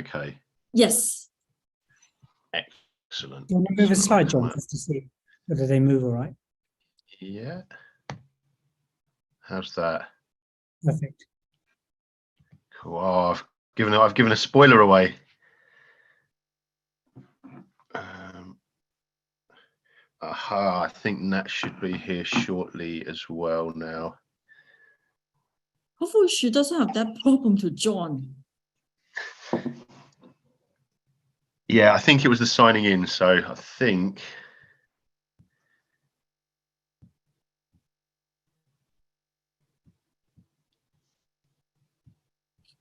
okay? Yes. Excellent. Do you want to move a slide, John, just to see whether they move all right? Yeah. How's that? Perfect. Cool. Oh, I've given a spoiler away. Aha, I think Nat should be here shortly as well now. Hopefully she doesn't have that problem to join. Yeah, I think it was the signing in, so I think.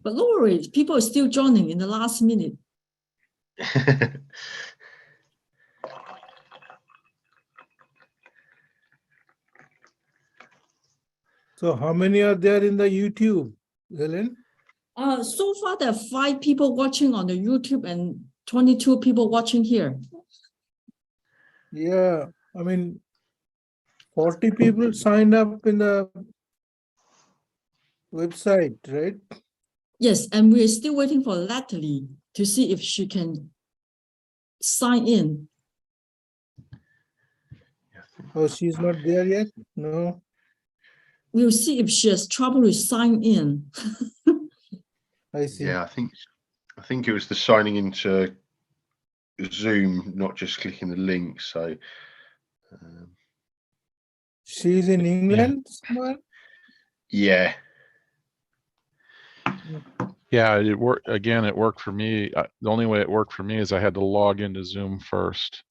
But no worries, people are still joining in the last minute. So how many are there in the YouTube, Helen? So far there are 5 people watching on the YouTube and 22 people watching here. Yeah, I mean, 40 people signed up in the website, right? Yes, and we're still waiting for Natalie to see if she can sign in. Oh, she's not there yet? No. We'll see if she has trouble to sign in. I see. Yeah, I think it was the signing into Zoom, not just clicking the link. So She's in England somewhere? yeah. Yeah, it worked again. It worked for me. The only way it worked for me is I had to log into Zoom first.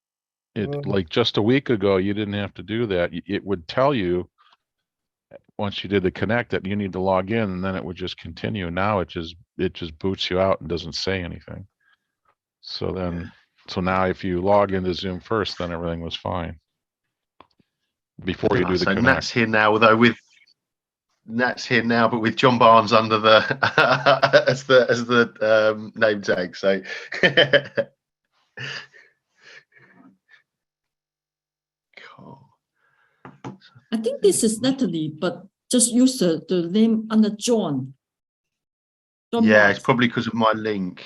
Like just a week ago, you didn't have to do that. It would tell you once you did the connect that you need to log in, and then it would just continue. Now it just boots you out and doesn't say anything. So now if you log into Zoom first, then everything was fine before you do the connect. Nat's here now, although Nat's here now, but with John Barnes under the as the name tag. So cool. I think this is Natalie, but just use the name under John. Yeah, Barnes. it's probably because of my link.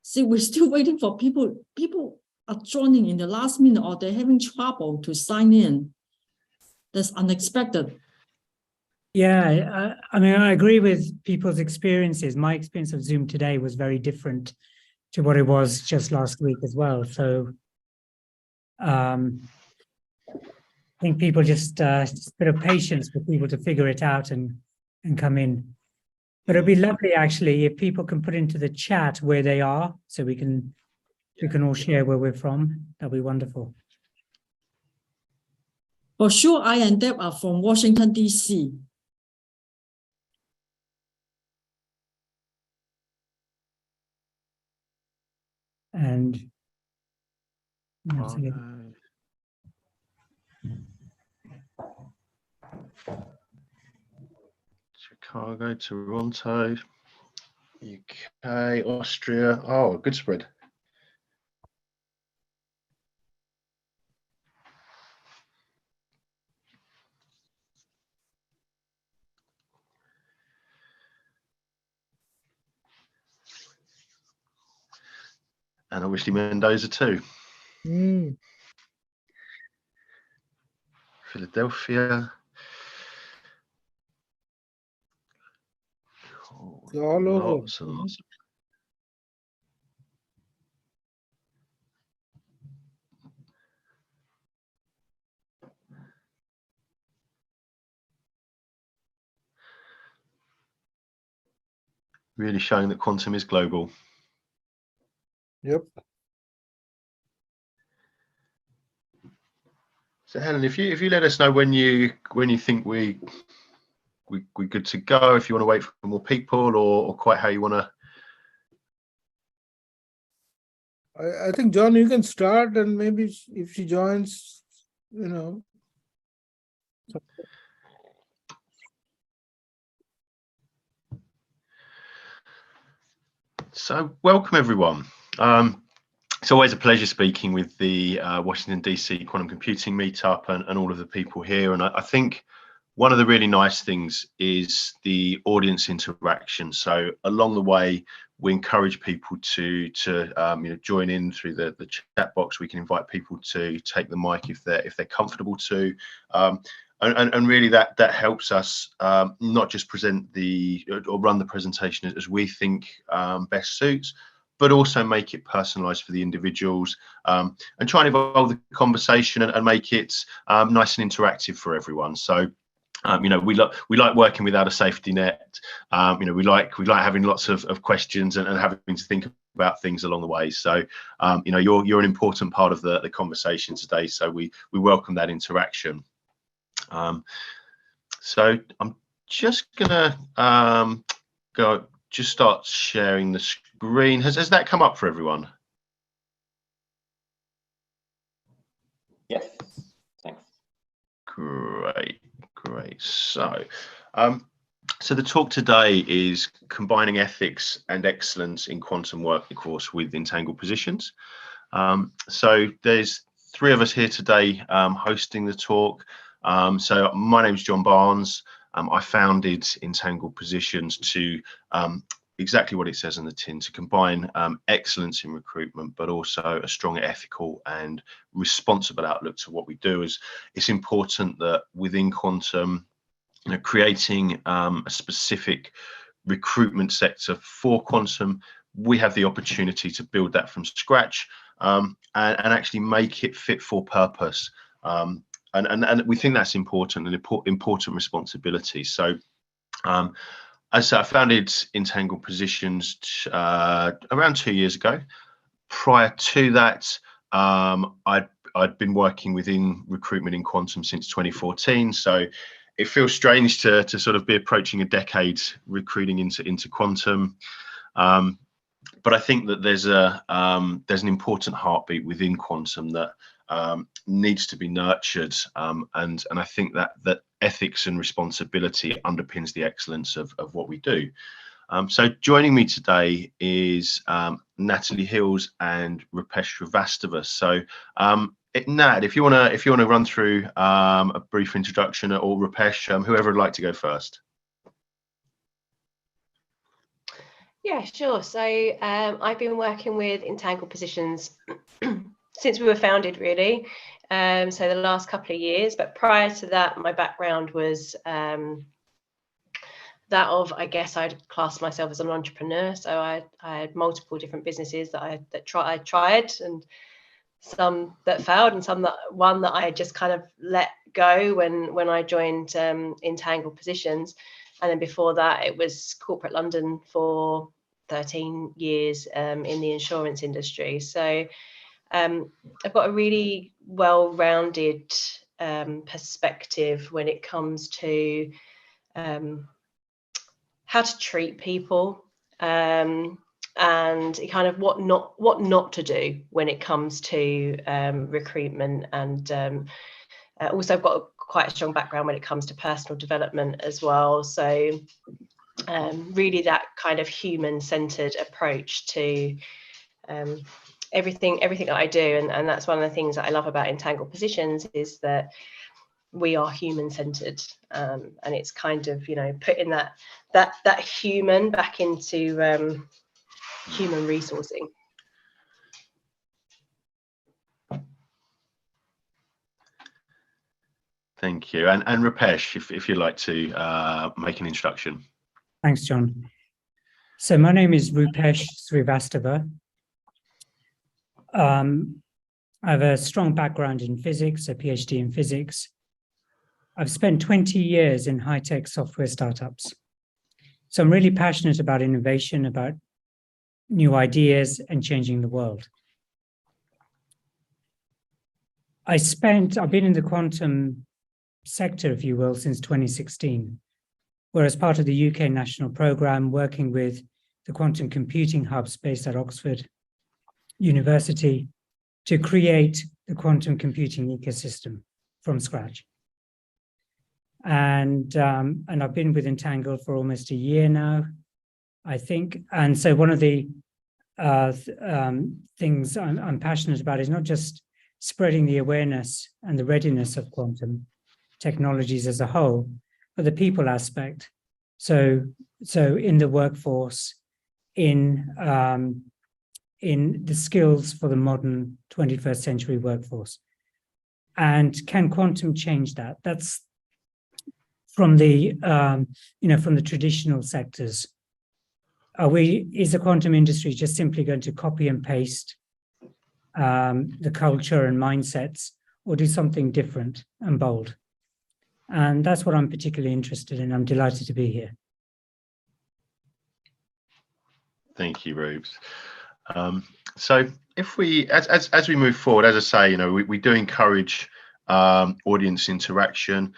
See, we're still waiting for people. People are joining in the last minute, or they're having trouble to sign in. That's unexpected. Yeah, I mean, I agree with people's experiences. My experience of Zoom today was very different to what it was just last week as well. So I think people just a bit of patience for people to figure it out and come in. But it'd be lovely actually if people can put into the chat where they are, so we can all share where we're from. That'd be wonderful. For sure, I and Deb are from Washington, D.C. And Chicago, Toronto, UK, Austria. Oh, good spread. And obviously Mendoza too. Philadelphia. It's all over. Lots and lots. Really showing that quantum is global. Yep. So Helen, if you let us know when you think we're good to go, if you want to wait for more people or quite how you want to. I think, John, you can start, and maybe if she joins, you know. So welcome everyone. It's always a pleasure speaking with the Washington DC Quantum Computing Meetup and all of the people here. And I think one of the really nice things is the audience interaction. So along the way, we encourage people to join in through the chat box. We can invite people to take the mic if they're comfortable to, and really that helps us not just present or run the presentation as we think best suits, but also make it personalized for the individuals, and try and evolve the conversation and make it nice and interactive for everyone. So we like working without a safety net. We like having lots of questions and having to think about things along the way. So you're an important part of the conversation today. So we welcome that interaction. So I'm just gonna start sharing the screen. Has that come up for everyone? Yes, thanks. Great. So the talk today is combining ethics and excellence in quantum work, of course, with entangled positions. So there's 3 of us here today hosting the talk. So my name's John Barnes. I founded Entangled Positions to exactly what it says on the tin, to combine excellence in recruitment, but also a strong ethical and responsible outlook to what we do. It's important that within quantum, creating a specific recruitment sector for quantum, we have the opportunity to build that from scratch, and actually make it fit for purpose. And we think that's important, an important responsibility. So as I founded Entangled Positions around 2 years ago. Prior to that, I'd been working within recruitment in quantum since 2014. So it feels strange to sort of be approaching a decade recruiting into quantum. But I think that there's an important heartbeat within quantum that needs to be nurtured, and I think that ethics and responsibility underpins the excellence of what we do. So joining me today is Natalie Hills and Rupesh Srivastava. So Nat, if you wanna run through a brief introduction, or Rupesh, whoever would like to go first. Yeah, sure. So I've been working with Entangled Positions since we were founded, really. So the last couple of years, but prior to that, my background was that of, I guess I'd class myself as an entrepreneur. So I had multiple different businesses that I tried, and some that failed, and one that I just kind of let go when I joined Entangled Positions. And then before that, it was corporate London for 13 years in the insurance industry. So I've got a really well-rounded perspective when it comes to how to treat people, and kind of what not to do when it comes to recruitment. And also I've got quite a strong background when it comes to personal development as well. So really that kind of human-centered approach to everything that I do, and that's one of the things that I love about Entangled Positions, is that we are human-centered, and it's kind of, putting that human back into human resourcing. Thank you. And Rupesh, if you'd like to make an introduction. Thanks, John. So my name is Rupesh Srivastava. I have a strong background in physics, a PhD in physics. I've spent 20 years in high-tech software startups. So I'm really passionate about innovation, about new ideas and changing the world. I've been in the quantum sector, if you will, since 2016, where as part of the UK national programme, working with the quantum computing hubs based at Oxford University to create the quantum computing ecosystem from scratch. And I've been with Entangle for almost a year now, I think. And so one of the things I'm passionate about is not just spreading the awareness and the readiness of quantum technologies as a whole, but the people aspect. So in the workforce, in the skills for the modern 21st century workforce. And can quantum change that? That's from the from the traditional sectors. Is the quantum industry just simply going to copy and paste the culture and mindsets, or do something different and bold? And that's what I'm particularly interested in. I'm delighted to be here. Thank you, Rubes. So if we, as we move forward, as I say, you know, we do encourage audience interaction.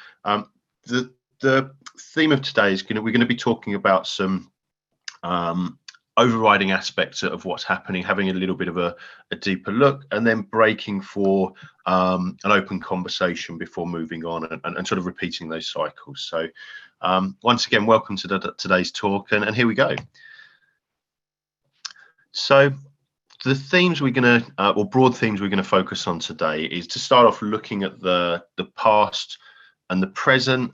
The theme of today is we're going to be talking about some overriding aspects of what's happening, having a little bit of a deeper look, and then breaking for an open conversation before moving on and sort of repeating those cycles. So once again, welcome to today's talk, and here we go. So the themes we're going to, or broad themes we're going to focus on today, is to start off looking at the past and the present,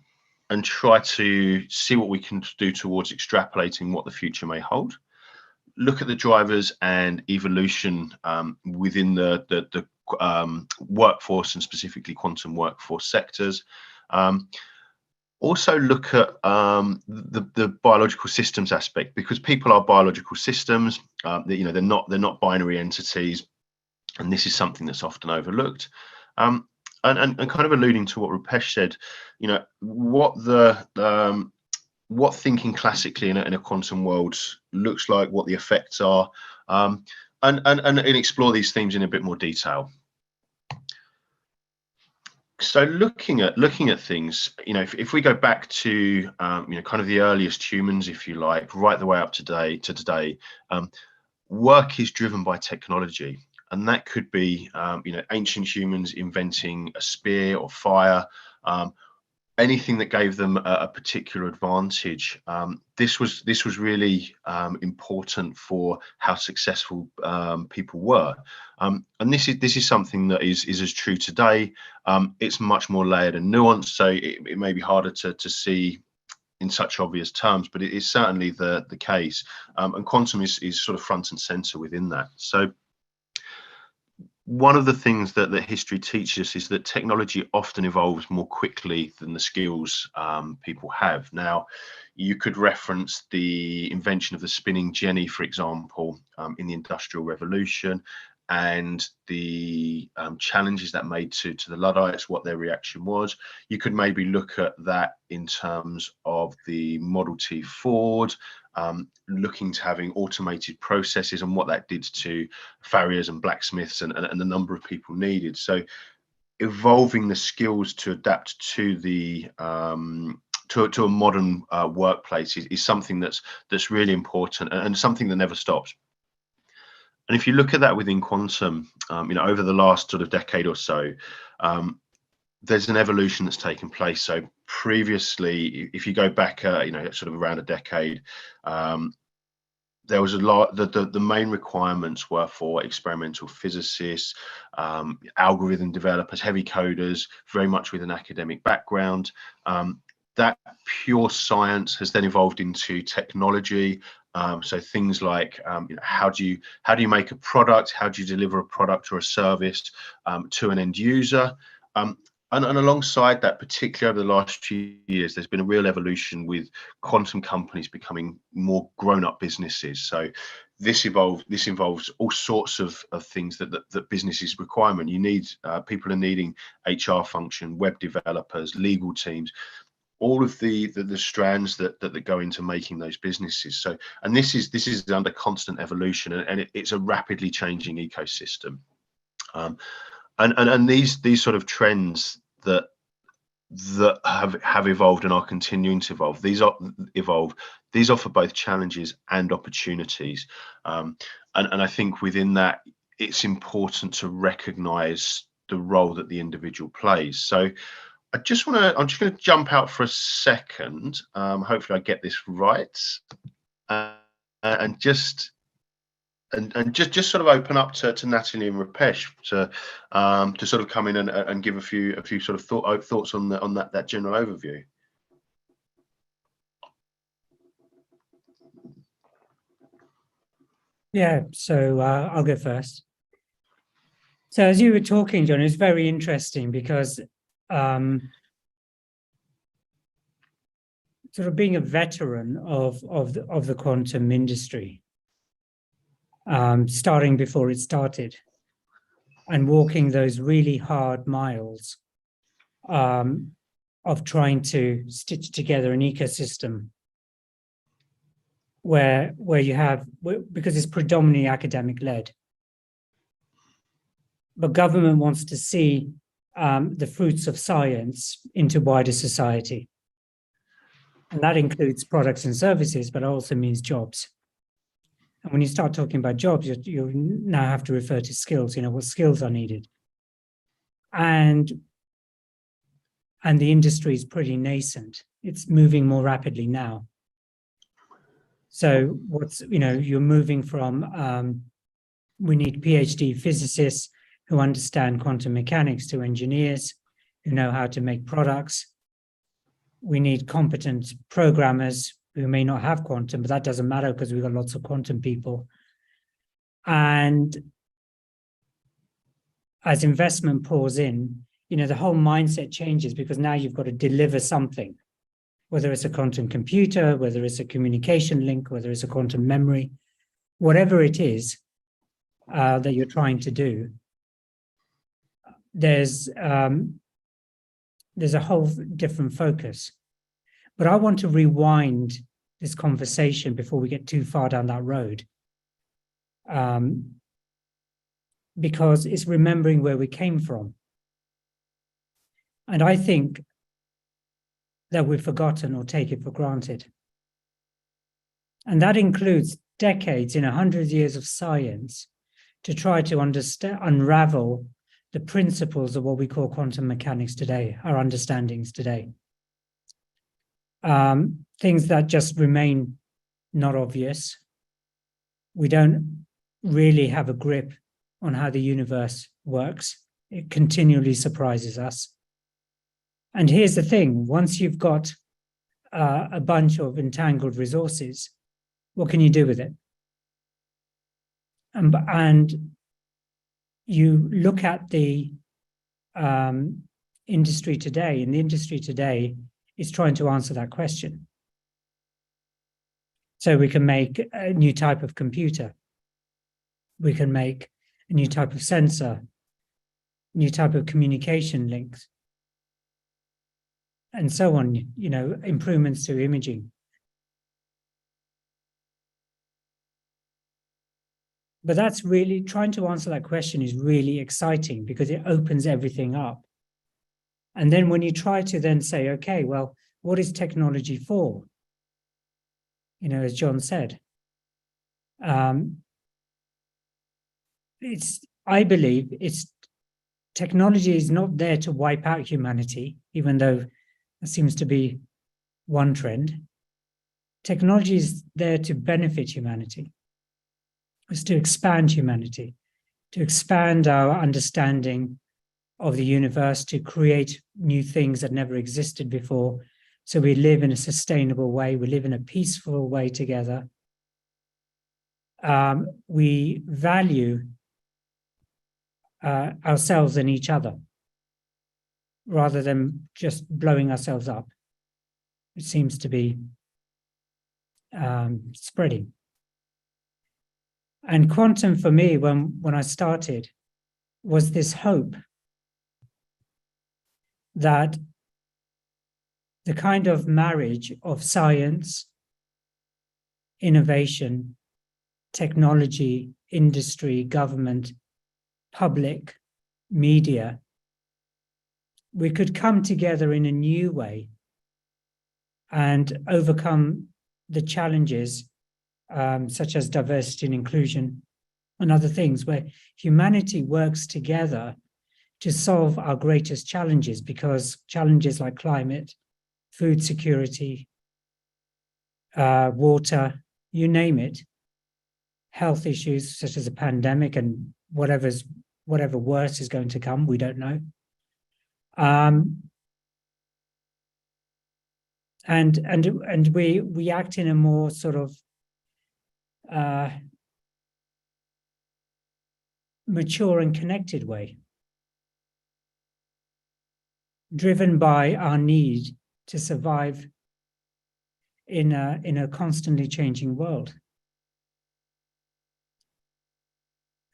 and try to see what we can do towards extrapolating what the future may hold. Look at the drivers and evolution within the workforce, and specifically quantum workforce sectors. Also look at the biological systems aspect, because people are biological systems. You know, they're not binary entities, and this is something that's often overlooked. And kind of alluding to what Rupesh said, you know, what thinking classically in a quantum world looks like, what the effects are, and explore these themes in a bit more detail. So looking at things, you know, if we go back to you know, kind of the earliest humans, if you like, right the way up to today, work is driven by technology, and that could be you know, ancient humans inventing a spear or fire, anything that gave them a particular advantage. This was really important for how successful people were, and this is something that is as true today. It's much more layered and nuanced, so it may be harder to see in such obvious terms, but it is certainly the case, and quantum is sort of front and center within that. So one of the things that history teaches us is that technology often evolves more quickly than the skills people have. Now, you could reference the invention of the spinning jenny, for example, in the Industrial Revolution, and the challenges that made to the Luddites, what their reaction was. You could maybe look at that in terms of the Model T Ford, looking to having automated processes and what that did to farriers and blacksmiths and the number of people needed. So evolving the skills to adapt to the to a modern workplace is something that's really important, and something that never stops. And if you look at that within quantum, you know, over the last sort of decade or so, there's an evolution that's taken place. So previously, if you go back, you know, sort of around a decade, there was a lot. The main requirements were for experimental physicists, algorithm developers, heavy coders, very much with an academic background. That pure science has then evolved into technology. So things like you know, how do you make a product, how do you deliver a product or a service to an end user, and alongside that, particularly over the last few years, there's been a real evolution with quantum companies becoming more grown-up businesses. So this involves all sorts of things that businesses require. You need people are needing HR function, web developers, legal teams, all of the strands that go into making those businesses. So, and this is under constant evolution, and it's a rapidly changing ecosystem. And these sort of trends that have evolved and are continuing to evolve, these offer both challenges and opportunities. And I think within that, it's important to recognize the role that the individual plays. So I'm just going to jump out for a second. Hopefully I get this right, and just sort of open up to Natalie and Rupesh to sort of come in and give a few sort of thoughts on that general overview. Yeah, so I'll go first. So as you were talking, John, it's very interesting because sort of being a veteran of the quantum industry, starting before it started, and walking those really hard miles of trying to stitch together an ecosystem where you have, because it's predominantly academic led, but government wants to see the fruits of science into wider society. And that includes products and services, but it also means jobs. And when you start talking about jobs, you now have to refer to skills, what skills are needed. And the industry is pretty nascent. It's moving more rapidly now. So you're moving from, we need PhD physicists who understand quantum mechanics to engineers who know how to make products. We need competent programmers who may not have quantum, but that doesn't matter because we've got lots of quantum people. And as investment pours in, the whole mindset changes because now you've got to deliver something, whether it's a quantum computer, whether it's a communication link, whether it's a quantum memory, whatever it is that you're trying to do. There's a whole different focus. But I want to rewind this conversation before we get too far down that road, because it's remembering where we came from. And I think that we've forgotten or take it for granted. And that includes decades, 100 years of science to try to unravel the principles of what we call quantum mechanics today, our understandings today. Things that just remain not obvious. We don't really have a grip on how the universe works. It continually surprises us. And here's the thing, once you've got a bunch of entangled resources, what can you do with it? And you look at the industry today, and the industry today is trying to answer that question. So we can make a new type of computer. We can make a new type of sensor, new type of communication links, and so on, improvements to imaging. But that's really, trying to answer that question is really exciting because it opens everything up. And then when you try to then say, okay, well, what is technology for? As John said, I believe technology is not there to wipe out humanity, even though that seems to be one trend. Technology is there to benefit humanity. It's to expand humanity, to expand our understanding of the universe, to create new things that never existed before. So we live in a sustainable way, we live in a peaceful way together. We value ourselves and each other, rather than just blowing ourselves up. It seems to be spreading. And quantum for me, when I started, was this hope that the kind of marriage of science, innovation, technology, industry, government, public, media, we could come together in a new way and overcome the challenges such as diversity and inclusion and other things, where humanity works together to solve our greatest challenges, because challenges like climate, food security, water, you name it, health issues such as a pandemic and whatever worse is going to come, we don't know. And we act in a more sort of mature and connected way, driven by our need to survive in a constantly changing world.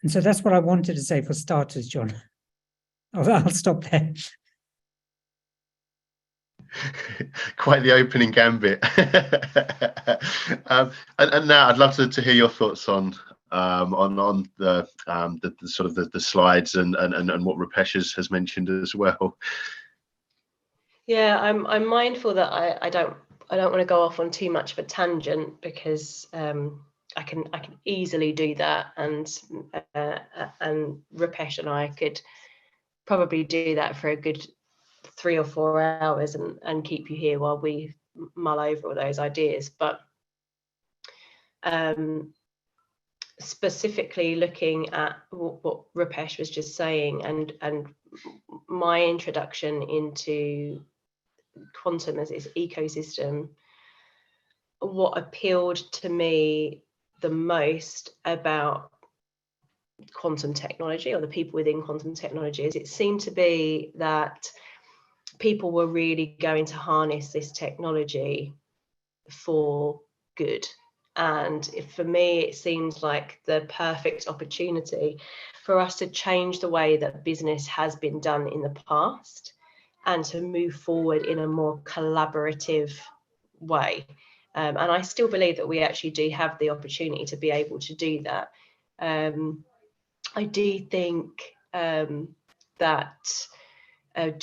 And so that's what I wanted to say for starters, John. I'll stop there. Quite the opening gambit. And now I'd love to hear your thoughts on the sort of the slides and what Rupesh has mentioned as well. Yeah, I'm mindful that I don't want to go off on too much of a tangent, because I can easily do that, and Rupesh and I could probably do that for a good 3 or 4 hours and keep you here while we mull over all those ideas. But specifically looking at what Rupesh was just saying, and my introduction into quantum as its ecosystem, what appealed to me the most about quantum technology, or the people within quantum technology, is it seemed to be that people were really going to harness this technology for good. And for me, it seems like the perfect opportunity for us to change the way that business has been done in the past, and to move forward in a more collaborative way. And I still believe that we actually do have the opportunity to be able to do that. I do think that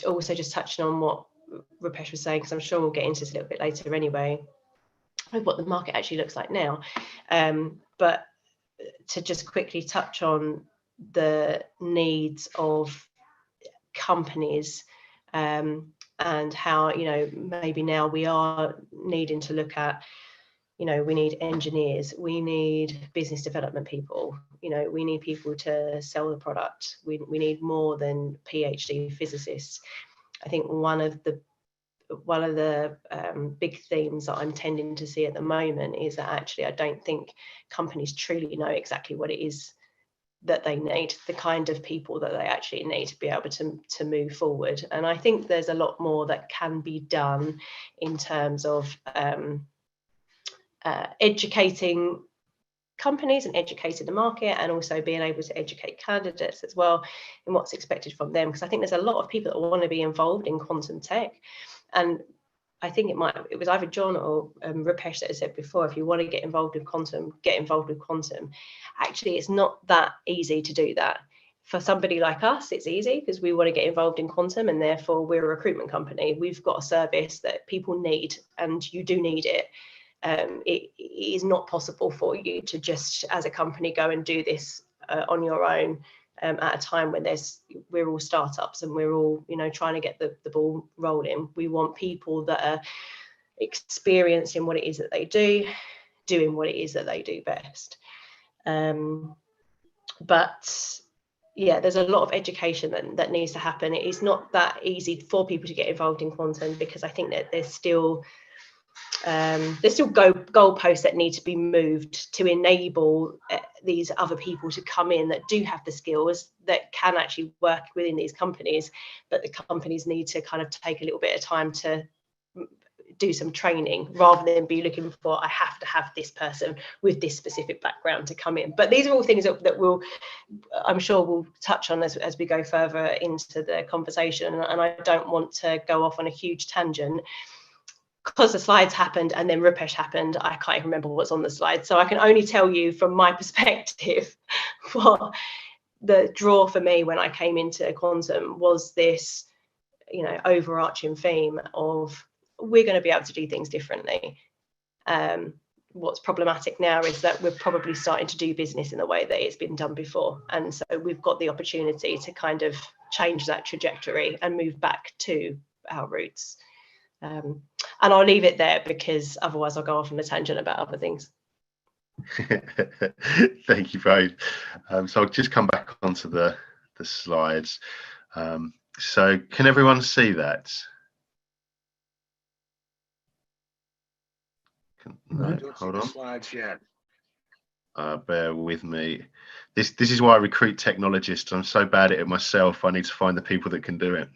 also just touching on what Rupesh was saying, because I'm sure we'll get into this a little bit later anyway, with what the market actually looks like now. But to just quickly touch on the needs of companies, and how, you know, maybe now we are needing to look at, you know, we need engineers, we need business development people, you know, we need people to sell the product, we need more than PhD physicists. I think one of the big themes that I'm tending to see at the moment is that actually I don't think companies truly know exactly what it is that they need, the kind of people that they actually need to be able to move forward. And I think there's a lot more that can be done in terms of educating companies and educating the market, and also being able to educate candidates as well in what's expected from them, because I think there's a lot of people that want to be involved in quantum tech. And I think it was either John or Rupesh that had said before, if you want to get involved with quantum, get involved with quantum. Actually, it's not that easy to do that. For somebody like us, it's easy because we want to get involved in quantum, and therefore we're a recruitment company. We've got a service that people need, and you do need it. It is not possible for you to just, as a company, go and do this on your own at a time when we're all startups and we're all, you know, trying to get the ball rolling. We want people that are experienced in what it is that they do, doing what it is that they do best. But yeah, there's a lot of education that needs to happen. It is not that easy for people to get involved in quantum, because I think that there's still goalposts that need to be moved to enable these other people to come in that do have the skills, that can actually work within these companies, but the companies need to kind of take a little bit of time to do some training, rather than be looking for, I have to have this person with this specific background to come in. But these are all things that I'm sure we'll touch on as we go further into the conversation, and I don't want to go off on a huge tangent, because the slides happened and then Rupesh happened. I can't even remember what's on the slide. So I can only tell you from my perspective what the draw for me when I came into quantum was, this, you know, overarching theme of, we're going to be able to do things differently. What's problematic now is that we're probably starting to do business in the way that it's been done before. And so we've got the opportunity to kind of change that trajectory and move back to our roots. And I'll leave it there, because otherwise I'll go off on a tangent about other things. Thank you both. So I'll just come back onto the slides. So can everyone see that? No, hold on. Slides yet. Bear with me. This is why I recruit technologists. I'm so bad at it myself. I need to find the people that can do it.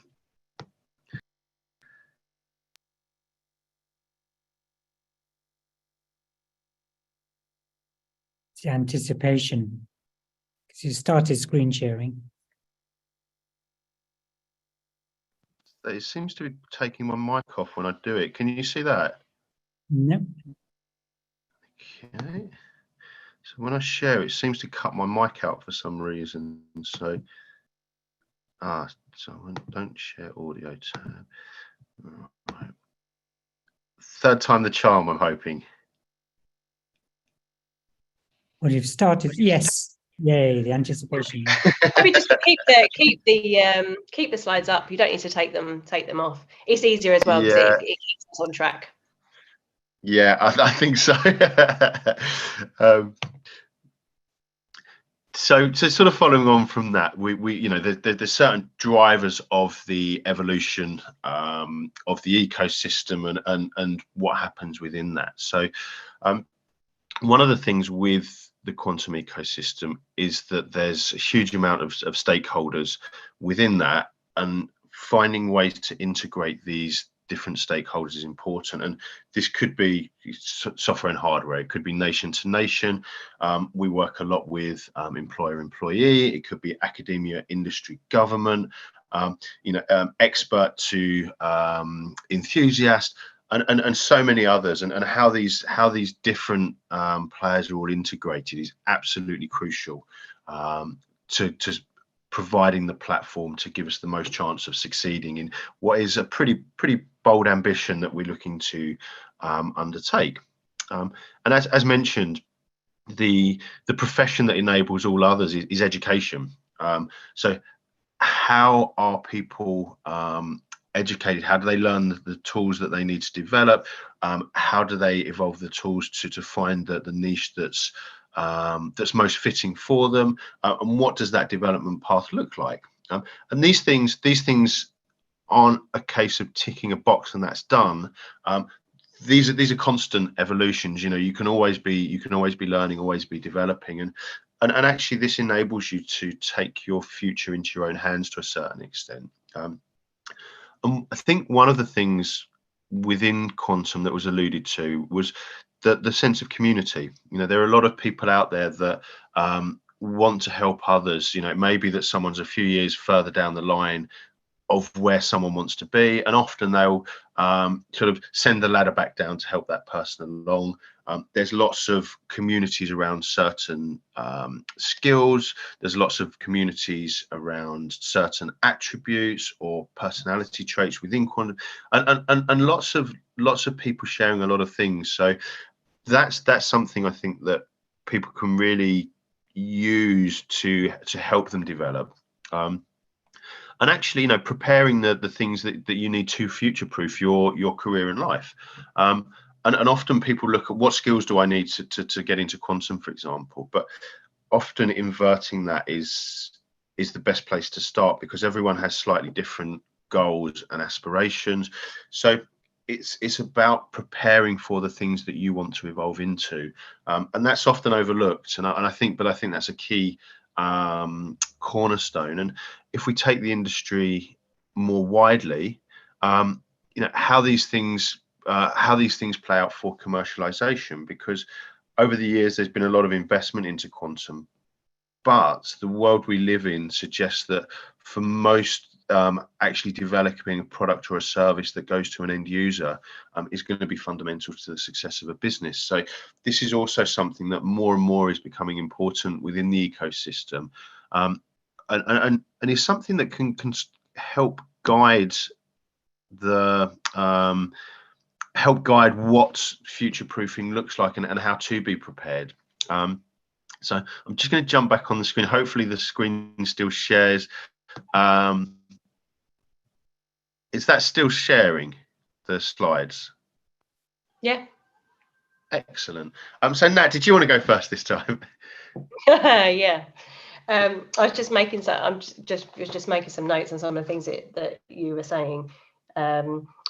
It's the anticipation, because you started screen sharing. It seems to be taking my mic off when I do it. Can you see that? No. Okay. So when I share, it seems to cut my mic out for some reason. So, so don't share audio tab. Right. Third time the charm, I'm hoping. Well, you've started. Yes. Yay, the anticipation. Maybe just keep the slides up. You don't need to take them off. It's easier as well because it keeps us on track. Yeah, I think so. So sort of following on from that, we you know, there's certain drivers of the evolution of the ecosystem and what happens within that. So one of the things with the quantum ecosystem is that there's a huge amount of stakeholders within that, and finding ways to integrate these different stakeholders is important. And this could be software and hardware, it could be nation to nation. We work a lot with employer employee, it could be academia, industry, government, expert to enthusiast, and so many others, and how these different players are all integrated is absolutely crucial to providing the platform to give us the most chance of succeeding in what is a pretty bold ambition that we're looking to undertake. And as mentioned, the profession that enables all others is education. So how are people educated? How do they learn the tools that they need to develop? How do they evolve the tools to find the niche that's most fitting for them? And what does that development path look like? And these things aren't a case of ticking a box and that's done. These are constant evolutions. You know, you can always be learning, always be developing, and actually this enables you to take your future into your own hands to a certain extent. And I think one of the things within quantum that was alluded to was the sense of community. You know, there are a lot of people out there that want to help others. You know, it may be that someone's a few years further down the line of where someone wants to be, and often they'll sort of send the ladder back down to help that person along. There's lots of communities around certain skills. There's lots of communities around certain attributes or personality traits within quantum, and lots of people sharing a lot of things. So that's something I think that people can really use to help them develop. And actually, you know, preparing the things that you need to future-proof your career and life. And often people look at what skills do I need to get into quantum, for example, but often inverting that is the best place to start, because everyone has slightly different goals and aspirations. So it's about preparing for the things that you want to evolve into, and that's often overlooked. And I think that's a key cornerstone. And if we take the industry more widely, you know, how these things play out for commercialization, because over the years there's been a lot of investment into quantum, but the world we live in suggests that for most actually developing a product or a service that goes to an end user is going to be fundamental to the success of a business. So this is also something that more and more is becoming important within the ecosystem, and is something that can help guide what future proofing looks like and how to be prepared. So I'm just going to jump back on the screen. Hopefully the screen still shares. Is that still sharing the slides? Yeah. Excellent. So Nat, did you want to go first this time? Yeah. I was just making some. I'm just making some notes on some of the things that you were saying.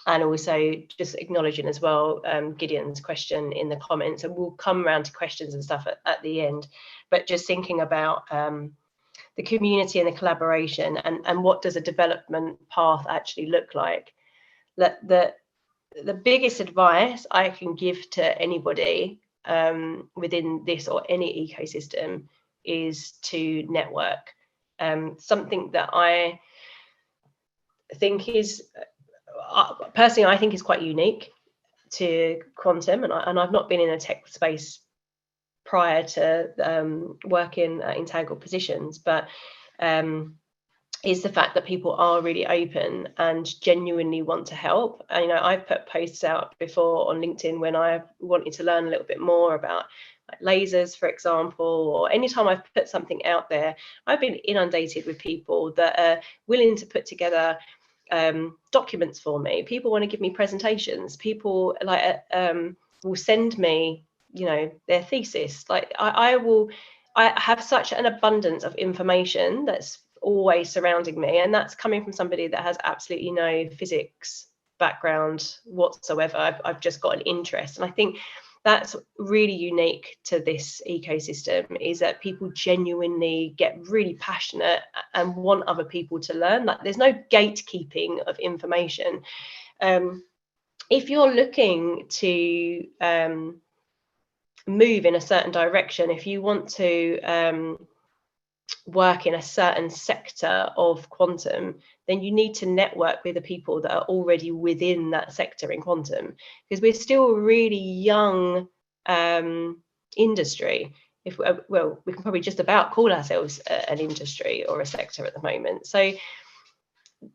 and also just acknowledging as well Gideon's question in the comments, and we'll come around to questions and stuff at the end, but just thinking about the community and the collaboration, and what does a development path actually look like. The biggest advice I can give to anybody within this or any ecosystem is to network. Something that I think is, personally, I think is quite unique to quantum, and I've not been in a tech space prior to working at entangle positions, but is the fact that people are really open and genuinely want to help. And, you know, I've put posts out before on LinkedIn when I wanted to learn a little bit more about like lasers, for example, or anytime I've put something out there, I've been inundated with people that are willing to put together documents for me. People want to give me presentations. People like will send me, you know, their thesis. Like I have such an abundance of information that's always surrounding me, and that's coming from somebody that has absolutely no physics background whatsoever. I've just got an interest, and I think that's really unique to this ecosystem, is that people genuinely get really passionate and want other people to learn. Like, there's no gatekeeping of information. If you're looking to move in a certain direction, if you want to work in a certain sector of quantum, then you need to network with the people that are already within that sector in quantum, because we're still a really young industry. Well, we can probably just about call ourselves an industry or a sector at the moment. So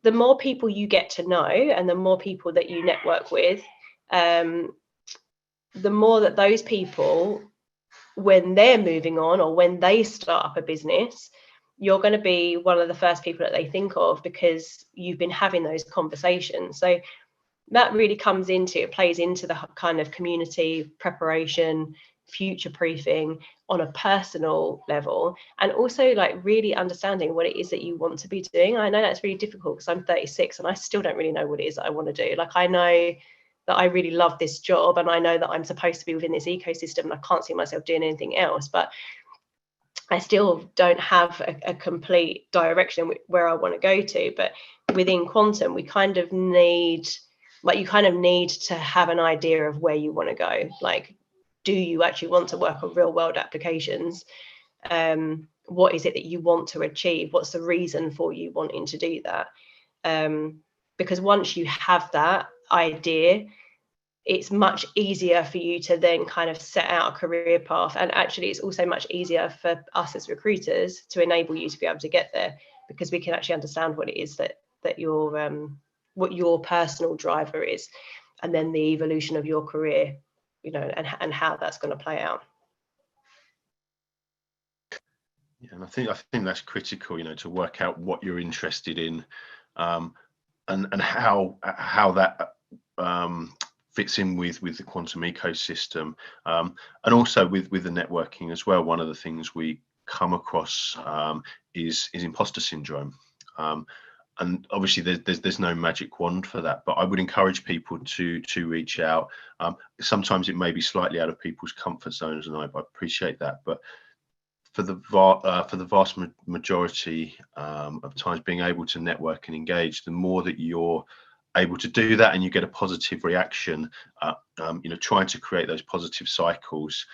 the more people you get to know and the more people that you network with, the more that those people, when they're moving on or when they start up a business, you're going to be one of the first people that they think of, because you've been having those conversations. So that really plays into the kind of community preparation, future proofing on a personal level, and also like really understanding what it is that you want to be doing. I know that's really difficult because I'm 36 and I still don't really know what it is that I want to do. Like, I know that I really love this job, and I know that I'm supposed to be within this ecosystem, and I can't see myself doing anything else, but I still don't have a complete direction where I want to go to. But within quantum, we kind of need, like, you kind of need to have an idea of where you want to go. Like, do you actually want to work on real world applications? What is it that you want to achieve? What's the reason for you wanting to do that? Because once you have that idea, it's much easier for you to then kind of set out a career path. And actually, it's also much easier for us as recruiters to enable you to be able to get there, because we can actually understand what it is that your what your personal driver is, and then the evolution of your career, you know, and how that's going to play out. Yeah, and I think that's critical, you know, to work out what you're interested in, and how that fits in with the quantum ecosystem, and also with the networking as well. One of the things we come across is imposter syndrome, and obviously there's no magic wand for that, but I would encourage people to reach out. Sometimes it may be slightly out of people's comfort zones, and I appreciate that, but for the vast majority of times, being able to network and engage, the more that you're able to do that and you get a positive reaction, you know, trying to create those positive cycles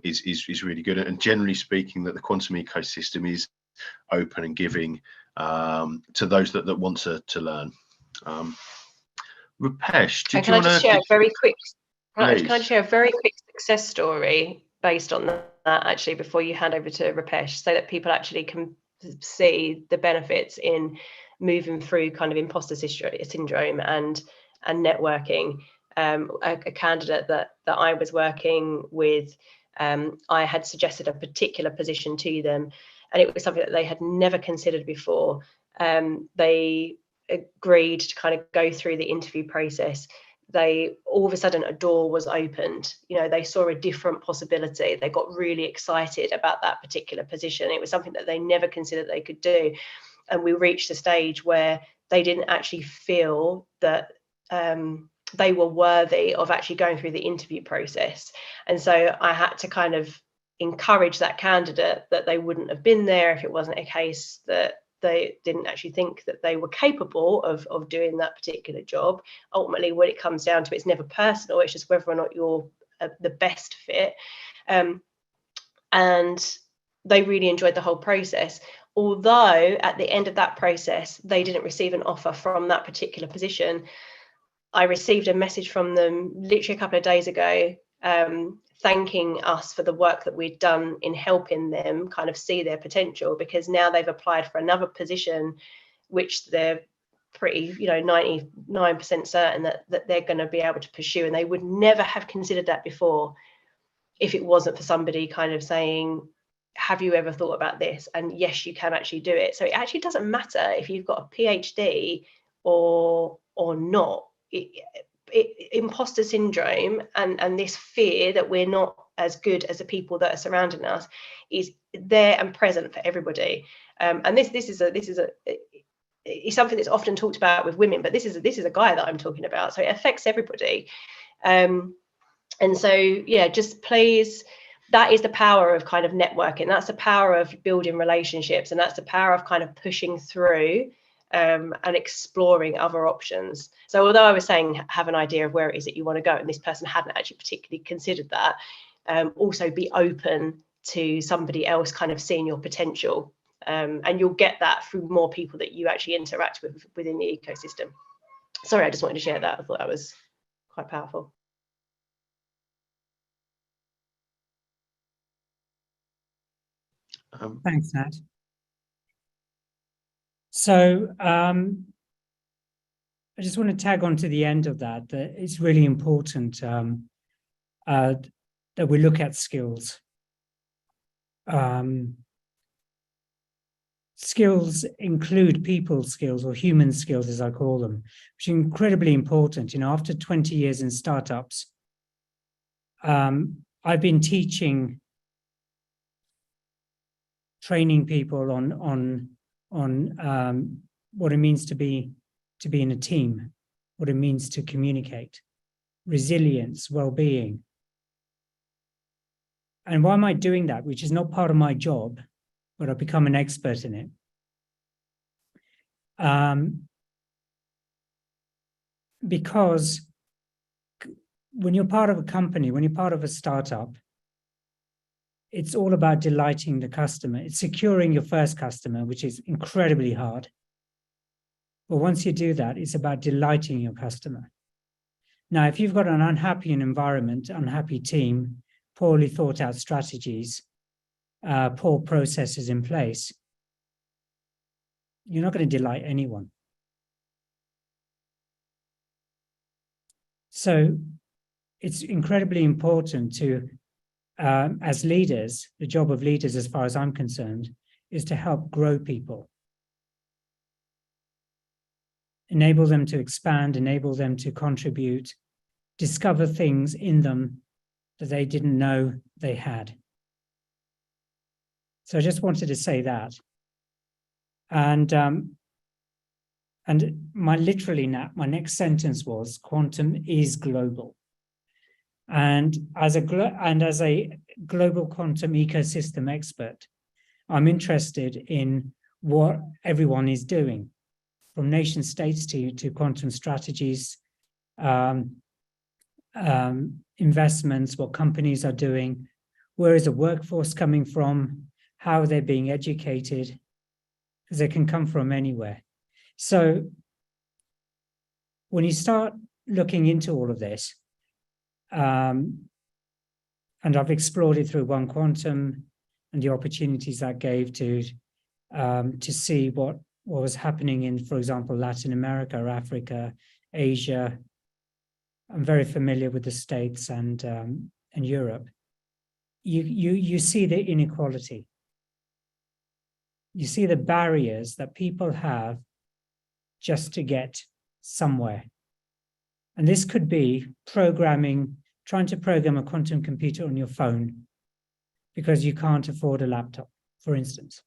is really good. And generally speaking, that the quantum ecosystem is open and giving to those that want to learn. Rupesh, can I just share a very quick success story based on that, actually, before you hand over to Rupesh, so that people actually can see the benefits in moving through kind of imposter syndrome and networking. A candidate that I was working with, I had suggested a particular position to them, and it was something that they had never considered before. They agreed to kind of go through the interview process. They all of a sudden, a door was opened. You know, they saw a different possibility. They got really excited about that particular position. It was something that they never considered they could do. And we reached a stage where they didn't actually feel that they were worthy of actually going through the interview process. And so I had to kind of encourage that candidate that they wouldn't have been there if it wasn't a case that they didn't actually think that they were capable of doing that particular job. Ultimately, when it comes down to it, it's never personal, it's just whether or not you're the best fit. And they really enjoyed the whole process. Although at the end of that process, they didn't receive an offer from that particular position, I received a message from them literally a couple of days ago, thanking us for the work that we'd done in helping them kind of see their potential, because now they've applied for another position, which they're pretty, 99% certain that they're going to be able to pursue. And they would never have considered that before if it wasn't for somebody kind of saying, have you ever thought about this? And yes, you can actually do it. So it actually doesn't matter if you've got a PhD or not. Imposter syndrome and this fear that we're not as good as the people that are surrounding us is there and present for everybody. And this is something that's often talked about with women, but this is a guy that I'm talking about, so it affects everybody. And so yeah, just please, that is the power of kind of networking. That's the power of building relationships, and that's the power of kind of pushing through and exploring other options. So although I was saying have an idea of where it is that you want to go, and this person hadn't actually particularly considered that, also be open to somebody else kind of seeing your potential, and you'll get that through more people that you actually interact with within the ecosystem. Sorry, I just wanted to share that. I thought that was quite powerful. Thanks, Nat. So I just want to tag on to the end of that it's really important that we look at skills. Skills include people skills, or human skills as I call them, which are incredibly important. After 20 years in startups, I've been training people on what it means to be in a team, what it means to communicate, resilience, well-being. And why am I doing that, which is not part of my job, but I've become an expert in it? Because when you're part of a company, when you're part of a startup, it's all about delighting the customer. It's securing your first customer, which is incredibly hard. But once you do that, it's about delighting your customer. Now, if you've got an unhappy environment, unhappy team, poorly thought out strategies, poor processes in place, you're not going to delight anyone. So it's incredibly important to, as leaders, the job of leaders, as far as I'm concerned, is to help grow people. Enable them to expand, enable them to contribute, discover things in them that they didn't know they had. So I just wanted to say that. And my next sentence was, quantum is global. And as a global quantum ecosystem expert, I'm interested in what everyone is doing, from nation states to quantum strategies, investments, what companies are doing, where is the workforce coming from, how they're being educated, because they can come from anywhere. So when you start looking into all of this, and I've explored it through One Quantum and the opportunities that gave to see what was happening in, for example, Latin America, or Africa, Asia. I'm very familiar with the States and Europe. You see the inequality. You see the barriers that people have just to get somewhere. And this could be trying to program a quantum computer on your phone because you can't afford a laptop, for instance.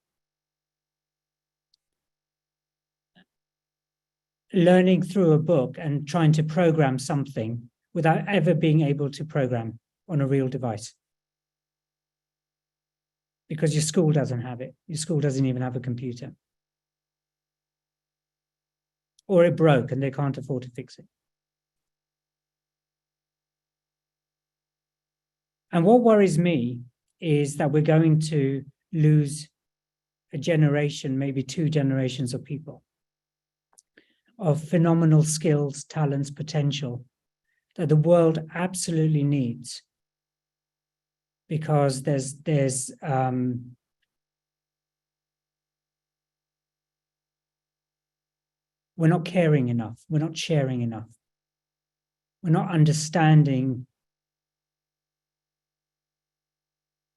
learning through a book and trying to program something without ever being able to program on a real device. Because your school doesn't have it. Your school doesn't even have a computer. Or it broke and they can't afford to fix it. And what worries me is that we're going to lose a generation, maybe 2 generations of people, of phenomenal skills, talents, potential that the world absolutely needs, because we're not caring enough, we're not sharing enough, we're not understanding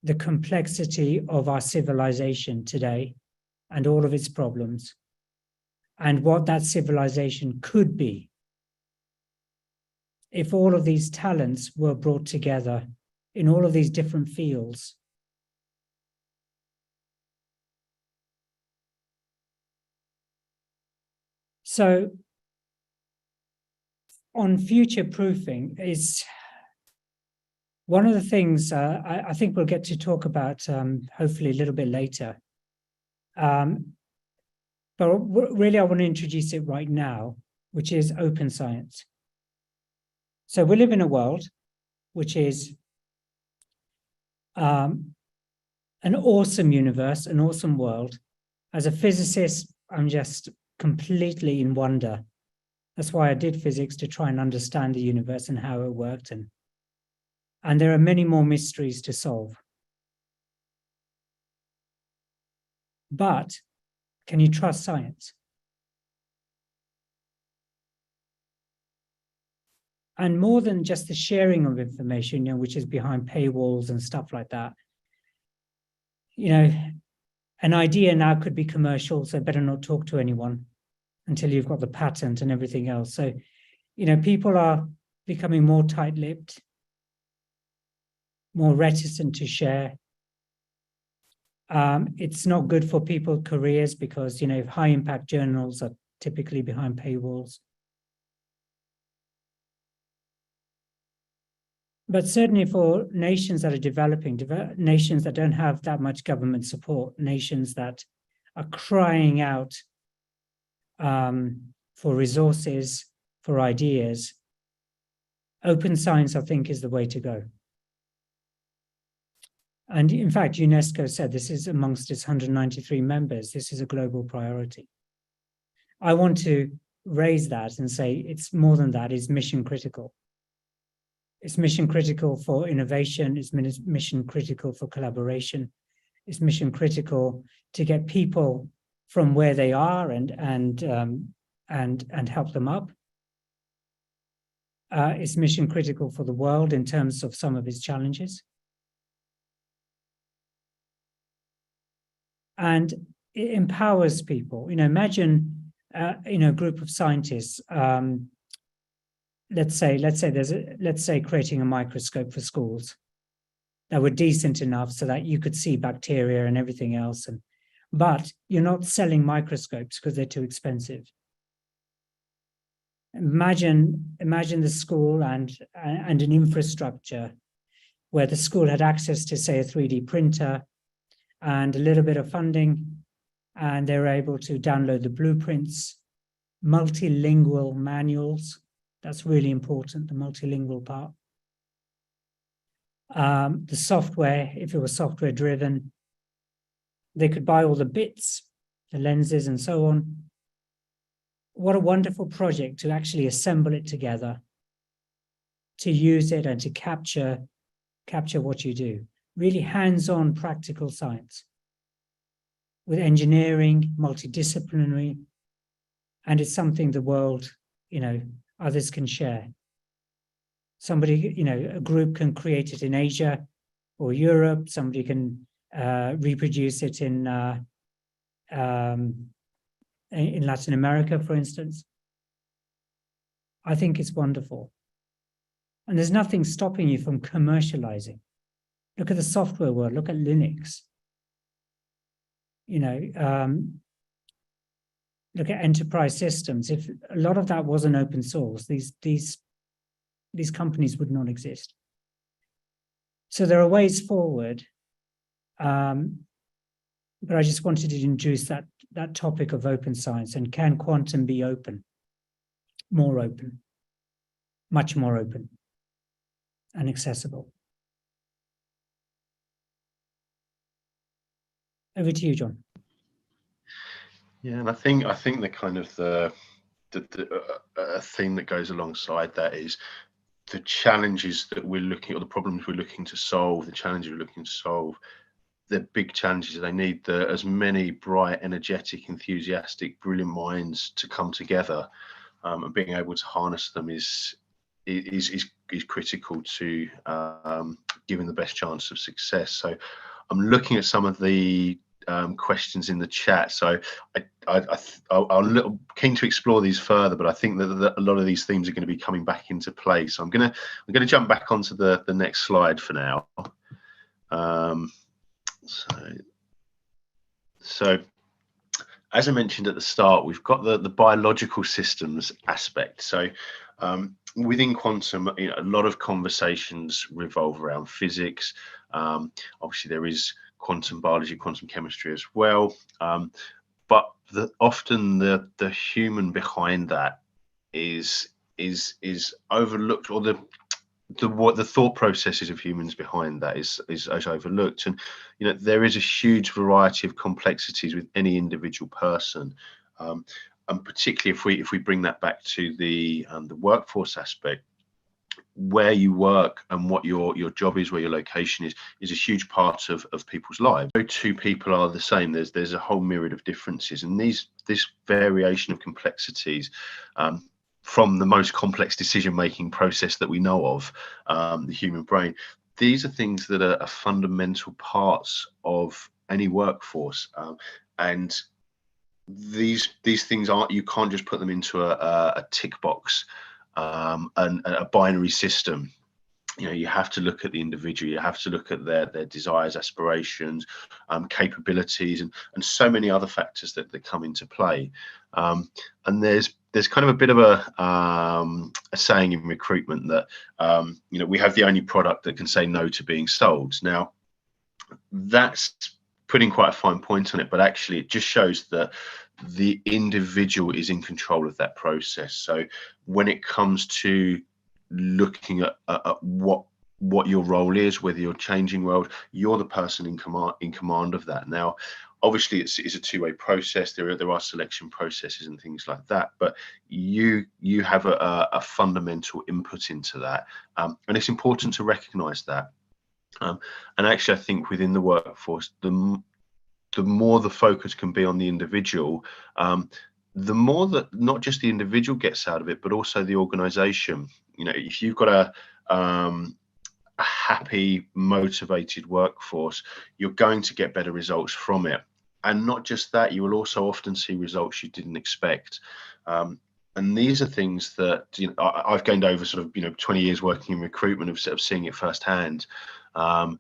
the complexity of our civilization today and all of its problems, and what that civilization could be if all of these talents were brought together in all of these different fields. So on future proofing is one of the things I think we'll get to talk about hopefully a little bit later. But really I want to introduce it right now, which is open science. So we live in a world which is an awesome universe, an awesome world. As a physicist, I'm just completely in wonder. That's why I did physics, to try and understand the universe and how it worked. And there are many more mysteries to solve. But can you trust science? And more than just the sharing of information, which is behind paywalls and stuff like that, an idea now could be commercial, so better not talk to anyone until you've got the patent and everything else. So, people are becoming more tight-lipped, more reticent to share. It's not good for people's careers because, high-impact journals are typically behind paywalls. But certainly for nations that are developing, nations that don't have that much government support, nations that are crying out for resources, for ideas, open science, I think, is the way to go. And in fact, UNESCO said this is amongst its 193 members, this is a global priority. I want to raise that and say it's more than that, it's mission critical. It's mission critical for innovation, it's mission critical for collaboration, it's mission critical to get people from where they are and help them up. It's mission critical for the world in terms of some of its challenges. And it empowers people. Imagine a group of scientists. Let's say creating a microscope for schools that were decent enough so that you could see bacteria and everything else. But you're not selling microscopes because they're too expensive. Imagine the school and an infrastructure where the school had access to, say, a 3D printer and a little bit of funding, and they were able to download the blueprints, multilingual manuals. That's really important, the multilingual part. The software, if it was software driven, they could buy all the bits, the lenses and so on. What a wonderful project to actually assemble it together, to use it and to capture what you do. Really hands-on practical science with engineering, multidisciplinary, and it's something the world, others can share. Somebody, a group can create it in Asia or Europe. Somebody can reproduce it in Latin America, for instance. I think it's wonderful. And there's nothing stopping you from commercializing. Look at the software world, look at Linux. look at enterprise systems, if a lot of that wasn't open source, these companies would not exist. So there are ways forward, but I just wanted to introduce that topic of open science, and can quantum be open, more open, much more open and accessible. Over to you, John. Yeah, and I think the kind of the theme that goes alongside that is the challenges that we're looking at, or the problems we're looking to solve, the challenges we're looking to solve. They're big challenges. They need as many bright, energetic, enthusiastic, brilliant minds to come together, and being able to harness them is critical to giving the best chance of success. So I'm looking at some of the questions in the chat. So I'm keen to explore these further, but I think that a lot of these themes are going to be coming back into play. So I'm going to jump back onto the next slide for now. So as I mentioned at the start, we've got the biological systems aspect. So within quantum, a lot of conversations revolve around physics. Obviously, there is quantum biology, quantum chemistry as well. But often the human behind that is overlooked, or the thought processes of humans behind that is overlooked. And there is a huge variety of complexities with any individual person, and particularly if we bring that back to the workforce aspect, where you work and what your job is, where your location is a huge part of people's lives. No two people are the same. There's a whole myriad of differences, and this variation of complexities, from the most complex decision-making process that we know of, the human brain, these are things that are fundamental parts of any workforce, and these things you can't just put them into a tick box and a binary system. You have to look at the individual. You have to look at their desires, aspirations, capabilities, and so many other factors that come into play. And there's kind of a bit of a saying in recruitment that we have the only product that can say no to being sold. Now, that's putting quite a fine point on it, but actually it just shows that the individual is in control of that process. So when it comes to looking at what your role is, whether you're changing world, you're the person in command of that. Now, obviously, it's a two-way process. There are selection processes and things like that, but you have a fundamental input into that, and it's important to recognise that. And actually, I think within the workforce, the more the focus can be on the individual, the more that not just the individual gets out of it, but also the organisation. If you've got a happy, motivated workforce, you're going to get better results from it. And not just that, you will also often see results you didn't expect. And these are things that I've gained over sort of 20 years working in recruitment of seeing it firsthand. But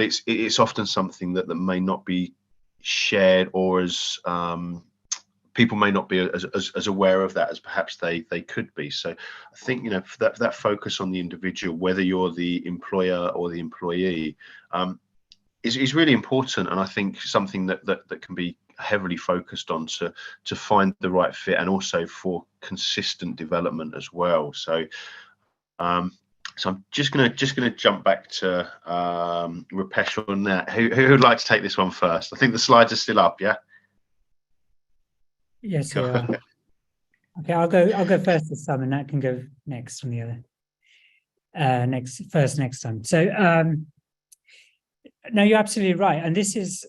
it's often something that may not be shared, or as people may not be as aware of that as perhaps they could be. So I think that focus on the individual, whether you're the employer or the employee, is really important, and I think something that can be heavily focused on to find the right fit, and also for consistent development as well. So so I'm just gonna jump back to Rupesh on that. Who would like to take this one first? I think the slides are still up, yeah? Yes, they are. Okay, I'll go first this time, and Nat can go next on the other next time. So no, you're absolutely right, and this is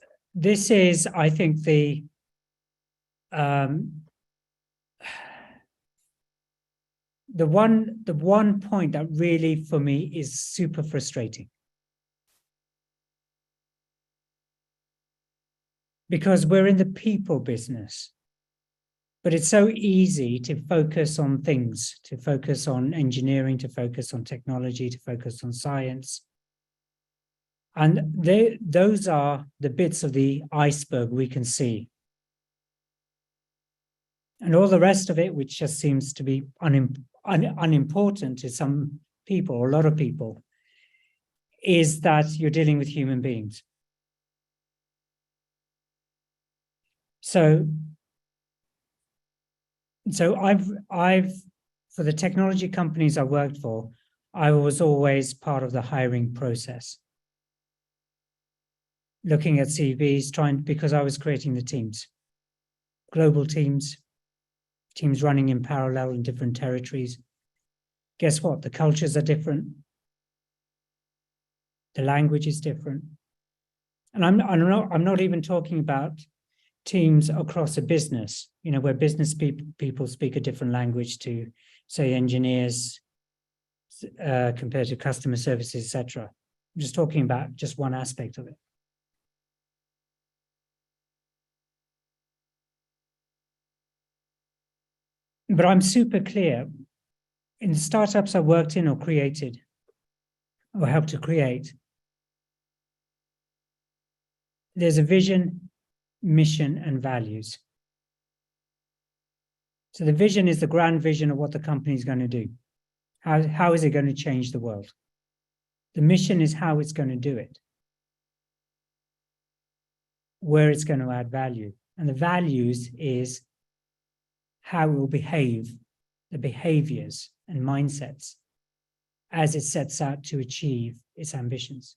I think the one point that really for me is super frustrating, because we're in the people business. But it's so easy to focus on things, to focus on engineering, to focus on technology, to focus on science. And those are the bits of the iceberg we can see. And all the rest of it, which just seems to be unimportant to some people, or a lot of people, is that you're dealing with human beings. So I've for the technology companies I worked for, I was always part of the hiring process, looking at CVs, because I was creating the teams, global teams running in parallel in different territories. Guess what? The cultures are different. The language is different. And I'm not even talking about teams across a business, where business people speak a different language to, say, engineers compared to customer services, etc. I'm just talking about just one aspect of it. But I'm super clear, in the startups I worked in or created, or helped to create, there's a vision, mission, and values. So the vision is the grand vision of what the company is going to do. How is it going to change the world? The mission is how it's going to do it, where it's going to add value. And the values is how it will behave, the behaviors and mindsets as it sets out to achieve its ambitions.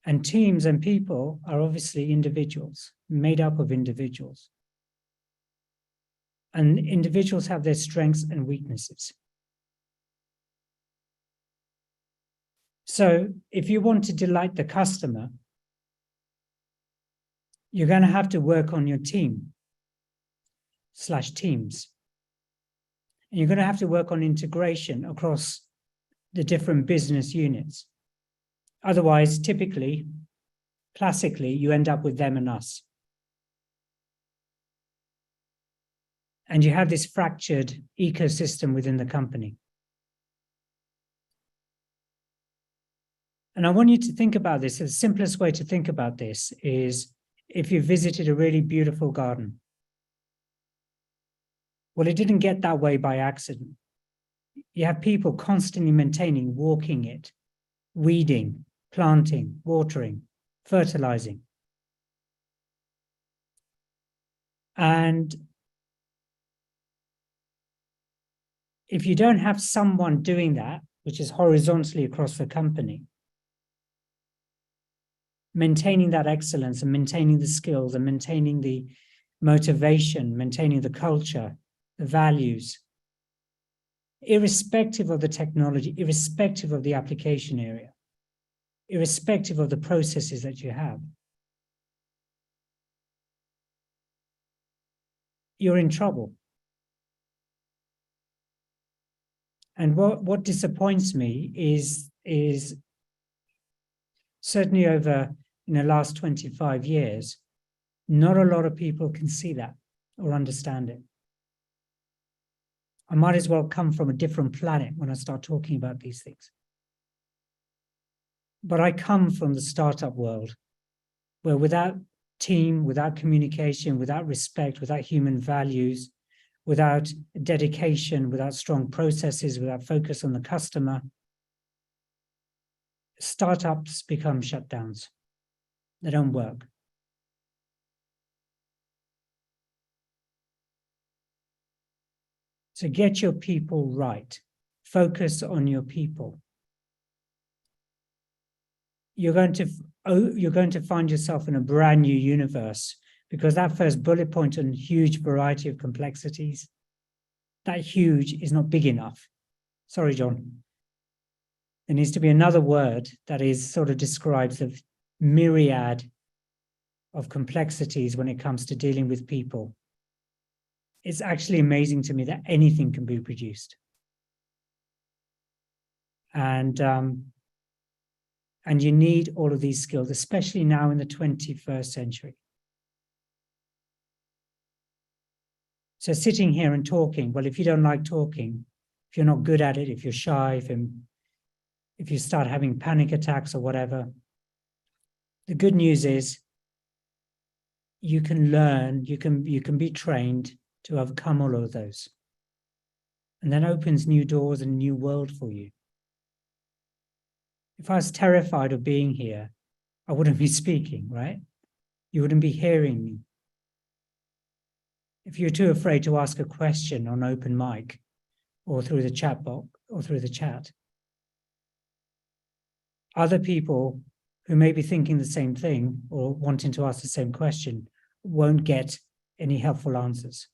And teams and people are obviously individuals, made up of individuals. And individuals have their strengths and weaknesses. So if you want to delight the customer, you're going to have to work on your team/teams. And you're going to have to work on integration across the different business units. Otherwise, typically, classically, you end up with them and us. And you have this fractured ecosystem within the company. And I want you to think about this. The simplest way to think about this is if you visited a really beautiful garden. Well, it didn't get that way by accident. You have people constantly maintaining, walking it, weeding, planting, watering, fertilizing. And if you don't have someone doing that, which is horizontally across the company, maintaining that excellence and maintaining the skills and maintaining the motivation, maintaining the culture, the values, irrespective of the technology, irrespective of the application area, irrespective of the processes that you have, you're in trouble. And what disappoints me is certainly over the last 25 years, not a lot of people can see that or understand it. I might as well come from a different planet when I start talking about these things. But I come from the startup world, where without team, without communication, without respect, without human values, without dedication, without strong processes, without focus on the customer, startups become shutdowns. They don't work. So get your people right. Focus on your people. You're going to find yourself in a brand new universe, because that first bullet point on huge variety of complexities, that huge is not big enough. Sorry, John. There needs to be another word that is sort of describes the myriad of complexities when it comes to dealing with people. It's actually amazing to me that anything can be produced. And you need all of these skills, especially now in the 21st century. So sitting here and talking, well, if you don't like talking, if you're not good at it, if you're shy, if you start having panic attacks or whatever, the good news is you can learn, you can be trained to overcome all of those. And that opens new doors and a new world for you. If I was terrified of being here, I wouldn't be speaking, right? You wouldn't be hearing me. If you're too afraid to ask a question on open mic or through the chat box or through the chat, other people who may be thinking the same thing or wanting to ask the same question won't get any helpful answers.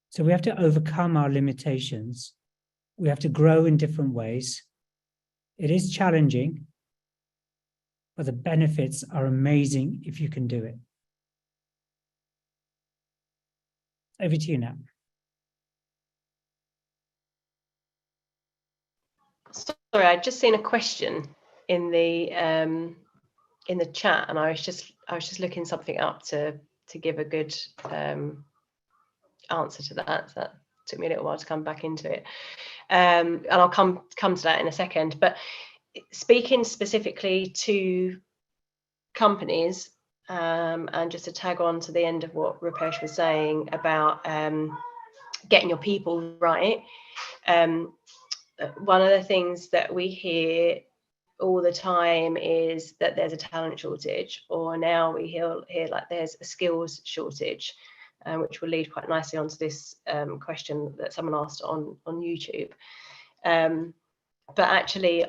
So we have to overcome our limitations. We have to grow in different ways. It is challenging, but the benefits are amazing if you can do it. Over to you now. Sorry, I'd just seen a question in the chat, and I was just looking something up to give a good answer to that. So that took me a little while to come back into it, and I'll come to that in a second. But speaking specifically to companies, and just to tag on to the end of what Rupesh was saying about getting your people right. One of the things that we hear all the time is that there's a talent shortage, or now we hear like there's a skills shortage, which will lead quite nicely onto this question that someone asked on YouTube. But actually,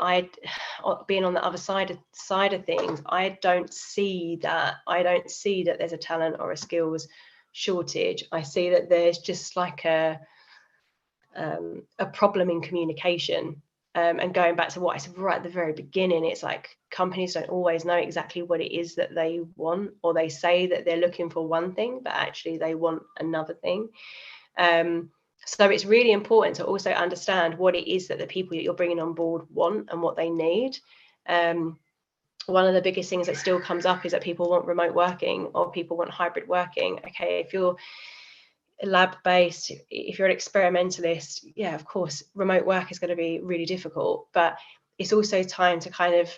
being on the other side of things, I don't see that there's a talent or a skills shortage. I see that there's just like a problem in communication. And going back to what I said right at the very beginning, it's like companies don't always know exactly what it is that they want, or they say that they're looking for one thing, but actually they want another thing. So it's really important to also understand what it is that the people that you're bringing on board want and what they need. One of the biggest things that still comes up is that people want remote working, or people want hybrid working. Okay, if you're lab-based, if you're an experimentalist, yeah, of course, remote work is going to be really difficult, but it's also time to kind of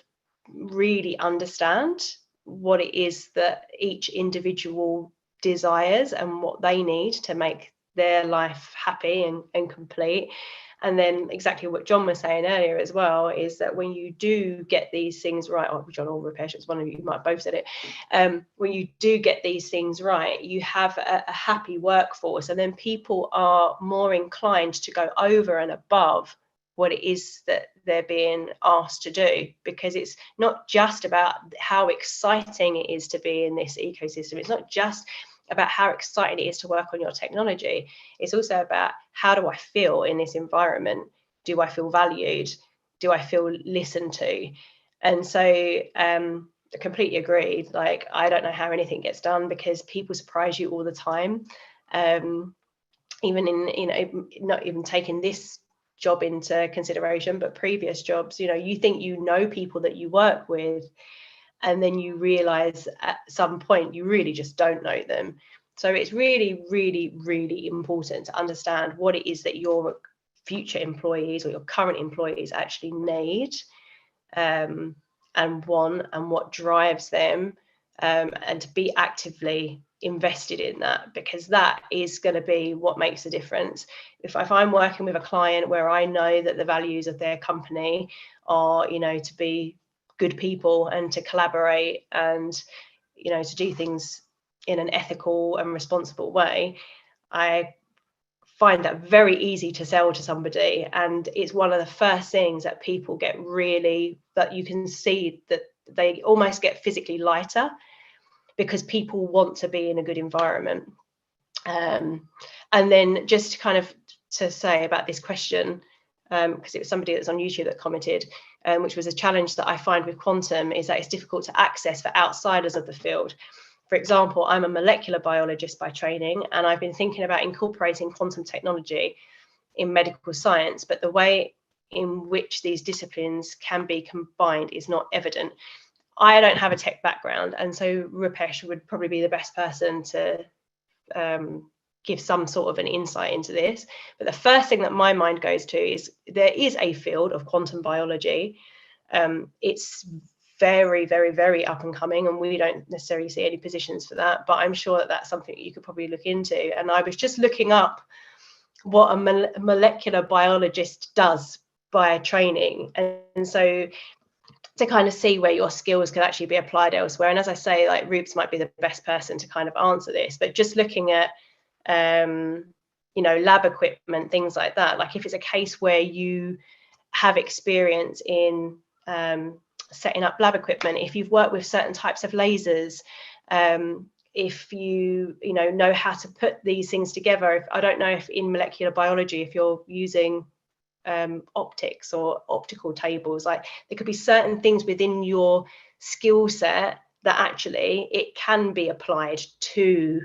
really understand what it is that each individual desires and what they need to make their life happy and complete. And then exactly what John was saying earlier as well is that when you do get these things right, or John or Rupesh, it's one of you might have both said it, when you do get these things right, you have a happy workforce, and then people are more inclined to go over and above what it is that they're being asked to do, because it's not just about how exciting it is to be in this ecosystem. It's not just about how exciting it is to work on your technology. It's also about, how do I feel in this environment? Do I feel valued? Do I feel listened to? And so I completely agree. Like, I don't know how anything gets done, because people surprise you all the time. Even in, not even taking this job into consideration, but previous jobs, you think you know people that you work with, and then you realize at some point you really just don't know them. So it's really, really, really important to understand what it is that your future employees or your current employees actually need and want, and what drives them, and to be actively invested in that, because that is going to be what makes a difference. If I'm working with a client where I know that the values of their company are, to be good people and to collaborate and to do things in an ethical and responsible way, I find that very easy to sell to somebody. And it's one of the first things that people get really, that you can see that they almost get physically lighter, because people want to be in a good environment. And then just kind of to say about this question, because it was somebody that's on YouTube that commented, which was a challenge that I find with quantum, is that it's difficult to access for outsiders of the field. For example, I'm a molecular biologist by training, and I've been thinking about incorporating quantum technology in medical science, but the way in which these disciplines can be combined is not evident. I don't have a tech background, and so Rupesh would probably be the best person to give some sort of an insight into this. But the first thing that my mind goes to is there is a field of quantum biology. It's very, very, very up and coming, and we don't necessarily see any positions for that, but I'm sure that that's something that you could probably look into. And I was just looking up what a molecular biologist does by training, and so to kind of see where your skills could actually be applied elsewhere. And as I say, like Roops might be the best person to kind of answer this, but just looking at you know, lab equipment, things like that, like if it's a case where you have experience in setting up lab equipment, if you've worked with certain types of lasers, if you know how to put these things together. If, I don't know if in molecular biology, if you're using optics or optical tables, like there could be certain things within your skill set that actually it can be applied to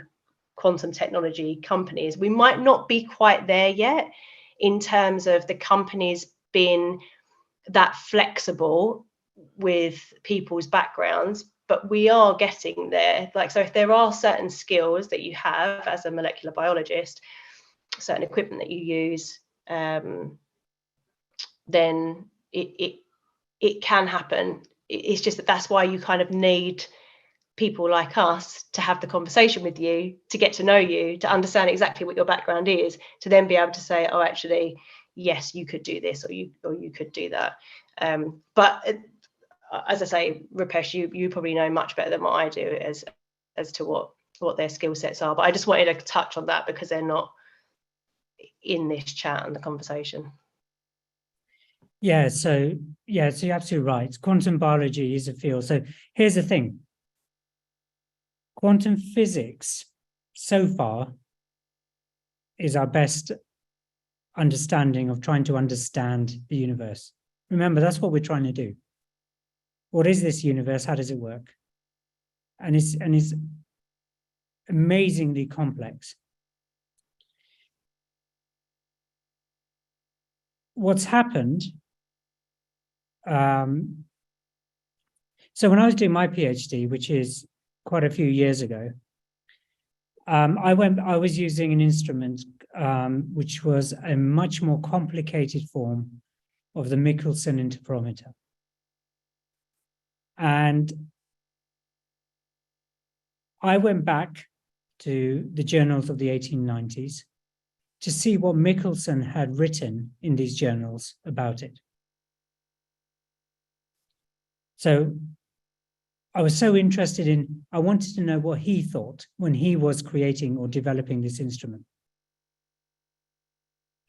quantum technology companies. We might not be quite there yet in terms of the companies being that flexible with people's backgrounds, but we are getting there. Like, so if there are certain skills that you have as a molecular biologist, certain equipment that you use, then it can happen. It's just that that's why you kind of need people like us to have the conversation with you, to get to know you, to understand exactly what your background is, to then be able to say, oh, actually, yes, you could do this, or you could do that. But as I say, Rupesh, you probably know much better than what I do as to what their skill sets are. But I just wanted to touch on that because they're not in this chat and the conversation. Yeah, so you're absolutely right. Quantum biology is a field. So here's the thing. Quantum physics, so far, is our best understanding of trying to understand the universe. Remember, that's what we're trying to do. What is this universe? How does it work? And it's amazingly complex. What's happened, so when I was doing my PhD, which is quite a few years ago, I was using an instrument which was a much more complicated form of the Michelson interferometer. And I went back to the journals of the 1890s to see what Michelson had written in these journals about it. So I was so interested in, I wanted to know what he thought when he was creating or developing this instrument.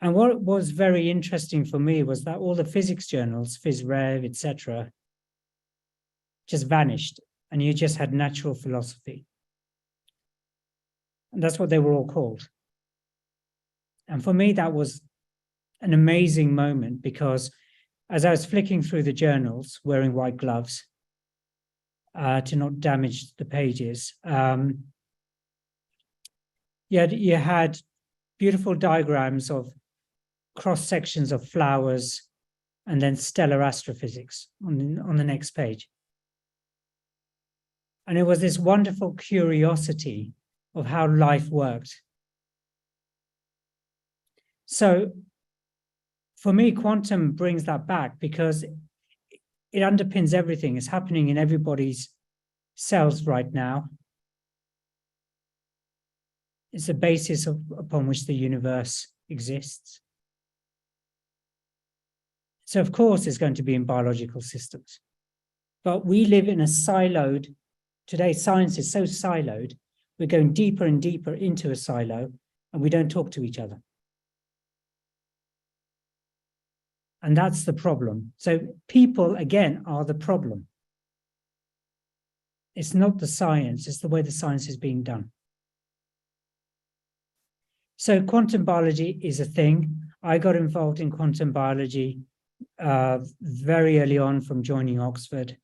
And what was very interesting for me was that all the physics journals, PhysRev, etc., just vanished, and you just had natural philosophy. And that's what they were all called. And for me, that was an amazing moment, because as I was flicking through the journals, wearing white gloves, to not damage the pages, you had beautiful diagrams of cross sections of flowers and then stellar astrophysics on the next page. And it was this wonderful curiosity of how life worked. So for me, quantum brings that back because it underpins everything. It's happening in everybody's cells right now. It's the basis upon which the universe exists. So of course it's going to be in biological systems. But we live in a siloed, today science is so siloed, we're going deeper and deeper into a silo, and we don't talk to each other. And that's the problem. So people, again, are the problem. It's not the science, it's the way the science is being done. So quantum biology is a thing. I got involved in quantum biology very early on from joining Oxford,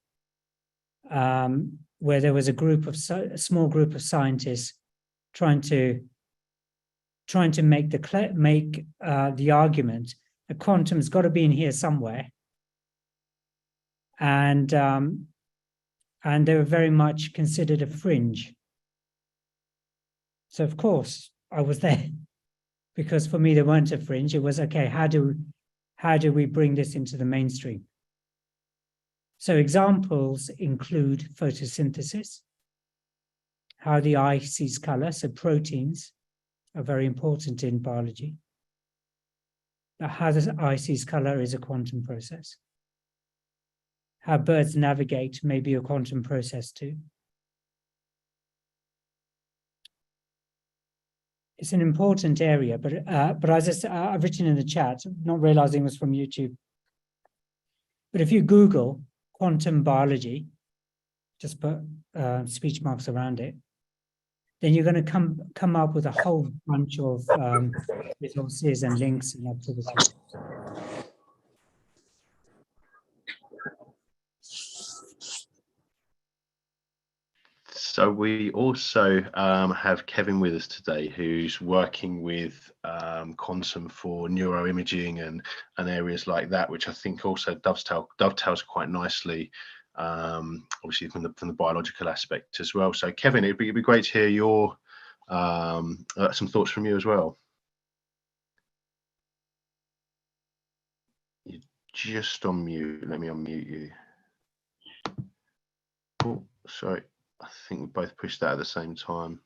where there was a small group of scientists trying to make the argument that quantum's got to be in here somewhere, and they were very much considered a fringe. So of course I was there, because for me they weren't a fringe. It was okay. How do we bring this into the mainstream? So examples include photosynthesis, how the eye sees color. So proteins are very important in biology. But how the eye sees color is a quantum process. How birds navigate may be a quantum process too. It's an important area, but as I said, I've written in the chat, not realizing it was from YouTube. But if you Google quantum biology, just put speech marks around it, then you're going to come up with a whole bunch of resources and links and activities. So we also have Kevin with us today, who's working with quantum for neuroimaging and areas like that, which I think also dovetails quite nicely, obviously from the biological aspect as well. So Kevin, it'd be great to hear your some thoughts from you as well. You're just on mute. Let me unmute you. Oh, sorry. I think we both pushed that at the same time.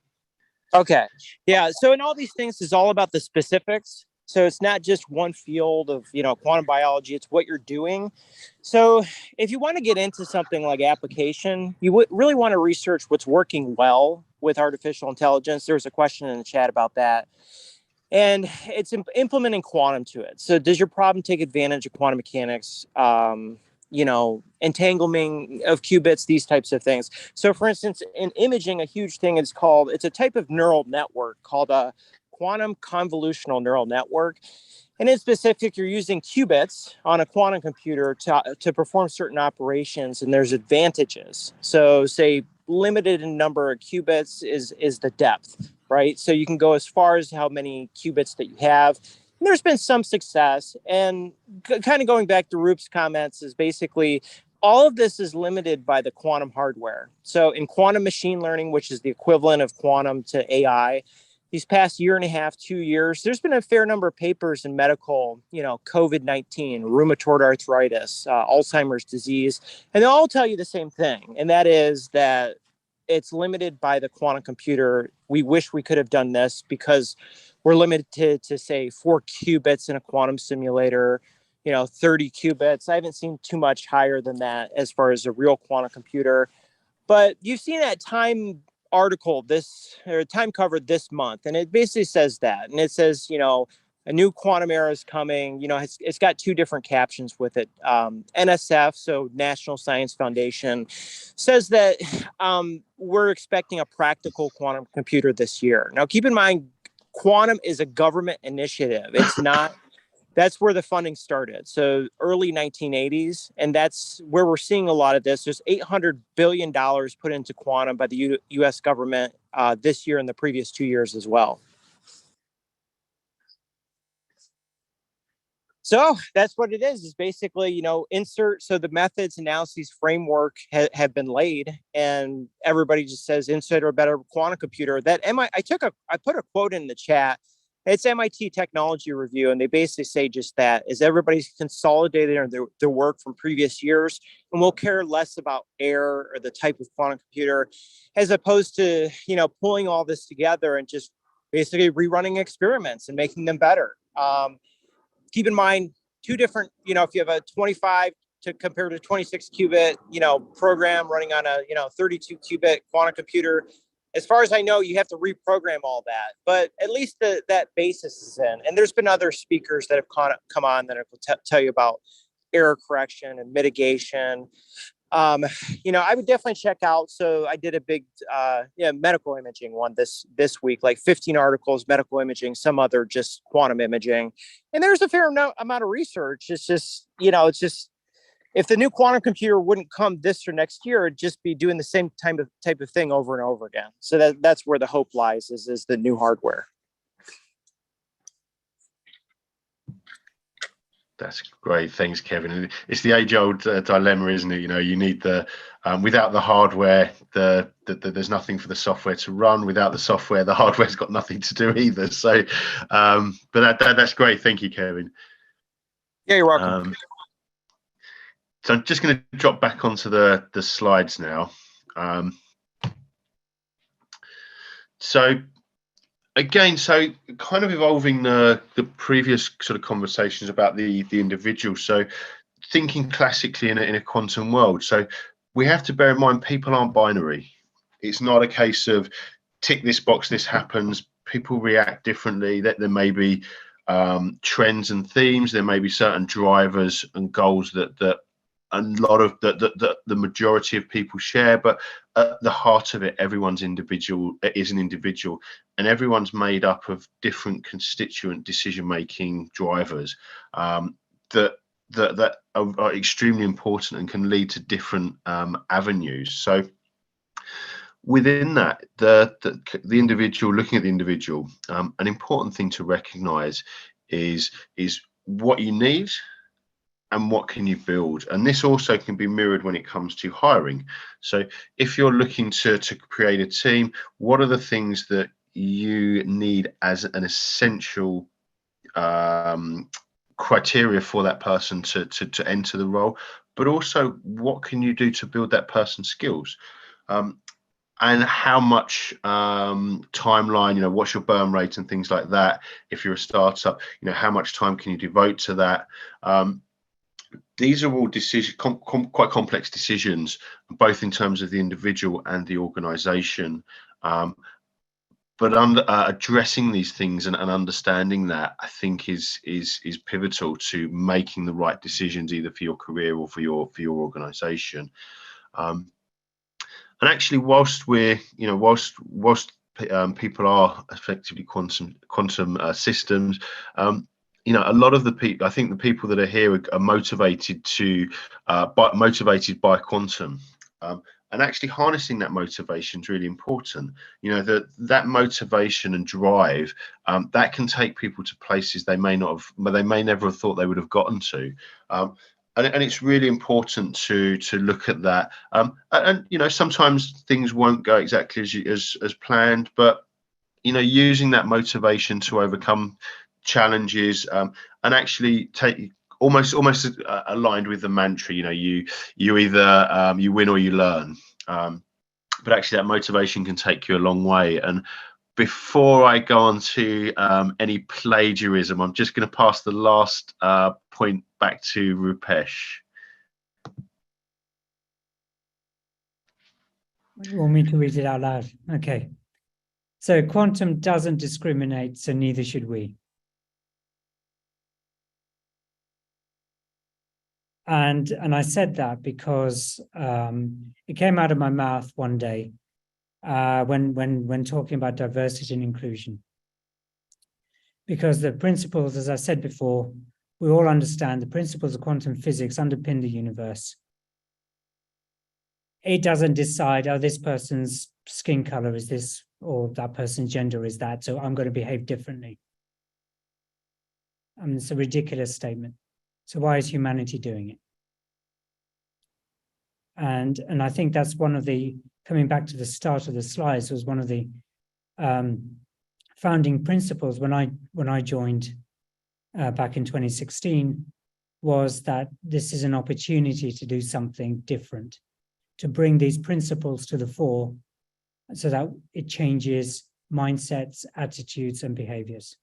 Okay. Yeah. So in all these things is all about the specifics. So it's not just one field of, quantum biology, it's what you're doing. So if you want to get into something like application, you would really want to research what's working well with artificial intelligence. There was a question in the chat about that. And it's implementing quantum to it. So does your problem take advantage of quantum mechanics? Entanglement of qubits, these types of things. So for instance, in imaging, a huge thing is it's a type of neural network called a quantum convolutional neural network. And in specific, you're using qubits on a quantum computer to perform certain operations, and there's advantages. So say limited in number of qubits is the depth, right? So you can go as far as how many qubits that you have. And there's been some success, and kind of going back to Roop's comments is basically all of this is limited by the quantum hardware. So in quantum machine learning, which is the equivalent of quantum to AI, these past year and a half, 2 years, there's been a fair number of papers in medical, COVID-19, rheumatoid arthritis, Alzheimer's disease, and they all tell you the same thing. And that is that it's limited by the quantum computer. We wish we could have done this because we're limited to say 4 qubits in a quantum simulator, 30 qubits. I haven't seen too much higher than that as far as a real quantum computer. But you've seen that Time article, Time covered this month, and it basically says that. And it says, a new quantum era is coming. It's got 2 different captions with it. NSF, so National Science Foundation, says that we're expecting a practical quantum computer this year. Now, keep in mind, quantum is a government initiative. It's not. That's where the funding started. So early 1980s, and that's where we're seeing a lot of this. There's $800 billion put into quantum by the U.S. government this year and the previous 2 years as well. So that's what it is basically, insert. So the methods, analyses, framework have been laid, and everybody just says insert or better quantum computer. I put a quote in the chat. It's MIT Technology Review, and they basically say just that, is everybody's consolidated their work from previous years, and we'll care less about error or the type of quantum computer, as opposed to, pulling all this together and just basically rerunning experiments and making them better. Keep in mind, 2 different, if you have a 25 to compare to 26 qubit, program running on a, 32 qubit quantum computer, as far as I know, you have to reprogram all that, but at least that basis is in. And there's been other speakers that have come on that will tell you about error correction and mitigation. I would definitely check out. So I did a big, medical imaging one this week, like 15 articles, medical imaging, some other just quantum imaging. And there's a fair amount of research. It's just, if the new quantum computer wouldn't come this or next year, it'd just be doing the same type of thing over and over again. So that's where the hope lies, is the new hardware. That's great. Thanks, Kevin. It's the age-old dilemma, isn't it? You need the without the hardware, there's nothing for the software to run. Without the software, the hardware's got nothing to do either. So, but that's great. Thank you, Kevin. Yeah, you're welcome. So I'm just going to drop back onto the slides now. So again, so kind of evolving the previous sort of conversations about the individual. So thinking classically in a quantum world. So we have to bear in mind people aren't binary. It's not a case of tick this box, this happens. People react differently. That there may be trends and themes. There may be certain drivers and goals that a lot of the majority of people share, but at the heart of it, everyone's individual is an individual, and everyone's made up of different constituent decision-making drivers that are extremely important and can lead to different avenues. So within that, the individual, looking at the individual, an important thing to recognize is what you need and what can you build. And this also can be mirrored when it comes to hiring. So if you're looking to create a team, what are the things that you need as an essential criteria for that person to enter the role, but also what can you do to build that person's skills, and how much timeline, what's your burn rate and things like that. If you're a startup, how much time can you devote to that? These are all decisions, quite complex decisions, both in terms of the individual and the organization. But addressing these things and understanding that, I think, is pivotal to making the right decisions, either for your career or for your organization. And actually, whilst we're, whilst people are effectively quantum systems, a lot of the people, I think the people that are here are motivated by quantum. And actually harnessing that motivation is really important. That motivation and drive, that can take people to places they may never have thought they would have gotten to. And it's really important to look at that. And sometimes things won't go exactly as planned, but using that motivation to overcome challenges, and actually take almost aligned with the mantra, you either you win or you learn, but actually that motivation can take you a long way. And before I go on to any plagiarism, I'm just going to pass the last point back to Rupesh. You want me to read it out loud? Okay. So quantum doesn't discriminate, so neither should we. And I said that because it came out of my mouth one day when talking about diversity and inclusion. Because the principles, as I said before, we all understand the principles of quantum physics underpin the universe. It doesn't decide, oh, this person's skin color is this, or that person's gender is that, so I'm going to behave differently. It's a ridiculous statement. So why is humanity doing it? And I think that's one of the, coming back to the start of the slides, was one of the founding principles when I joined back in 2016, was that this is an opportunity to do something different, to bring these principles to the fore so that it changes mindsets, attitudes, and behaviors.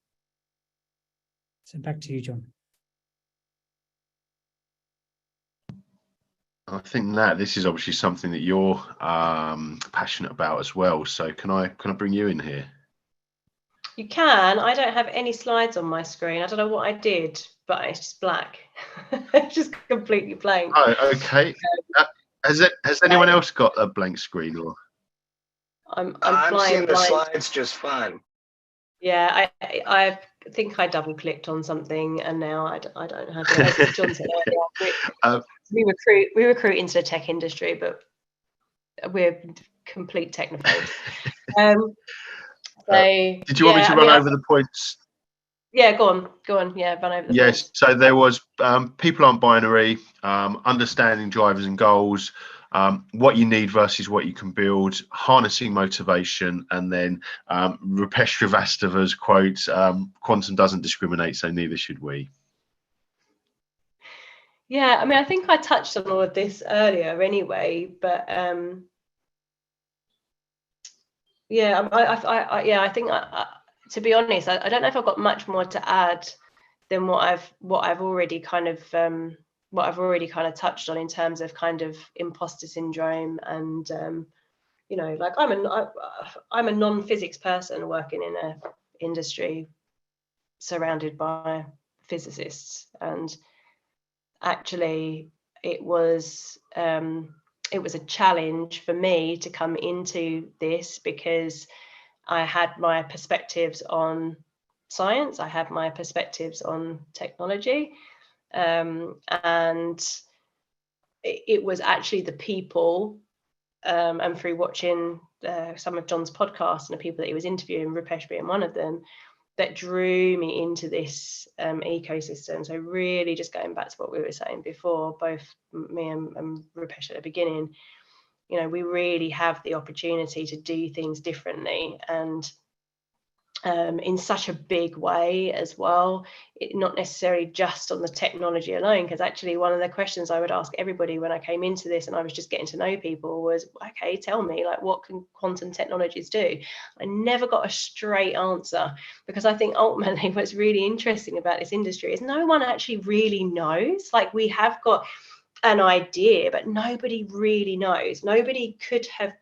So back to you, John. I think that this is obviously something that you're passionate about as well. So can I bring you in here? You can. I don't have any slides on my screen. I don't know what I did, but it's just black. It's just completely blank. Oh, okay. Has anyone else got a blank screen? Or I'm seeing the blind. slides just fine. Yeah, I think I double clicked on something, and now I don't have it. John said earlier, we recruit into the tech industry, but we're complete technophobes. Did you want me to run over the points? Yeah, go on. Yeah, run over the points. Yes. So there was people aren't binary, understanding drivers and goals, what you need versus what you can build, harnessing motivation, and then Rupesh Srivastava's quote, quantum doesn't discriminate, so neither should we. Yeah, I mean, I think I touched on all of this earlier anyway, but yeah, I think to be honest, I don't know if I've got much more to add than what I've already kind of touched on in terms of kind of imposter syndrome and you know, like I'm a non-physics person working in a industry surrounded by physicists, and actually it was a challenge for me to come into this because I had my perspectives on science, I had my perspectives on technology, and it was actually the people, and through watching some of John's podcasts and the people that he was interviewing, Rupesh being one of them, that drew me into this ecosystem. So really just going back to what we were saying before, both me and Rupesh at the beginning, you know, we really have the opportunity to do things differently, and in such a big way as well, not necessarily just on the technology alone, because actually one of the questions I would ask everybody when I came into this and I was just getting to know people was, okay, tell me, like, what can quantum technologies do? I never got a straight answer, because I think ultimately what's really interesting about this industry is no one actually really knows. Like, we have got an idea, but nobody really knows. Nobody could have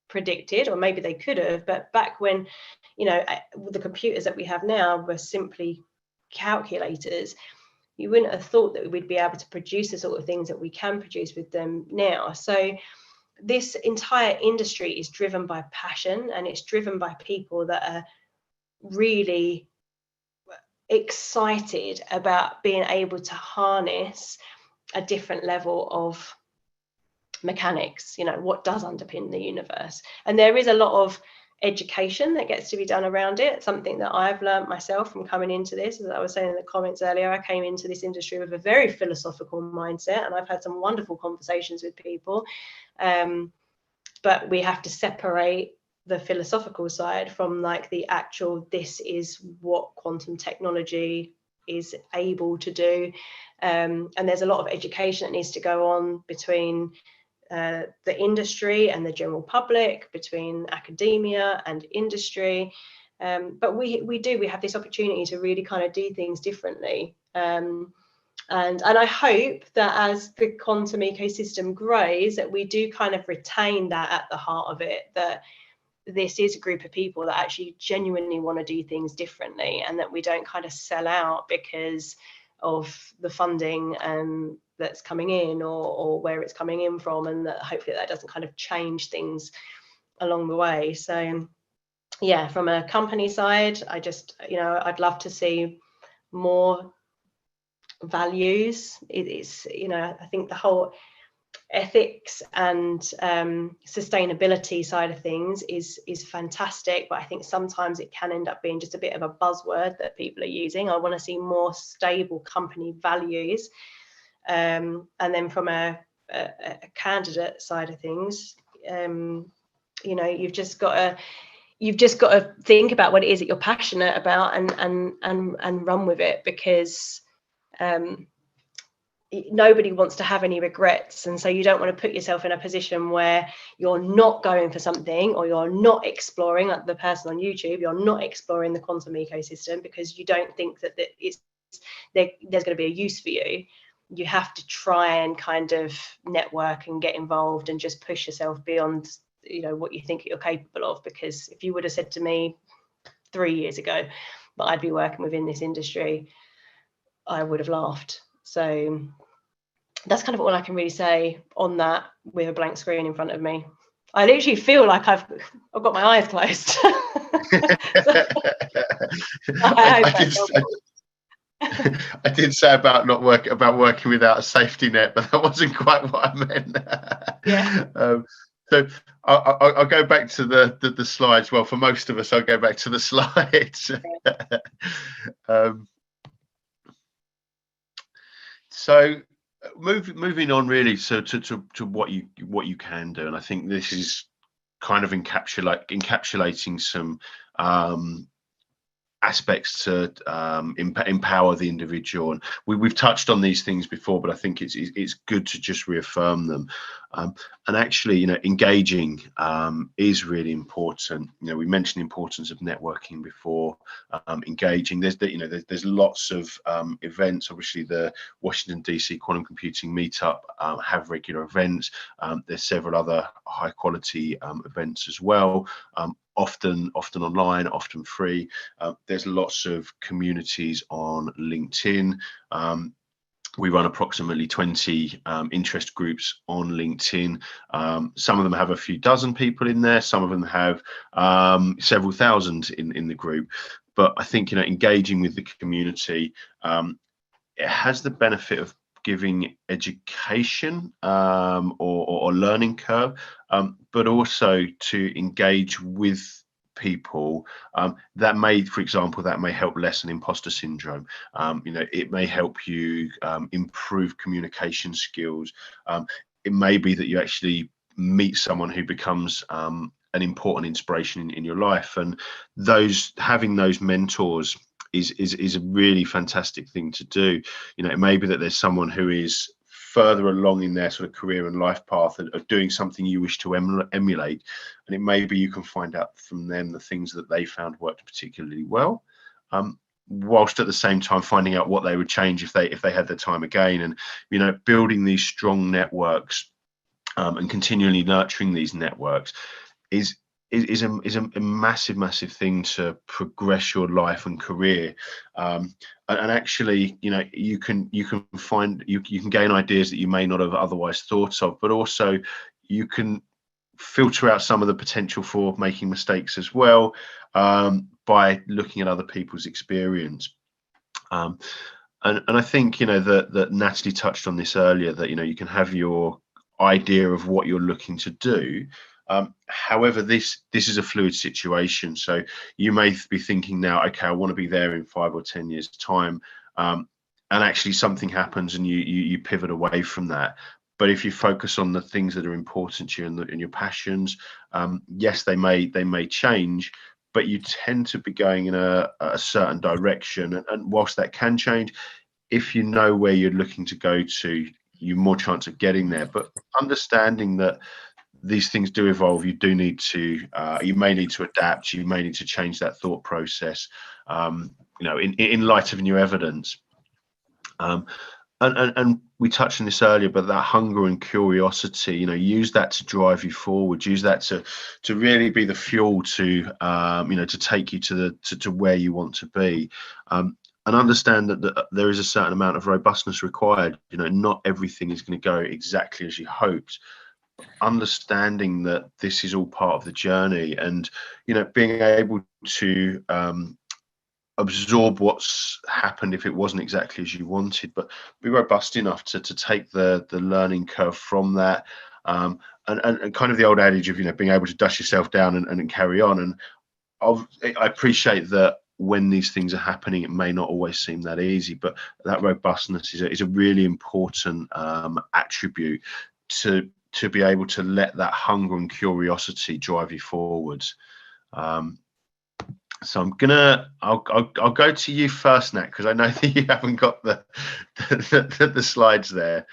predicted, or maybe they could have, but back when, you know, the computers that we have now were simply calculators, you wouldn't have thought that we'd be able to produce the sort of things that we can produce with them now. So this entire industry is driven by passion, and it's driven by people that are really excited about being able to harness a different level of mechanics, you know, what does underpin the universe. And there is a lot of education that gets to be done around it, something that I've learned myself from coming into this. As I was saying in the comments earlier, I came into this industry with a very philosophical mindset, and I've had some wonderful conversations with people, but we have to separate the philosophical side from like the actual, this is what quantum technology is able to do, and there's a lot of education that needs to go on between the industry and the general public, between academia and industry, but we have this opportunity to really kind of do things differently, and I hope that as the quantum ecosystem grows, that we do kind of retain that at the heart of it, that this is a group of people that actually genuinely want to do things differently, and that we don't kind of sell out because of the funding that's coming in, or where it's coming in from, and that hopefully that doesn't kind of change things along the way. So yeah, from a company side, I just, you know, I'd love to see more values. It's, you know, I think the whole ethics and sustainability side of things is fantastic, but I think sometimes it can end up being just a bit of a buzzword that people are using. I want to see more stable company values, and then from a candidate side of things, you know, you've just got to think about what it is that you're passionate about and run with it, because nobody wants to have any regrets, and so you don't want to put yourself in a position where you're not going for something, or you're not exploring, like the person on YouTube, you're not exploring the quantum ecosystem because you don't think that there's going to be a use for you. You have to try and kind of network and get involved and just push yourself beyond, you know, what you think you're capable of, because if you would have said to me 3 years ago that I'd be working within this industry, I would have laughed. So that's kind of all I can really say on that with a blank screen in front of me. I literally feel like I've got my eyes closed. I did say about working without a safety net, but that wasn't quite what I meant. Yeah. So I'll go back to the slides. Well, for most of us, I'll go back to the slides. So moving on really, so to what you can do, and I think this is kind of encapsulating some aspects to empower the individual. And we've touched on these things before, but I think it's good to just reaffirm them. And actually, you know, engaging is really important. You know, we mentioned the importance of networking before. Engaging, there's lots of events. Obviously, the Washington DC Quantum Computing Meetup have regular events. There's several other high quality events as well. Often online, often free. There's lots of communities on LinkedIn. We run approximately 20 interest groups on LinkedIn. Some of them have a few dozen people in there. Some of them have several thousand in the group. But I think, you know, engaging with the community, it has the benefit of giving education or learning curve, but also to engage with people that may, for example, that may help lessen imposter syndrome. You know, it may help you improve communication skills. It may be that you actually meet someone who becomes an important inspiration in your life, and having those mentors is a really fantastic thing to do. You know, it may be that there's someone who is further along in their sort of career and life path of doing something you wish to emulate, and it may be you can find out from them the things that they found worked particularly well, whilst at the same time finding out what they would change if they had the time again. And, you know, building these strong networks and continually nurturing these networks is a massive thing to progress your life and career. And actually, you know, you can gain ideas that you may not have otherwise thought of, but also you can filter out some of the potential for making mistakes as well, by looking at other people's experience. And I think, you know, that Natalie touched on this earlier, that, you know, you can have your idea of what you're looking to do. However, this is a fluid situation. So you may be thinking now, okay, I want to be there in 5 or 10 years time. And actually something happens and you pivot away from that. But if you focus on the things that are important to you and your passions, yes, they may change, but you tend to be going in a certain direction. And whilst that can change, if you know where you're looking to go to, you're more chance of getting there. But understanding that these things do evolve, you do need to, you may need to adapt, you may need to change that thought process, you know, in light of new evidence. And we touched on this earlier, but that hunger and curiosity, you know, use that to drive you forward, use that to really be the fuel to, you know, to take you to where you want to be. And understand that there is a certain amount of robustness required. You know, not everything is going to go exactly as you hoped. Understanding that this is all part of the journey, and, you know, being able to absorb what's happened if it wasn't exactly as you wanted, but be robust enough to take the learning curve from that, and kind of the old adage of, you know, being able to dust yourself down and carry on. And I appreciate that when these things are happening, it may not always seem that easy, but that robustness is a really important attribute to be able to let that hunger and curiosity drive you forwards. So I'll go to you first, Nat, because I know that you haven't got the slides there.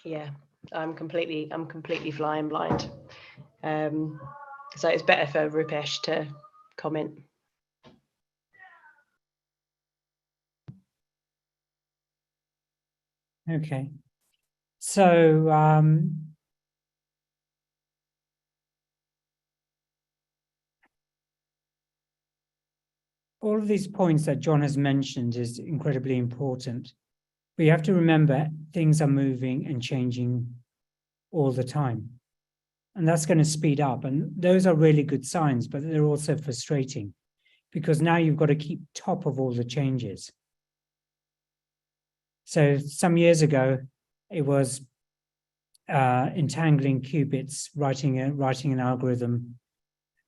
Yeah, I'm completely flying blind. So it's better for Rupesh to comment. Okay. So all of these points that John has mentioned is incredibly important. But you have to remember, things are moving and changing all the time. And that's going to speed up. And those are really good signs, but they're also frustrating, because now you've got to keep top of all the changes. So some years ago, it was entangling qubits, writing an algorithm,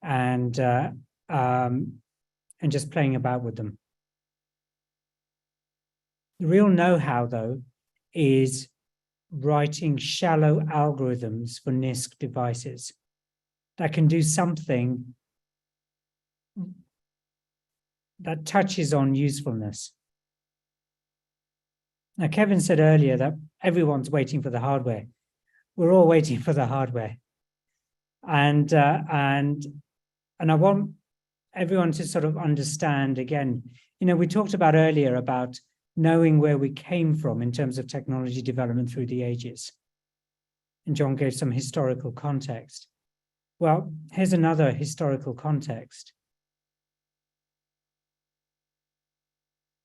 and just playing about with them. The real know-how, though, is writing shallow algorithms for NISQ devices. that can do something that touches on usefulness. Now, Kevin said earlier that everyone's waiting for the hardware. We're all waiting for the hardware. And I want everyone to sort of understand again, you know, we talked about earlier about knowing where we came from in terms of technology development through the ages. And John gave some historical context. Well, here's another historical context.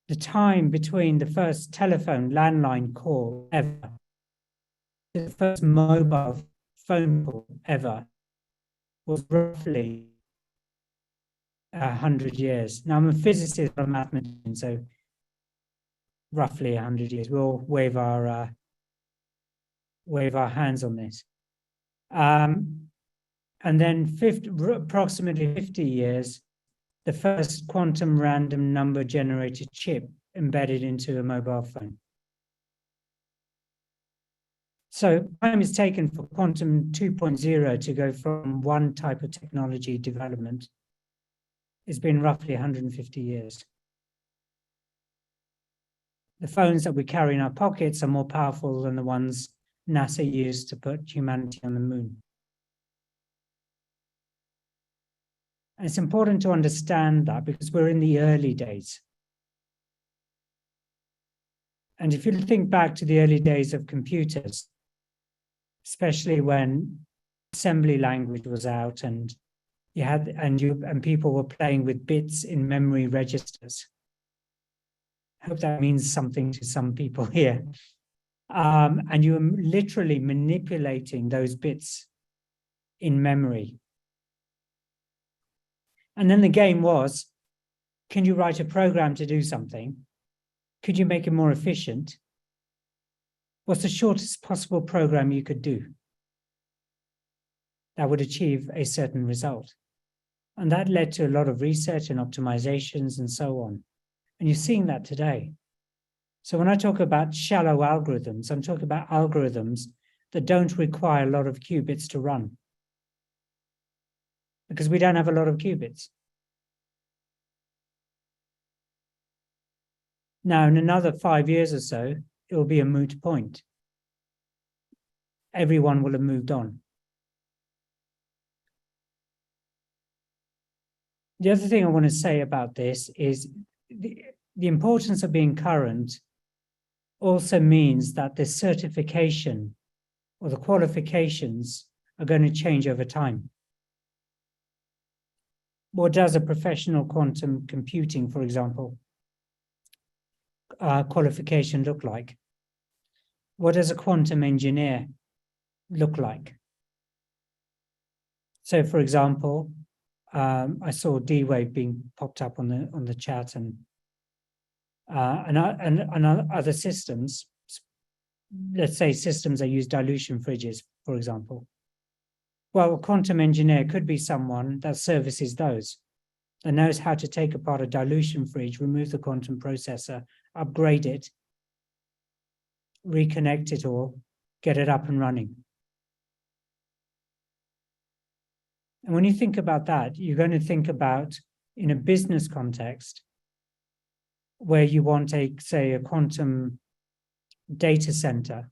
The time between the first telephone landline call ever, the first mobile phone call ever, was roughly 100 years. Now, I'm a physicist, I'm a mathematician, so roughly 100 years. We'll wave our hands on this. And then approximately 50 years, the first quantum random number generator chip embedded into a mobile phone. So time is taken for quantum 2.0 to go from one type of technology development. It's been roughly 150 years. The phones that we carry in our pockets are more powerful than the ones NASA used to put humanity on the moon. And it's important to understand that because we're in the early days. And if you think back to the early days of computers, especially when assembly language was out and you had and people were playing with bits in memory registers. I hope that means something to some people here. And you were literally manipulating those bits in memory. And then the game was, can you write a program to do something? Could you make it more efficient? What's the shortest possible program you could do that would achieve a certain result? And that led to a lot of research and optimizations and so on. And you're seeing that today. So when I talk about shallow algorithms, I'm talking about algorithms that don't require a lot of qubits to run, because we don't have a lot of qubits. Now, in another 5 years or so, it will be a moot point. Everyone will have moved on. The other thing I want to say about this is the importance of being current also means that the certification or the qualifications are going to change over time. What does a professional quantum computing, for example, qualification look like? What does a quantum engineer look like? So, for example, I saw D-Wave being popped up on the chat and other systems. Let's say systems that use dilution fridges, for example. Well, a quantum engineer could be someone that services those, that knows how to take apart a dilution fridge, remove the quantum processor, upgrade it, reconnect it all, get it up and running. And when you think about that, you're going to think about, in a business context, where you want say a quantum data center,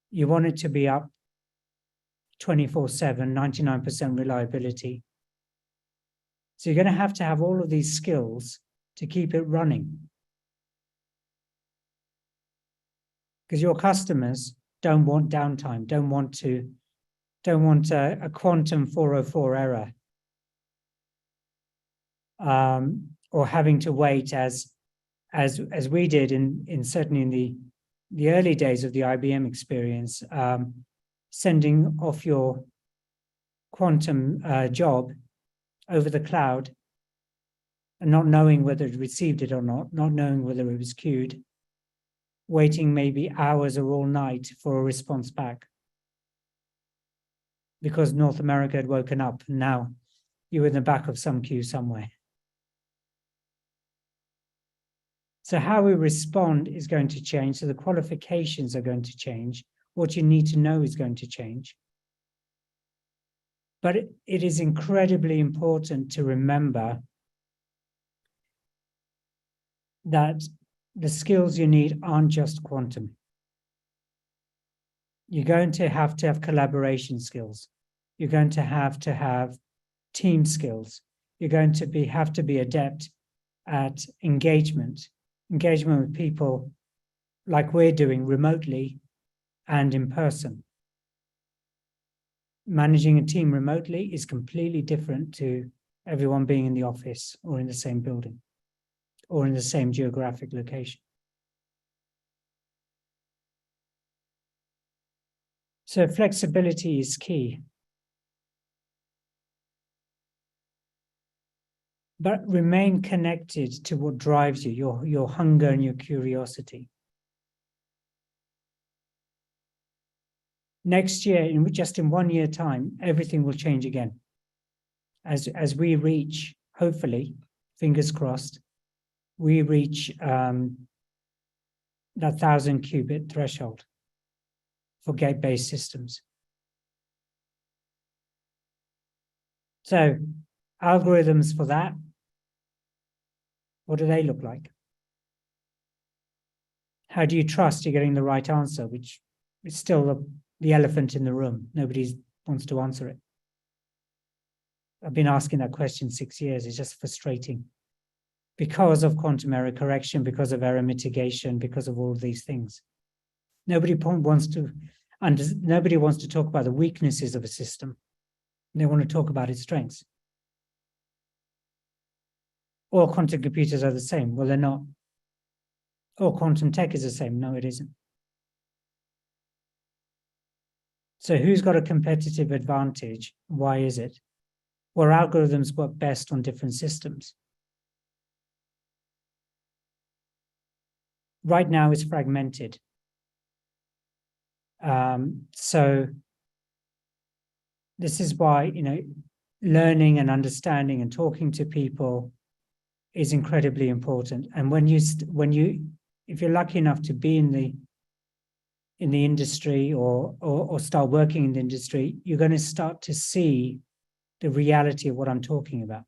you want it to be up 24/7, 99% reliability. So you're going to have all of these skills to keep it running. Because your customers don't want downtime, don't want a quantum 404 error, or having to wait as we did in certainly in the early days of the IBM experience, sending off your quantum job over the cloud and not knowing whether it received it or not knowing whether it was queued, waiting maybe hours or all night for a response back because North America had woken up and now you're in the back of some queue somewhere. So how we respond is going to change. So the qualifications are going to change. What you need to know is going to change. But it is incredibly important to remember that the skills you need aren't just quantum. You're going to have collaboration skills. You're going to have team skills. You're going to have to be adept at engagement with people like we're doing remotely and in person. Managing a team remotely is completely different to everyone being in the office or in the same building or in the same geographic location. So flexibility is key. But remain connected to what drives you, your hunger and your curiosity. Next year, just in 1 year time, everything will change again. As we reach, hopefully, fingers crossed, we reach that 1,000 qubit threshold for gate-based systems. So algorithms for that, what do they look like? How do you trust you're getting the right answer, which is still the elephant in the room? Nobody wants to answer it. I've been asking that question 6 years. It's just frustrating because of quantum error correction, because of error mitigation, because of all of these things. Nobody wants to talk about the weaknesses of a system. They want to talk about its strengths. All quantum computers are the same. Well, they're not. All quantum tech is the same. No, it isn't. So who's got a competitive advantage? Why is it? Well, algorithms work best on different systems. Right now, it's fragmented. So this is why, learning and understanding and talking to people is incredibly important. And if you're lucky enough to be in the industry or start working in the industry, you're going to start to see the reality of what I'm talking about.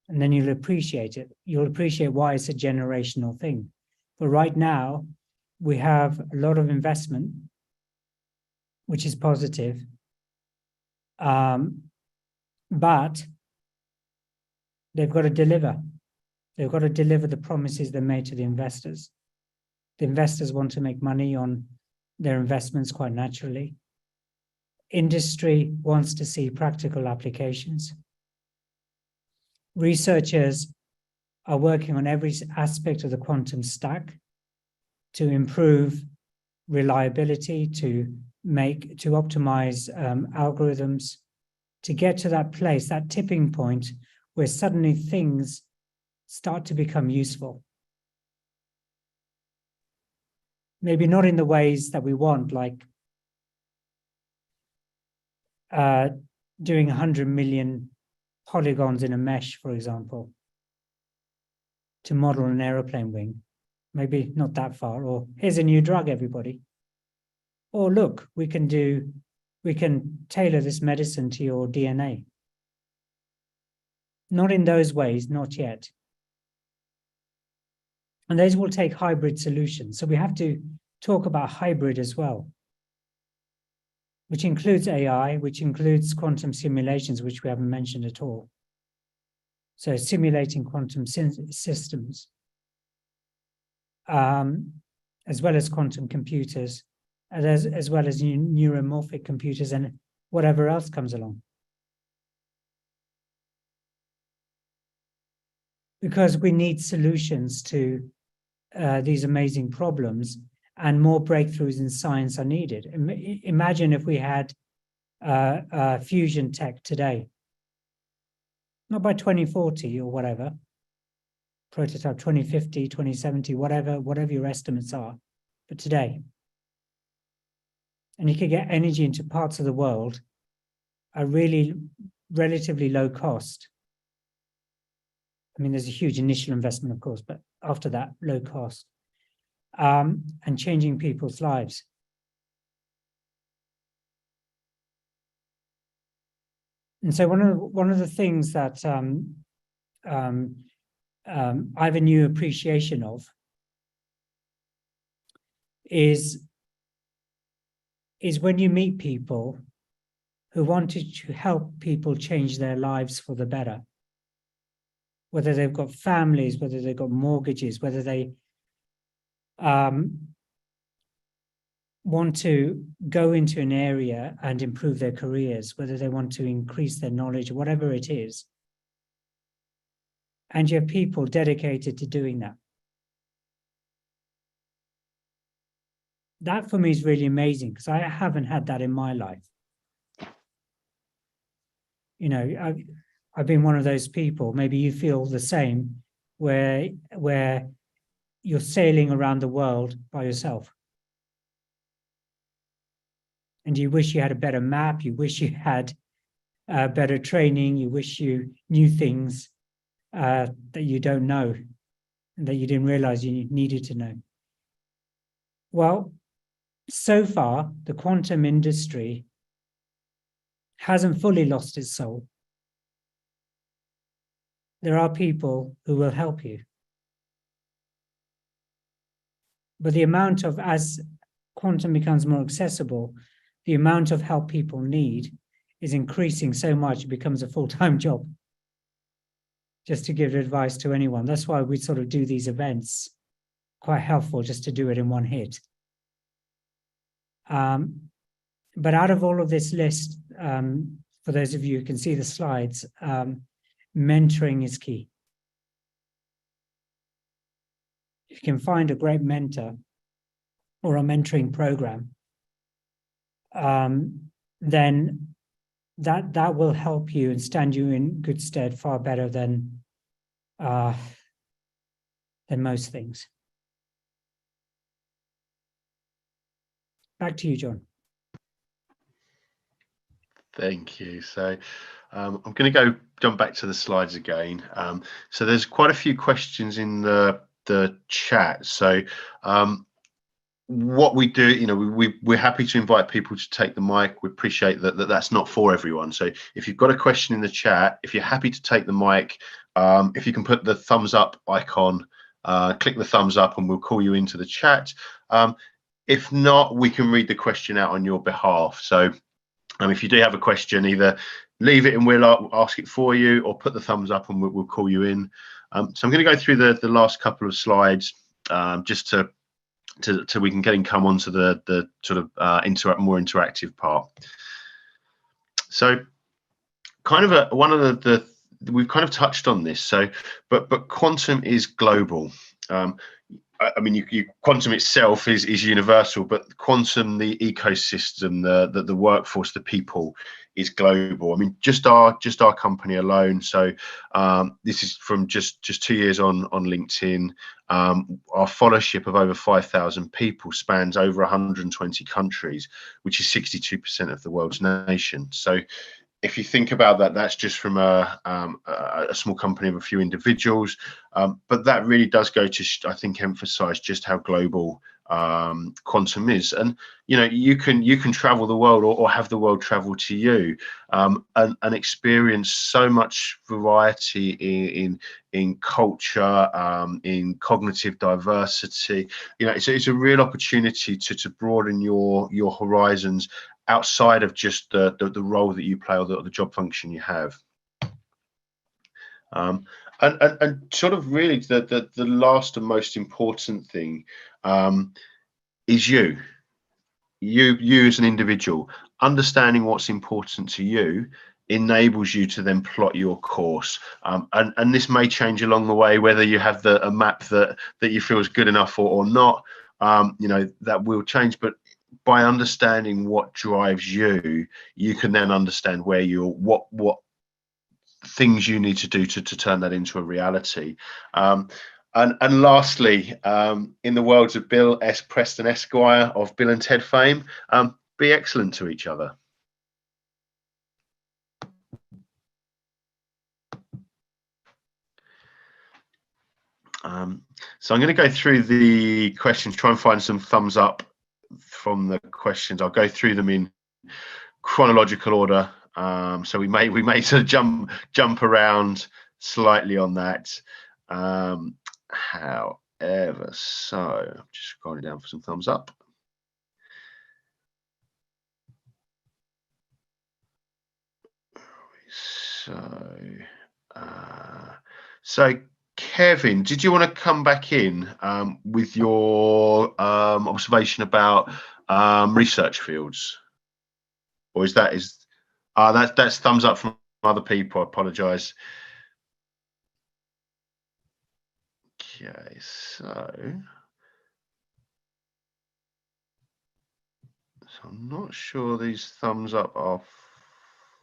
And then you'll appreciate it. You'll appreciate why it's a generational thing. But right now, we have a lot of investment, which is positive. But they've got to deliver. They've got to deliver the promises they made to the investors. The investors want to make money on their investments quite naturally. Industry wants to see practical applications. Researchers are working on every aspect of the quantum stack to improve reliability, to optimize algorithms, to get to that place, that tipping point where suddenly things start to become useful. Maybe not in the ways that we want, like doing 100 million polygons in a mesh, for example, to model an aeroplane wing. Maybe not that far. Or here's a new drug, everybody. Or look, we can tailor this medicine to your DNA. Not in those ways, not yet. And those will take hybrid solutions. So we have to talk about hybrid as well, which includes AI, which includes quantum simulations, which we haven't mentioned at all. So simulating quantum systems, as well as quantum computers, as well as neuromorphic computers and whatever else comes along. Because we need solutions to these amazing problems, and more breakthroughs in science are needed. Imagine if we had fusion tech today. Not by 2040 or whatever, prototype 2050, 2070, whatever your estimates are, but today. And you could get energy into parts of the world at really relatively low cost. I mean, there's a huge initial investment, of course, but after that, low cost, and changing people's lives. And so one of the things that I have a new appreciation of is when you meet people who wanted to help people change their lives for the better, whether they've got families, whether they've got mortgages, whether they want to go into an area and improve their careers, whether they want to increase their knowledge, whatever it is. And you have people dedicated to doing that. That for me is really amazing, because I haven't had that in my life. You know, I've been one of those people, maybe you feel the same, where you're sailing around the world by yourself. And you wish you had a better map, you wish you had better training, you wish you knew things that you don't know, and that you didn't realize you needed to know. Well, so far, the quantum industry hasn't fully lost its soul. There are people who will help you. But the amount of, as quantum becomes more accessible, the amount of help people need is increasing so much it becomes a full-time job. Just to give advice to anyone. That's why we sort of do these events. Quite helpful just to do it in one hit. But out of all of this list, for those of you who can see the slides, mentoring is key. If you can find a great mentor or a mentoring program, then that will help you and stand you in good stead far better than most things. Back to you, John. Thank you. So I'm going to jump back to the slides again. So there's quite a few questions in the chat. So what we do, you know, we're happy to invite people to take the mic. We appreciate that's not for everyone. So if you've got a question in the chat, if you're happy to take the mic, if you can put the thumbs up icon, click the thumbs up and we'll call you into the chat. If not, we can read the question out on your behalf. So if you do have a question, either leave it and we'll ask it for you, or put the thumbs up and we'll call you in. So I'm going to go through the last couple of slides just to we can come on to the sort of more interactive part. So kind of one of the we've kind of touched on this. So but quantum is global. I mean, quantum itself is universal, but quantum, the ecosystem, the workforce, the people, is global. I mean, just our company alone. So this is from just 2 years on LinkedIn. Our followership of over 5,000 people spans over 120 countries, which is 62% of the world's nations. So if you think about that, that's just from a small company of a few individuals, but that really does go to, I think, emphasize just how global quantum is. And you know, you can travel the world or have the world travel to you, and experience so much variety in culture, in cognitive diversity. You know, it's a real opportunity to broaden your horizons outside of just the role that you play or the job function you have. And sort of really the last and most important thing is you as an individual. Understanding what's important to you enables you to then plot your course, and this may change along the way, whether you have a map that you feel is good enough or not. You know, that will change, but by understanding what drives you, you can then understand where what things you need to do to turn that into a reality. And lastly, in the worlds of Bill S. Preston Esquire of Bill and Ted fame, be excellent to each other. So I'm going to go through the questions, try and find some thumbs up from the questions. I'll go through them in chronological order, So we may sort of jump around slightly on that. However, so I'm just scrolling down for some thumbs up. So Kevin, did you want to come back in with your observation about research fields, or that's thumbs up from other people? I apologise. Okay, so I'm not sure these thumbs up are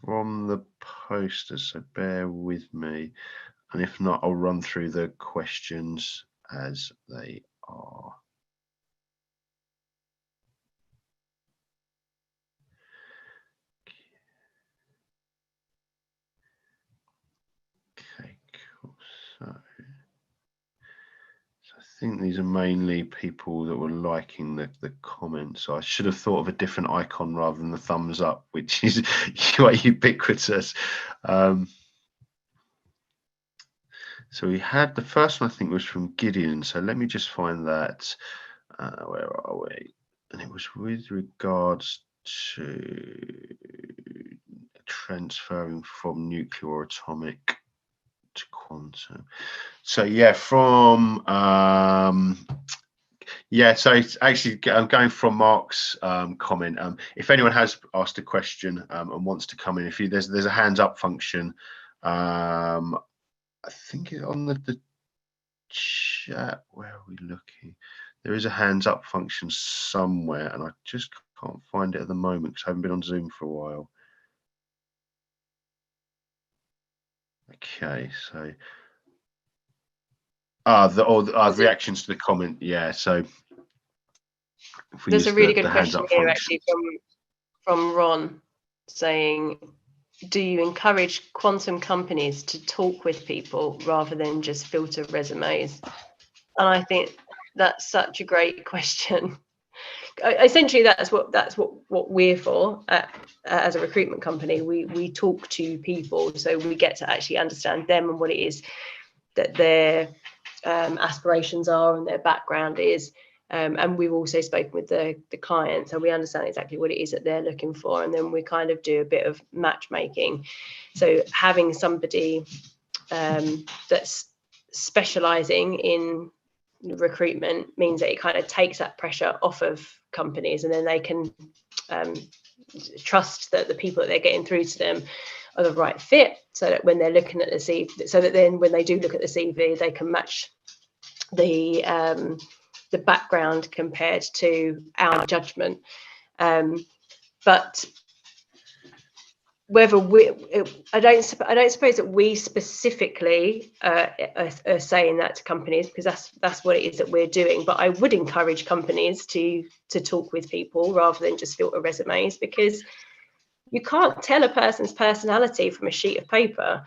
from the posters, so bear with me. And if not, I'll run through the questions as they are. Okay, cool. So I think these are mainly people that were liking the comments. So I should have thought of a different icon rather than the thumbs up, which is quite ubiquitous. So we had the first one, I think, was from Gideon. So let me just find that. Where are we? And it was with regards to transferring from nuclear or atomic to quantum. So yeah, from yeah, so it's actually I'm going from Mark's comment. If anyone has asked a question and wants to come in, there's a hands up function. I think on the chat, where are we looking? There is a hands up function somewhere, and I just can't find it at the moment because I haven't been on Zoom for a while. Okay, so the reactions to the comment, yeah. So if we there's use a really the good hands question up here function. actually from Ron, saying, do you encourage quantum companies to talk with people rather than just filter resumes? And I think that's such a great question. Essentially, that's what we're for as a recruitment company. We talk to people, so we get to actually understand them and what it is that their aspirations are and their background is. And we've also spoken with the client, so we understand exactly what it is that they're looking for, and then we kind of do a bit of matchmaking. So having somebody that's specializing in recruitment means that it kind of takes that pressure off of companies, and then they can trust that the people that they're getting through to them are the right fit, so that when they're looking at the CV, so that then when they do look at the CV, they can match the background compared to our judgment. But whether I don't suppose that we specifically are saying that to companies, because that's what it is that we're doing. But I would encourage companies to talk with people rather than just filter resumes, because you can't tell a person's personality from a sheet of paper.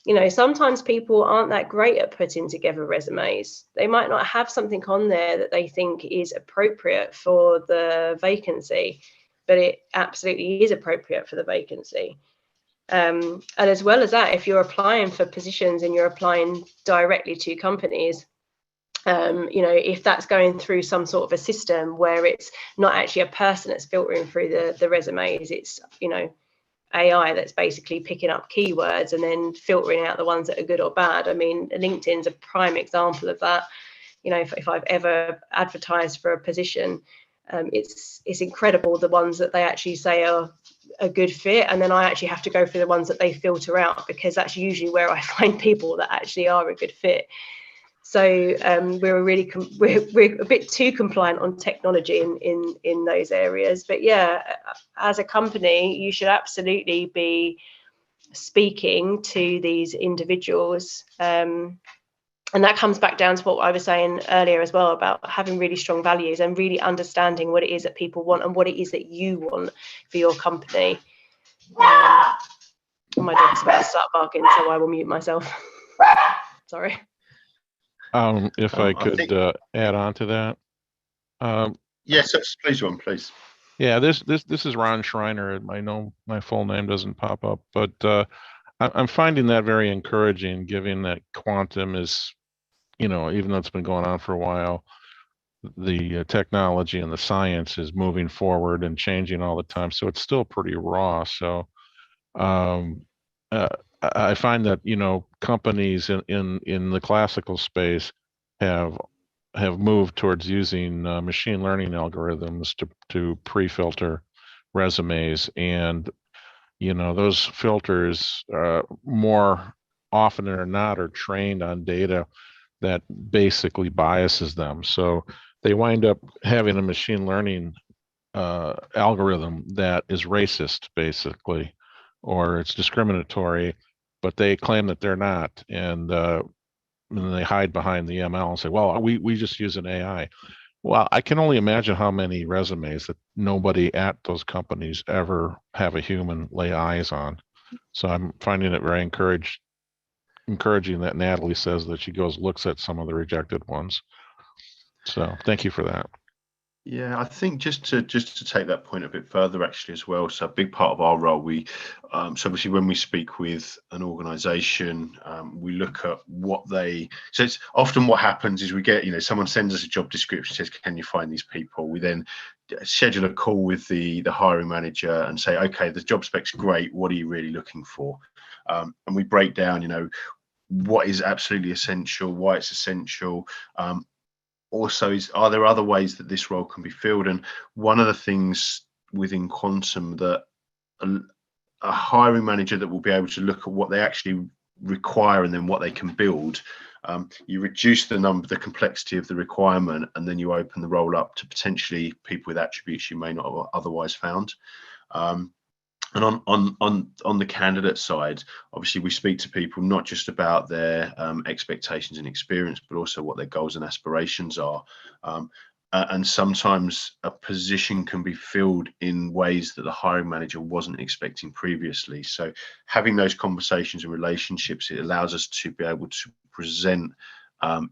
You know, sometimes people aren't that great at putting together resumes. They might not have something on there that they think is appropriate for the vacancy, but it absolutely is appropriate for the vacancy. And as well as that, if you're applying for positions and you're applying directly to companies, you know, if that's going through some sort of a system where it's not actually a person that's filtering through the resumes, it's, you know, AI that's basically picking up keywords and then filtering out the ones that are good or bad. I mean, LinkedIn's a prime example of that. You know, if I've ever advertised for a position, it's incredible the ones that they actually say are a good fit, and then I actually have to go through the ones that they filter out, because that's usually where I find people that actually are a good fit. So we're a bit too compliant on technology in those areas. But yeah, as a company, you should absolutely be speaking to these individuals. And that comes back down to what I was saying earlier as well, about having really strong values and really understanding what it is that people want and what it is that you want for your company. My dog's about to start barking, so I will mute myself. Sorry. If I could add on to that. Yes, please, Ron, please. Yeah, this is Ron Schreiner. I know my full name doesn't pop up, but I'm finding that very encouraging, given that quantum is, even though it's been going on for a while, the technology and the science is moving forward and changing all the time. So it's still pretty raw. So um, uh, I find that companies in the classical space have moved towards using machine learning algorithms to pre-filter resumes, and those filters more often than not are trained on data that basically biases them. So they wind up having a machine learning algorithm that is racist, basically, or it's discriminatory, but they claim that they're not, and then they hide behind the ML and say, "Well, we just use an AI." Well, I can only imagine how many resumes that nobody at those companies ever have a human lay eyes on. So I'm finding it very encouraging that Natalie says that she looks at some of the rejected ones. So thank you for that. Yeah, I think just to take that point a bit further, actually, as well. So a big part of our role, so obviously when we speak with an organisation, we look at what they. So it's often what happens is we get, someone sends us a job description, says, "Can you find these people?" We then schedule a call with the hiring manager and say, "Okay, the job spec's great. What are you really looking for?" And we break down, what is absolutely essential, why it's essential. Also, are there other ways that this role can be filled? And one of the things within quantum that a hiring manager that will be able to look at what they actually require and then what they can build, you reduce the complexity of the requirement, and then you open the role up to potentially people with attributes you may not have otherwise found. And on the candidate side, obviously we speak to people not just about their expectations and experience, but also what their goals and aspirations are. And sometimes a position can be filled in ways that the hiring manager wasn't expecting previously. So having those conversations and relationships, it allows us to be able to present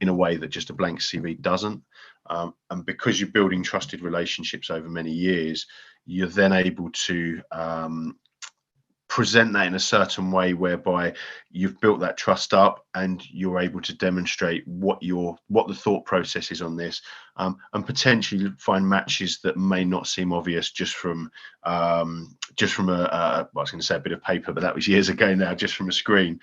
in a way that just a blank CV doesn't. And because you're building trusted relationships over many years, you're then able to present that in a certain way whereby you've built that trust up and you're able to demonstrate what the thought process is on this, and potentially find matches that may not seem obvious just from I was going to say a bit of paper, but that was years ago now, just from a screen.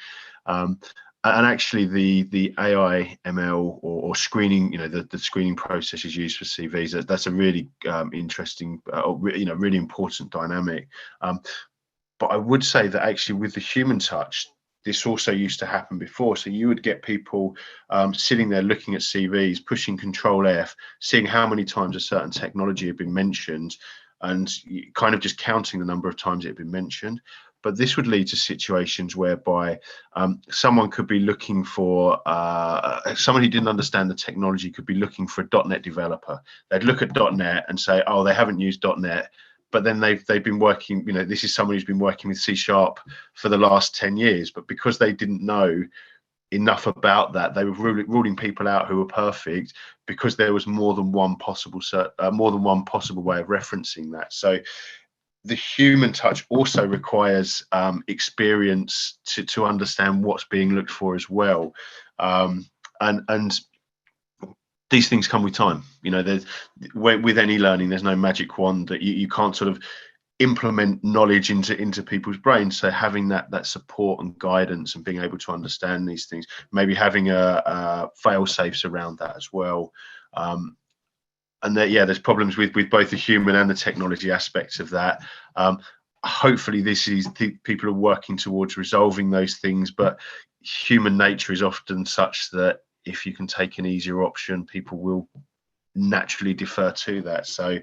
And actually, the AI ML or screening, the screening process is used for CVs. That's a really interesting, really important dynamic. But I would say that actually, with the human touch, this also used to happen before. So you would get people sitting there looking at CVs, pushing Control F, seeing how many times a certain technology had been mentioned, and kind of just counting the number of times it had been mentioned. But this would lead to situations whereby someone could be looking for, someone who didn't understand the technology could be looking for a .NET developer. They'd look at .NET and say, "Oh, they haven't used .NET." But then they've been working, this is someone who's been working with C# for the last 10 years. But because they didn't know enough about that, they were ruling people out who were perfect because there was more than one possible way of referencing that. So the human touch also requires experience to understand what's being looked for as well, and these things come with time. With any learning, there's no magic wand that you can't sort of implement knowledge into people's brains. So having that support and guidance and being able to understand these things, maybe having a fail safes around that as well. And that, there's problems with both the human and the technology aspects of that. Hopefully people are working towards resolving those things, but human nature is often such that if you can take an easier option, people will naturally defer to that. So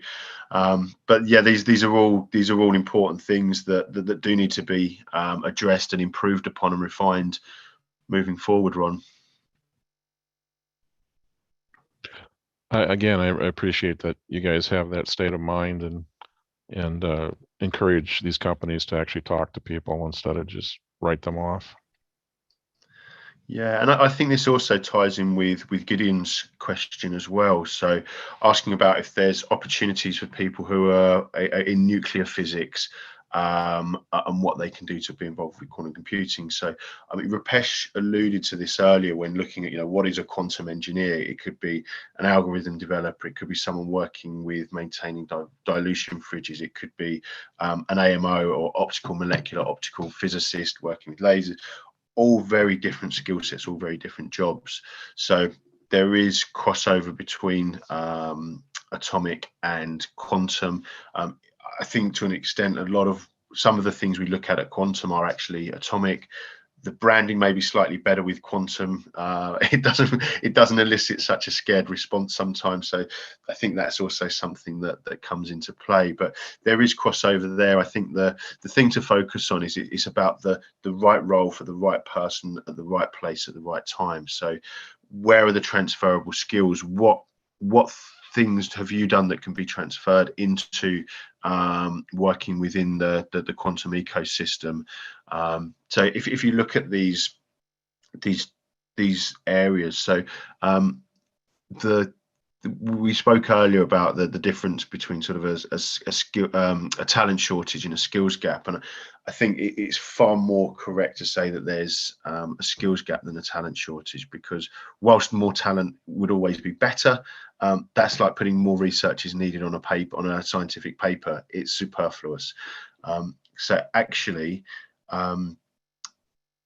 but these are all important things that do need to be addressed and improved upon and refined moving forward, Ron. I appreciate that you guys have that state of mind and encourage these companies to actually talk to people instead of just write them off. Yeah, and I think this also ties in with Gideon's question as well. So asking about if there's opportunities for people who are in nuclear physics, and what they can do to be involved with quantum computing. So I mean, Rupesh alluded to this earlier when looking at, you know, what is a quantum engineer? It could be an algorithm developer, it could be someone working with maintaining dilution fridges, it could be an AMO or optical physicist working with lasers. All very different skill sets, all very different jobs. So there is crossover between atomic and quantum. I think to an extent, some of the things we look at quantum are actually atomic. The branding may be slightly better with quantum. It doesn't elicit such a scared response sometimes. So I think that's also something that comes into play. But there is crossover there. I think the thing to focus on is it's about the right role for the right person at the right place at the right time. So where are the transferable skills? What things have you done that can be transferred into working within the quantum ecosystem? So if you look at these areas, so we spoke earlier about the difference between sort of a talent shortage and a skills gap, and I think it's far more correct to say that there's a skills gap than a talent shortage, because whilst more talent would always be better, that's like putting more research is needed on a scientific paper. It's superfluous. So actually,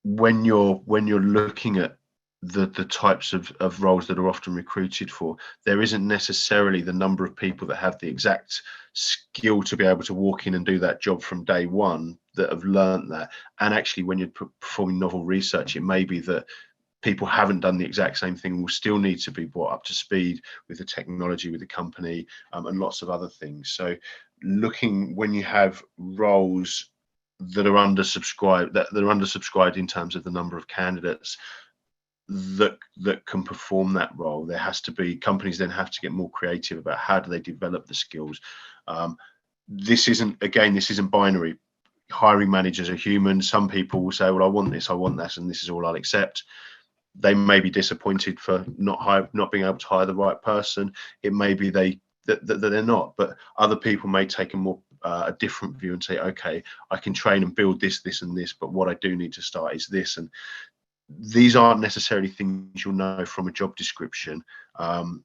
when you're looking at the types of roles that are often recruited for, there isn't necessarily the number of people that have the exact skill to be able to walk in and do that job from day one that have learned that. And actually, when you're performing novel research, it may be that people haven't done the exact same thing, will still need to be brought up to speed with the technology, with the company, and lots of other things. So when you have roles that are undersubscribed in terms of the number of candidates that can perform that role, there has to be, companies then have to get more creative about how do they develop the skills. This isn't binary. Hiring managers are human. Some people will say, well, I want this, and this is all I'll accept. They may be disappointed for not being able to hire the right person. It may be that they're not, but other people may take a different view and say, okay, I can train and build this, and this, but what I do need to start is this. And these aren't necessarily things you'll know from a job description, and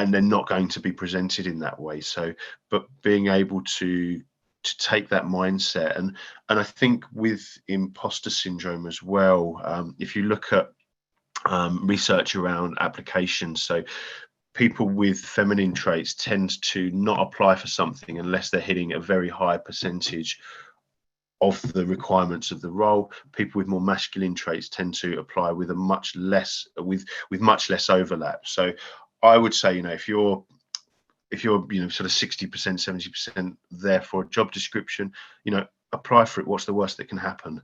they're not going to be presented in that way. So, but being able to take that mindset, and I think with imposter syndrome as well, if you look at research around applications, so people with feminine traits tend to not apply for something unless they're hitting a very high percentage of the requirements of the role. People with more masculine traits tend to apply with much less overlap. So I would say, you know, if you're sort of 60%, 70% there for a job description, you know, apply for it. What's the worst that can happen?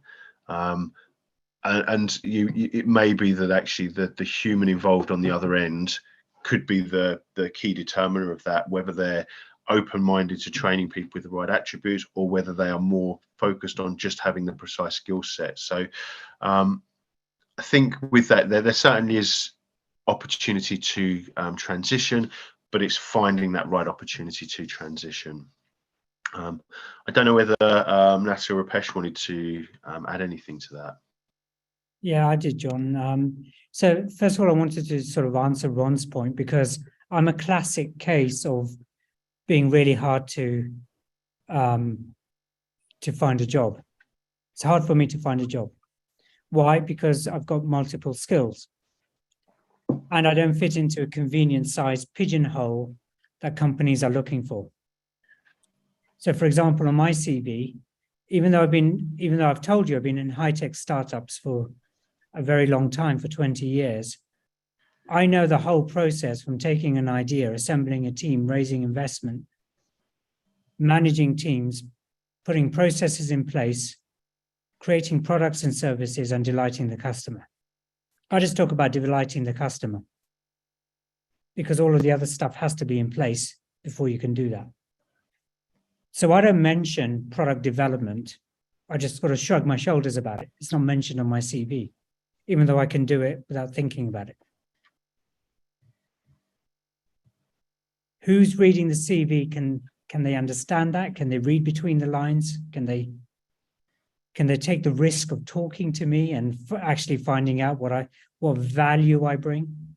And it may be that actually the human involved on the other end could be the key determiner of that, whether they're open-minded to training people with the right attributes, or whether they are more focused on just having the precise skill set. So I think with that, there certainly is opportunity to transition, but it's finding that right opportunity to transition. I don't know whether Natalie or Rupesh wanted to add anything to that. Yeah, I did, John. So first of all, I wanted to sort of answer Ron's point, because I'm a classic case of being really hard to find a job. It's hard for me to find a job. Why? Because I've got multiple skills, and I don't fit into a convenient sized pigeonhole that companies are looking for. So, for example, on my CV, even though I've told you I've been in high-tech startups for a very long time, for 20 years, I know the whole process from taking an idea, assembling a team, raising investment, managing teams, putting processes in place, creating products and services, and delighting the customer. I just talk about delighting the customer, because all of the other stuff has to be in place before you can do that. So I don't mention product development. I just sort of shrug my shoulders about it. It's not mentioned on my CV. even though I can do it without thinking about it. Who's reading the CV? Can they understand that? Can they read between the lines? Can they take the risk of talking to me and actually finding out what value I bring?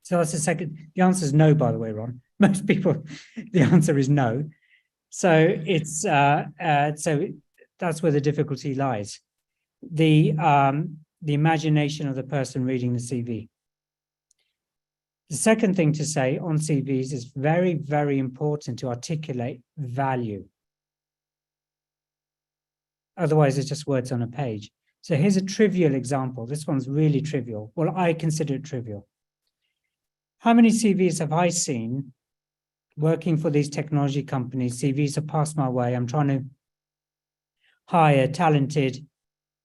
So that's the second. The answer is no, by the way, Ron. Most people, the answer is no. So it's so that's where the difficulty lies. The imagination of the person reading the CV. The second thing to say on CVs is very, very important to articulate value. Otherwise, it's just words on a page. So here's a trivial example. This one's really trivial. Well, I consider it trivial. How many CVs have I seen working for these technology companies? CVs have passed my way. I'm trying to hire talented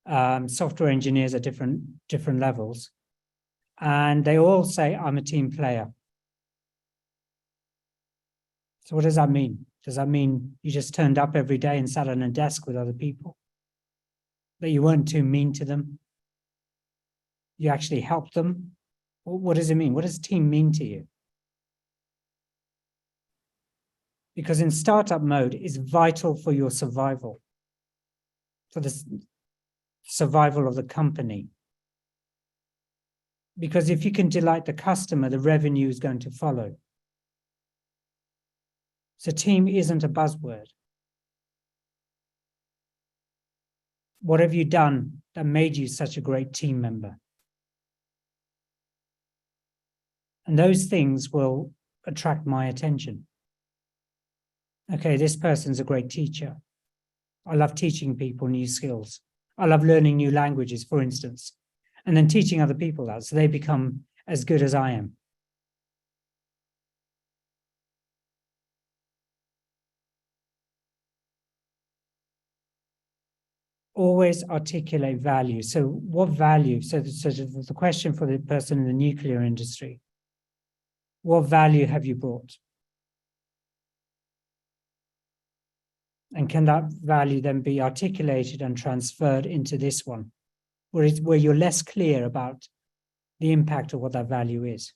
software engineers at different levels. And they all say, I'm a team player. So what does that mean? Does that mean you just turned up every day and sat on a desk with other people? That you weren't too mean to them? You actually helped them? What does it mean? What does team mean to you? Because in startup mode, it's vital for your survival, for the survival of the company. Because if you can delight the customer, the revenue is going to follow. So team isn't a buzzword. What have you done that made you such a great team member? And those things will attract my attention. Okay, this person's a great teacher. I love teaching people new skills. I love learning new languages, for instance, and then teaching other people that so they become as good as I am. Always articulate value. So what value? So the question for the person in the nuclear industry, what value have you brought? And can that value then be articulated and transferred into this one, where you're less clear about the impact of what that value is?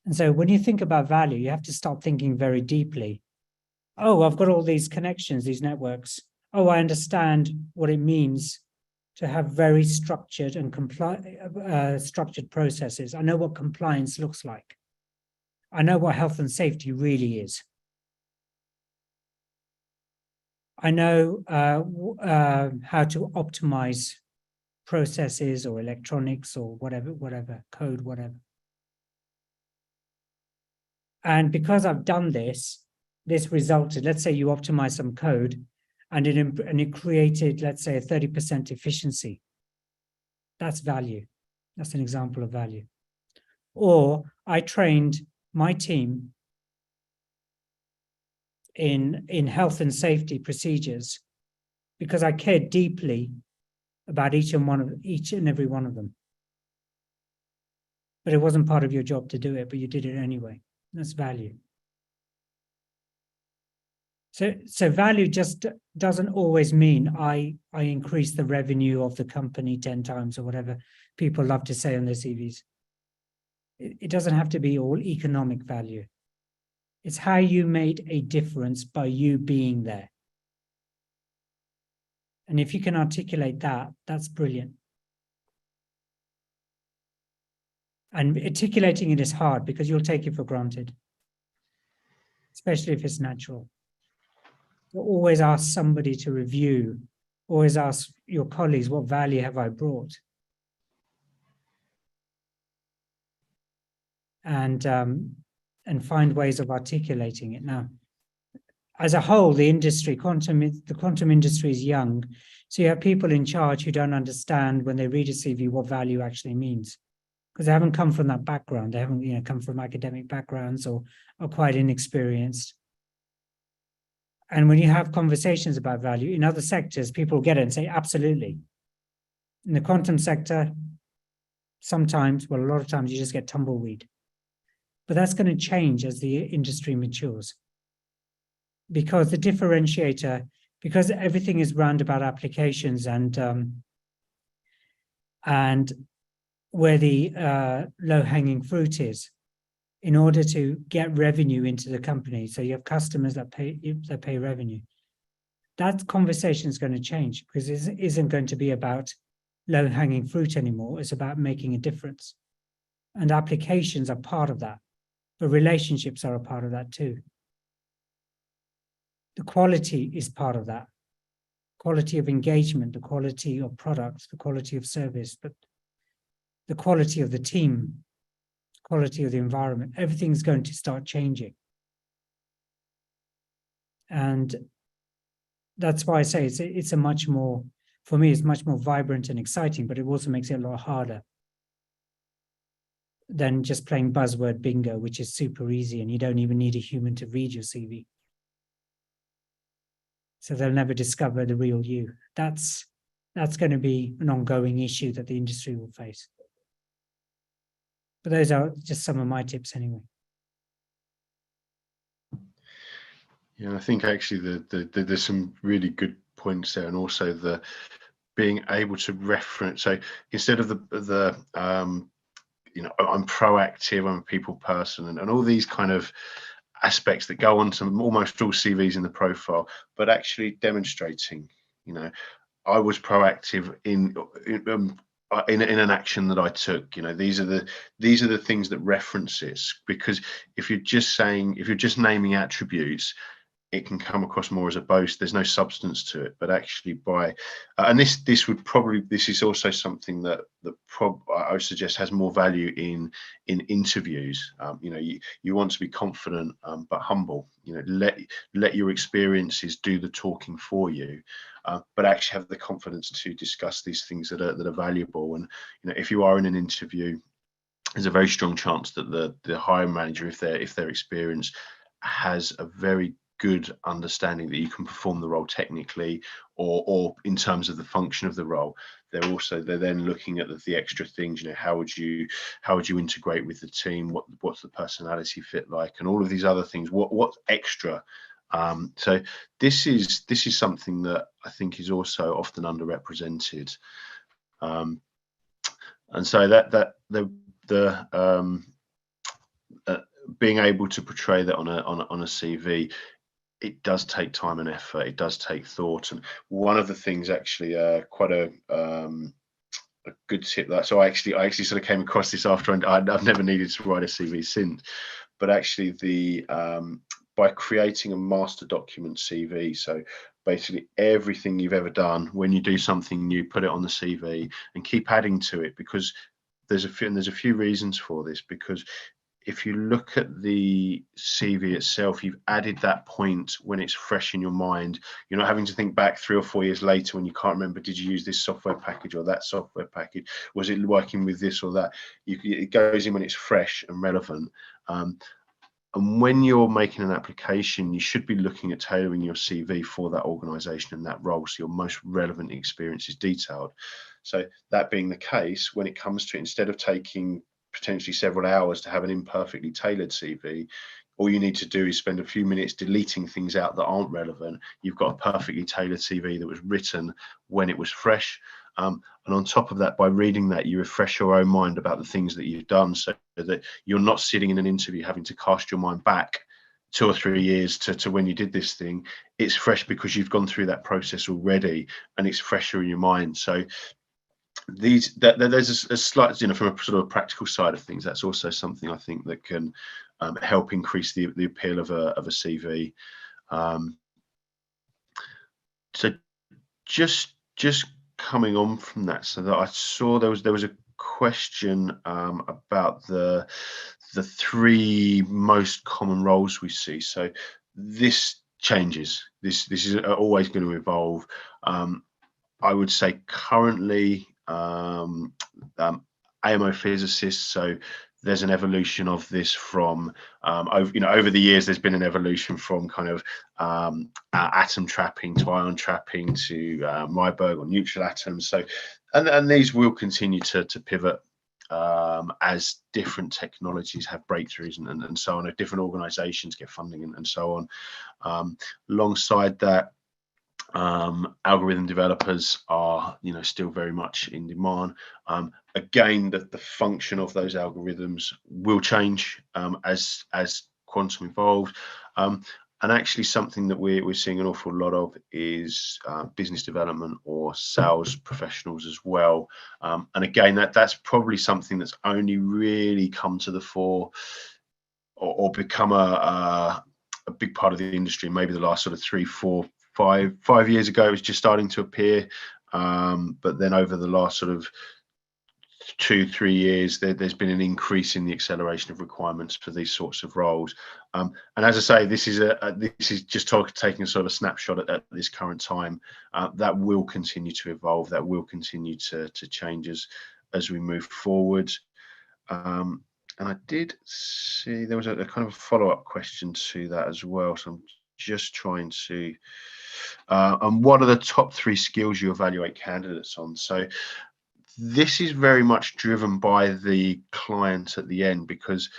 And so when you think about value, you have to start thinking very deeply. Oh, I've got all these connections, these networks. Oh, I understand what it means to have very structured and structured processes. I know what compliance looks like. I know what health and safety really is. I know how to optimize processes or electronics or whatever, code, whatever. And because I've done this resulted, let's say you optimize some code and it created, let's say, a 30% efficiency. That's value. That's an example of value. Or I trained my team in health and safety procedures because I cared deeply about each and every one of them. But it wasn't part of your job to do it, but you did it anyway. That's value. So value just doesn't always mean I increase the revenue of the company 10 times or whatever people love to say on their CVs. It doesn't have to be all economic value. It's how you made a difference by you being there. And if you can articulate that, that's brilliant. And articulating it is hard because you'll take it for granted, especially if it's natural. You always ask somebody to review, always ask your colleagues, what value have I brought? And find ways of articulating it. Now, as a whole, the quantum industry is young. So you have people in charge who don't understand when they read a CV what value actually means, because they haven't come from that background. They haven't come from academic backgrounds or are quite inexperienced. And when you have conversations about value in other sectors, people get it and say, absolutely. In the quantum sector, sometimes, well, a lot of times you just get tumbleweed. But that's going to change as the industry matures. Because the differentiator, because everything is round about applications and and where the low-hanging fruit is, in order to get revenue into the company. So you have customers that pay revenue. That conversation is going to change, because it isn't going to be about low-hanging fruit anymore. It's about making a difference. And applications are part of that, but relationships are a part of that too. The quality is part of that. Quality of engagement, the quality of products, the quality of service, but the quality of the team, quality of the environment, everything's going to start changing. And that's why I say it's a much more, for me, it's much more vibrant and exciting, but it also makes it a lot harder than just playing buzzword bingo, which is super easy and you don't even need a human to read your CV. So they'll never discover the real you. That's going to be an ongoing issue that the industry will face. But those are just some of my tips anyway. Yeah, I think actually there's some really good points there, and also the being able to reference. So instead of the you know, I'm proactive, I'm a people person, and all these kind of aspects that go on to almost all CVs in the profile, but actually demonstrating, you know, I was proactive in an action that I took. You know, these are the things that reference this, because if you're just naming attributes, it can come across more as a boast. There's no substance to it. But actually, by and this is also something that I would suggest has more value in interviews. You know, you want to be confident but humble. You know, let your experiences do the talking for you, but actually have the confidence to discuss these things that are valuable. And you know, if you are in an interview, there's a very strong chance that the hiring manager, if they're experienced, has a very good understanding that you can perform the role technically or in terms of the function of the role. They're then looking at the extra things. You know, how would you integrate with the team? What's the personality fit like, and all of these other things. What's extra? So this is something that I think is also often underrepresented, and so that being able to portray that on a CV, it does take time and effort. It does take thought. And one of the things, actually, quite a good tip that. So I actually sort of came across this after, and I've never needed to write a CV since. But actually, by creating a master document CV, so basically everything you've ever done, when you do something new, put it on the CV and keep adding to it, because there's a few reasons for this. Because if you look at the CV itself, you've added that point when it's fresh in your mind. You're not having to think back 3 or 4 years later when you can't remember, did you use this software package or that software package? Was it working with this or that? It goes in when it's fresh and relevant. And when you're making an application, you should be looking at tailoring your CV for that organization and that role, so your most relevant experience is detailed. So that being the case, when it comes to it, instead of taking potentially several hours to have an imperfectly tailored CV, all you need to do is spend a few minutes deleting things out that aren't relevant. You've got a perfectly tailored CV that was written when it was fresh. And on top of that, by reading that, you refresh your own mind about the things that you've done, so that you're not sitting in an interview having to cast your mind back 2 or 3 years to when you did this thing. It's fresh because you've gone through that process already, and it's fresher in your mind. So there's a slight, you know, from a sort of practical side of things, that's also something I think that can help increase the appeal of a CV. So just coming on from that, so that I saw there was a question about the 3 most common roles we see. So this changes. This is always going to evolve. I would say currently AMO physicists. So there's an evolution of this from over the years. There's been an evolution from kind of atom trapping to ion trapping to Rydberg or neutral atoms. So and these will continue to pivot as different technologies have breakthroughs and so on. Different organizations get funding and so on. Alongside that, Algorithm developers are, still very much in demand. Again, the function of those algorithms will change as quantum evolves. And actually something that we're seeing an awful lot of is business development or sales professionals as well. And again, that's probably something that's only really come to the fore or become a big part of the industry. Maybe the last sort of 3, 4, 5 years ago, it was just starting to appear. But then over the last sort of 2, 3 years, there's been an increase in the acceleration of requirements for these sorts of roles. And as I say, this is just taking a sort of a snapshot at this current time. That will continue to evolve. That will continue to change as we move forward. And I did see there was a kind of follow-up question to that as well. So I'm just trying to. And what are the top 3 skills you evaluate candidates on? So this is very much driven by the client at the end, because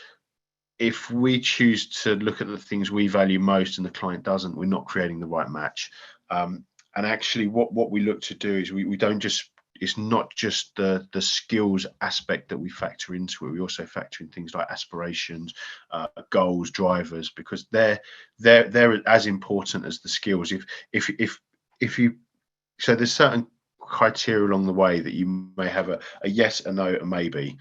if we choose to look at the things we value most and the client doesn't, we're not creating the right match. And actually what we look to do is we don't just, it's not just the skills aspect that we factor into it. We also factor in things like aspirations, goals, drivers, because they're as important as the skills. If you, so there's certain criteria along the way that you may have a yes, a no, a maybe.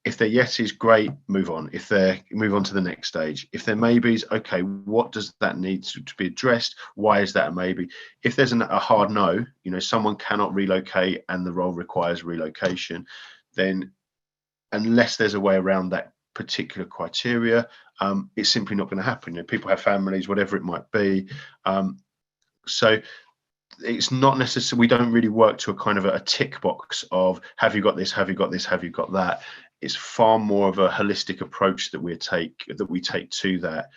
If they're yeses, great, move on. If they're move on to the next stage. If they're maybes, okay, what does that need to be addressed? Why is that a maybe? If there's a hard no, someone cannot relocate and the role requires relocation, then unless there's a way around that particular criteria, it's simply not going to happen. People have families, whatever it might be. So it's not necessarily, we don't really work to a kind of a tick box of have you got this, have you got this, have you got that. It's far more of a holistic approach that we take to that.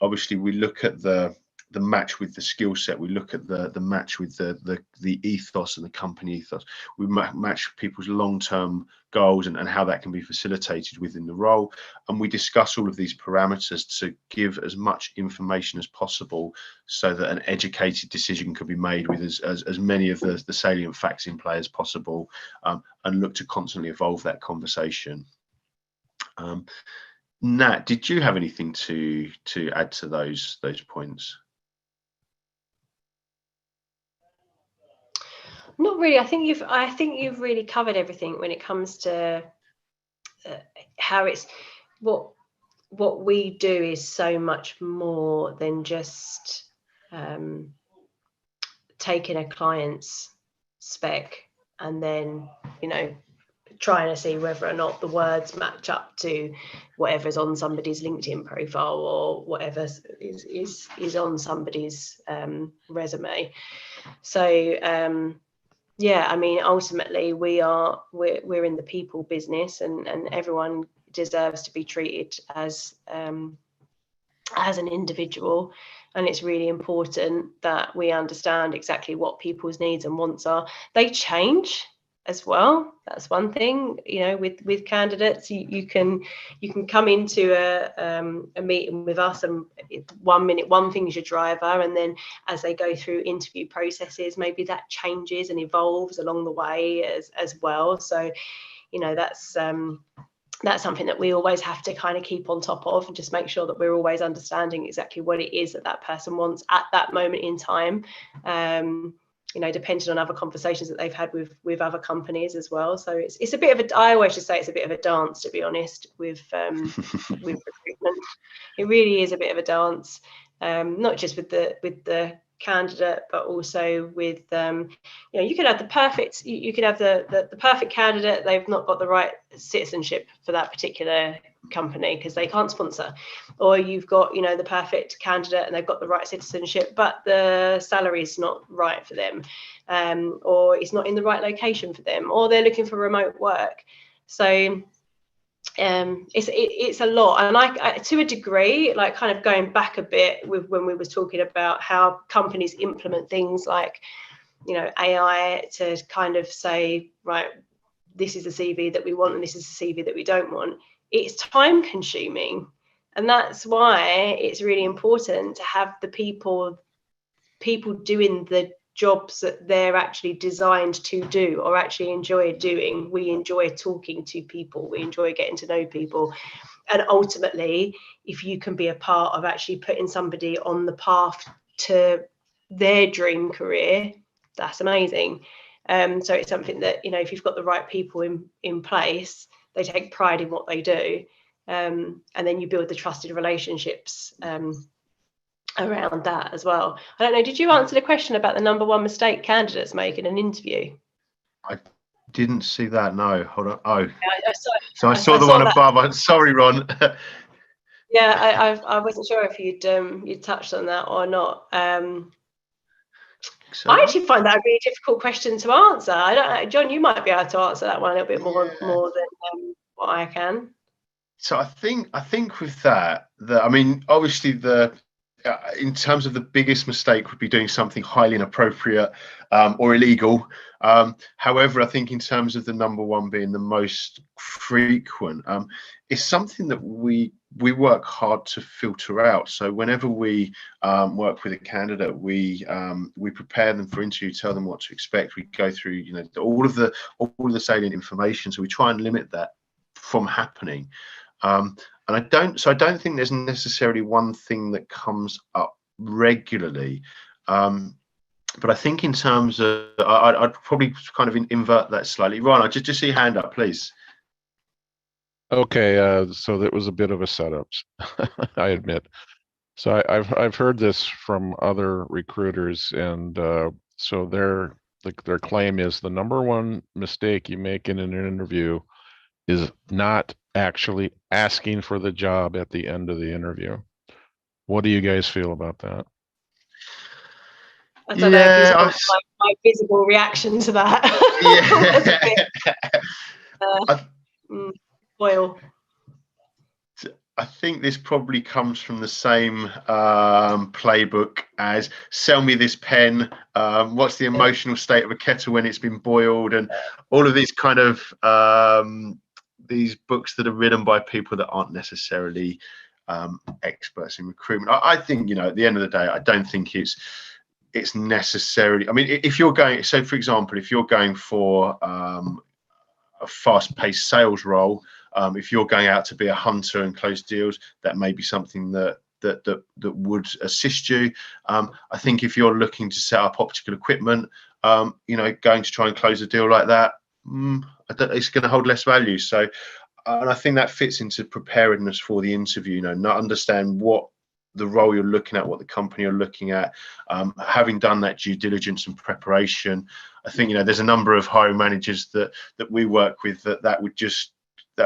Obviously we look at the match with the skill set, we look at the match with the ethos and the company ethos, we match people's long-term goals and how that can be facilitated within the role, and we discuss all of these parameters to give as much information as possible so that an educated decision can be made with as many of the salient facts in play as possible, and look to constantly evolve that conversation. Nat, did you have anything to add to those points? Not really. I think you've really covered everything when it comes to how it's what we do is so much more than just taking a client's spec and then trying to see whether or not the words match up to whatever's on somebody's LinkedIn profile or whatever is on somebody's resume. So yeah, I mean, ultimately we're in the people business, and everyone deserves to be treated as an individual, and it's really important that we understand exactly what people's needs and wants are. They change as well. That's one thing, with candidates, you can come into a meeting with us, and 1 minute one thing's your driver, and then as they go through interview processes, maybe that changes and evolves along the way as well. So that's something that we always have to kind of keep on top of and just make sure that we're always understanding exactly what it is that person wants at that moment in time, depending on other conversations that they've had with other companies as well. So it's a bit of I always just say it's a bit of a dance, to be honest, with recruitment. It really is a bit of a dance, not just with the candidate, but also with you could have the perfect the perfect candidate. They've not got the right citizenship for that particular company because they can't sponsor, or you've got the perfect candidate and they've got the right citizenship but the salary is not right for them, or it's not in the right location for them, or they're looking for remote work. So it's a lot, and I to a degree, like kind of going back a bit with when we was talking about how companies implement things like AI to kind of say, right, this is the CV that we want and this is the CV that we don't want. It's time consuming, and that's why it's really important to have the people people doing the jobs that they're actually designed to do or actually enjoy doing. We enjoy talking to people, we enjoy getting to know people, and ultimately if you can be a part of actually putting somebody on the path to their dream career, that's amazing. So it's something that, you know, if you've got the right people in place, they take pride in what they do, and then you build the trusted relationships around that as well. I don't know, did you answer the question about the number one mistake candidates make in an interview? I didn't see that. No, hold on. Oh, yeah, I saw the one above. I'm sorry, Ron. Yeah, I wasn't sure if you'd touched on that or not. I actually find that a really difficult question to answer. I don't know, John, you might be able to answer that one a little bit more than what I can. So I think with that, I mean, obviously in terms of the biggest mistake would be doing something highly inappropriate or illegal. However, I think in terms of the number one being the most frequent, it's something that we work hard to filter out. So whenever we work with a candidate, we prepare them for interview, tell them what to expect. We go through, you know, all of the salient information. So we try and limit that from happening. And I don't think there's necessarily one thing that comes up regularly. But I think in terms of, I'd probably kind of invert that slightly. Ron, I just see your hand up, please. Okay, so that was a bit of a setup, I admit. So I've heard this from other recruiters, and so their claim is the number one mistake you make in an interview is not actually asking for the job at the end of the interview. What do you guys feel about that? I don't know if you want my physical reaction to that. Boil. I think this probably comes from the same playbook as sell me this pen. What's the emotional state of a kettle when it's been boiled, and all of these kind of these books that are written by people that aren't necessarily experts in recruitment. I think, you know, at the end of the day, I don't think it's necessarily. I mean, if you're going, so for example, if you're going for a fast-paced sales role, if you're going out to be a hunter and close deals, that may be something that would assist you. I think if you're looking to set up optical equipment, you know, going to try and close a deal like that, it's going to hold less value. So, and I think that fits into preparedness for the interview. You know, not understand what the role you're looking at, what the company you're looking at, having done that due diligence and preparation. I think, you know, there's a number of hiring managers that we work with that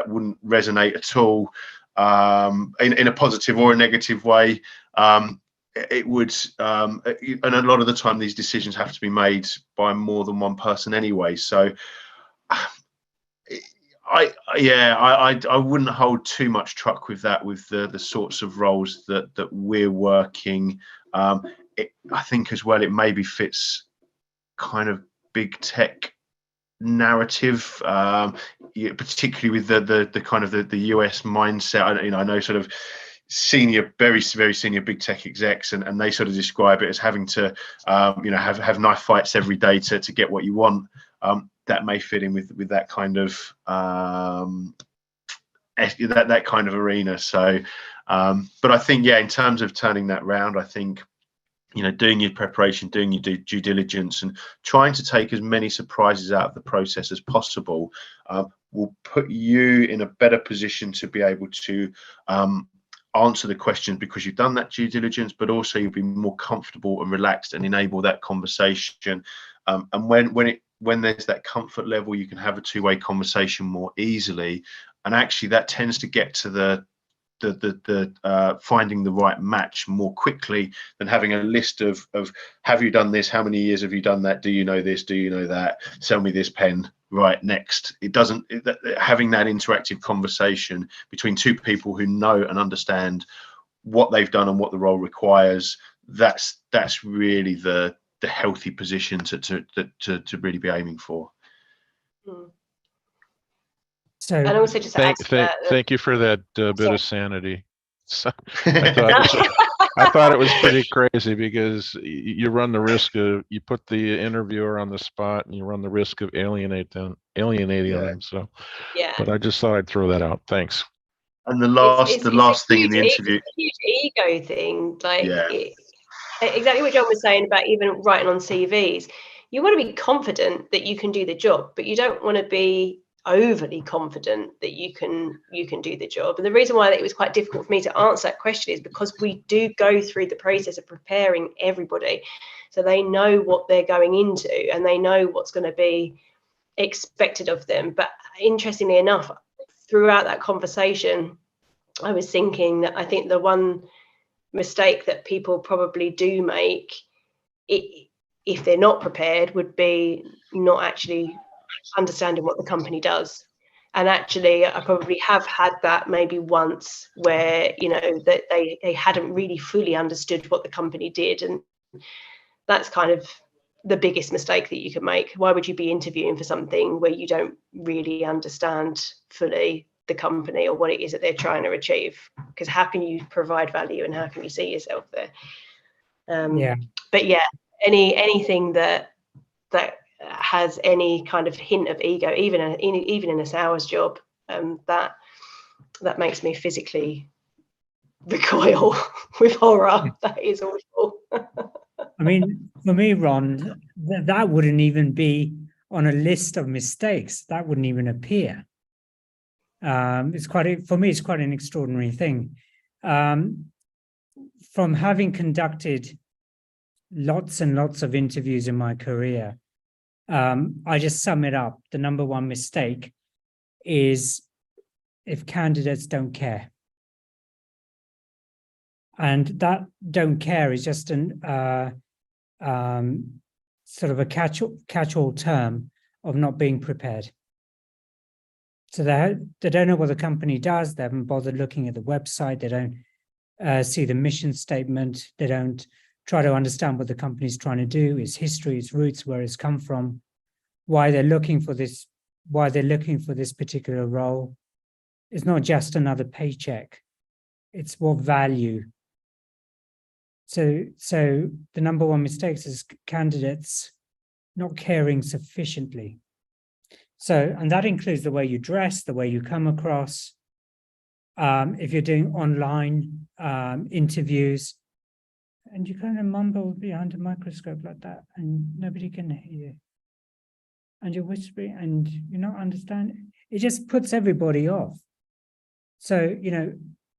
wouldn't resonate at all in a positive or a negative way. It would, and a lot of the time these decisions have to be made by more than one person anyway. So I wouldn't hold too much truck with that, with the sorts of roles that we're working. I think as well, it maybe fits kind of big tech narrative, particularly with the kind of the US mindset. I know sort of senior, very senior big tech execs, and they sort of describe it as having to have knife fights every day to get what you want. That may fit in with that kind of that kind of arena. So but I think, yeah, in terms of turning that round, I think, you know, doing your preparation, doing your due diligence, and trying to take as many surprises out of the process as possible will put you in a better position to be able to answer the questions, because you've done that due diligence, but also you'll be more comfortable and relaxed and enable that conversation. And when there's that comfort level, you can have a two-way conversation more easily. And actually that tends to get to the finding the right match more quickly than having a list of have you done this, how many years have you done that, do you know this, do you know that, sell me this pen, right, next. It doesn't, having that interactive conversation between two people who know and understand what they've done and what the role requires, that's really the healthy position to really be aiming for. So, and also just thank you for that bit of sanity. So, I thought I thought it was pretty crazy because you run the risk of, you put the interviewer on the spot and you run the risk of alienating Yeah. them. So, Yeah. but I just thought I'd throw that out. Thanks. And the last thing in the it's interview. a huge ego thing. Like Yeah. Exactly what John was saying about even writing on CVs. You want to be confident that you can do the job, but you don't want to be overly confident that you can do the job. And the reason why it was quite difficult for me to answer that question is because we do go through the process of preparing everybody, so they know what they're going into and they know what's going to be expected of them. But interestingly enough, throughout that conversation, I was thinking that I think the one mistake that people probably do make, if they're not prepared, would be not actually understanding what the company does. And actually, I probably have had that maybe once where, that they hadn't really fully understood what the company did. And that's kind of the biggest mistake that you can make. Why would you be interviewing for something where you don't really understand fully the company or what it is that they're trying to achieve? Because how can you provide value and how can you see yourself there? But yeah, anything that has any kind of hint of ego, even in a sales job, that makes me physically recoil with horror. That is awful. I mean, for me, Ron, that wouldn't even be on a list of mistakes. That wouldn't even appear. For me, it's quite an extraordinary thing. From having conducted lots and lots of interviews in my career, I just sum it up. The number one mistake is if candidates don't care. And that don't care is just an sort of a catch-all term of not being prepared. So they don't know what the company does. They haven't bothered looking at the website. They don't see the mission statement. They don't try to understand what the company's trying to do, its history, its roots, where it's come from, why they're looking for this particular role. It's not just another paycheck. It's what value. So the number one mistake is candidates not caring sufficiently. So, and that includes the way you dress, the way you come across. If you're doing online interviews, and you kind of mumble behind a microscope like that, and nobody can hear you, and you're whispering, and you're not understanding, it just puts everybody off. So,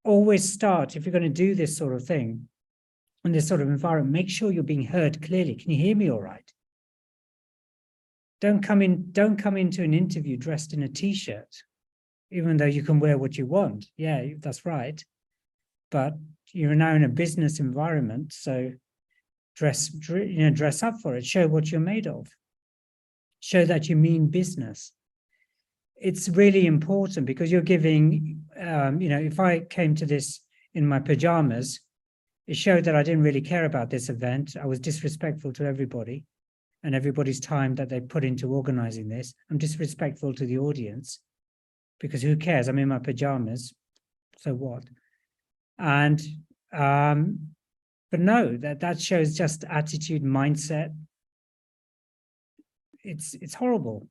always start, if you're going to do this sort of thing, in this sort of environment, make sure you're being heard clearly. Can you hear me all right? Don't come into an interview dressed in a t-shirt, even though you can wear what you want. Yeah, that's right. But you're now in a business environment, so dress up for it. Show what you're made of. Show that you mean business. It's really important because you're giving, if I came to this in my pajamas, it showed that I didn't really care about this event. I was disrespectful to everybody and everybody's time that they put into organizing this. I'm disrespectful to the audience because who cares? I'm in my pajamas, so what? And, but no, that shows just attitude, mindset. It's horrible.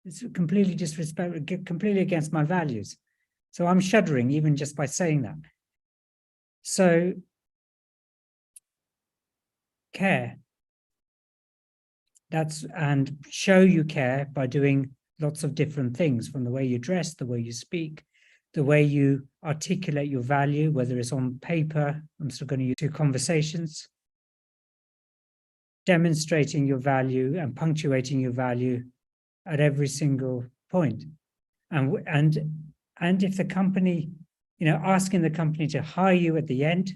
It's completely disrespectful, completely against my values. So I'm shuddering even just by saying that. So care. And show you care by doing lots of different things, from the way you dress, the way you speak, the way you articulate your value, whether it's on paper. I'm still going to use conversations, demonstrating your value and punctuating your value at every single point. And if the company, asking the company to hire you at the end,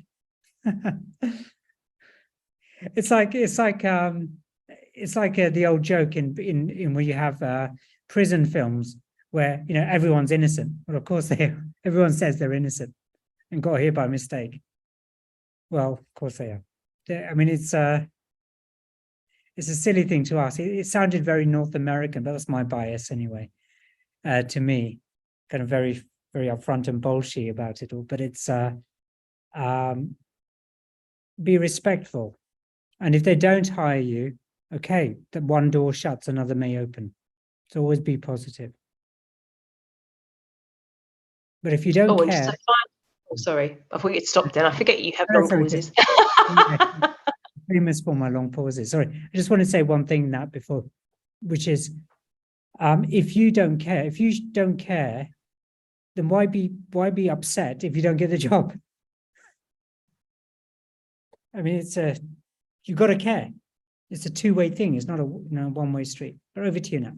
it's like the old joke in where you have prison films where everyone's innocent. Well, of course everyone says they're innocent and got here by mistake. Well, of course they are. I mean, it's a silly thing to ask. It sounded very North American, but that's my bias anyway. To me, kind of very, very upfront and bolshy about it all. But it's be respectful. And if they don't hire you, okay, that one door shuts, another may open. So always be positive. But if you don't and care, sorry, I thought you'd stop then. I forget you have No, long sorry, pauses. famous for my long pauses. Sorry, I just want to say one thing that before, which is, if you don't care, then why be upset if you don't get the job? I mean, you've got to care. It's a two-way thing. It's not a one-way street. But over to you now.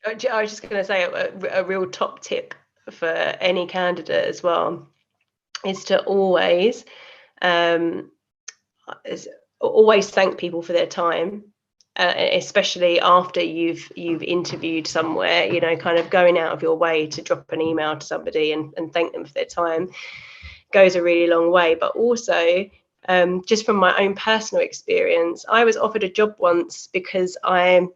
I was just going to say a real top tip for any candidate as well is to always thank people for their time, especially after you've interviewed somewhere. You know, kind of going out of your way to drop an email to somebody and thank them for their time goes a really long way. But also, just from my own personal experience, I was offered a job once because I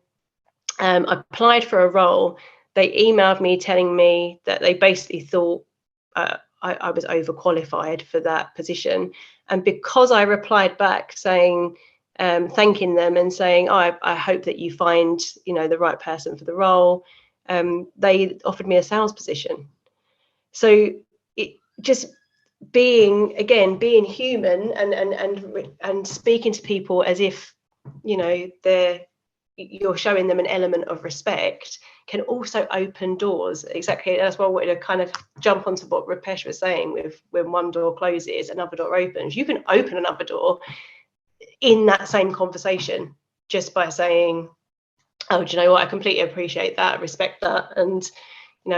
applied for a role. They emailed me telling me that they basically thought I was overqualified for that position. And because I replied back saying, thanking them and saying, oh, I hope that you find, the right person for the role, they offered me a sales position. So it just being human and speaking to people as if, you're showing them an element of respect can also open doors. Exactly. That's why I wanted to kind of jump onto what Rupesh was saying with when one door closes, another door opens. You can open another door in that same conversation just by saying, oh, do you know what? I completely appreciate that, respect that. And,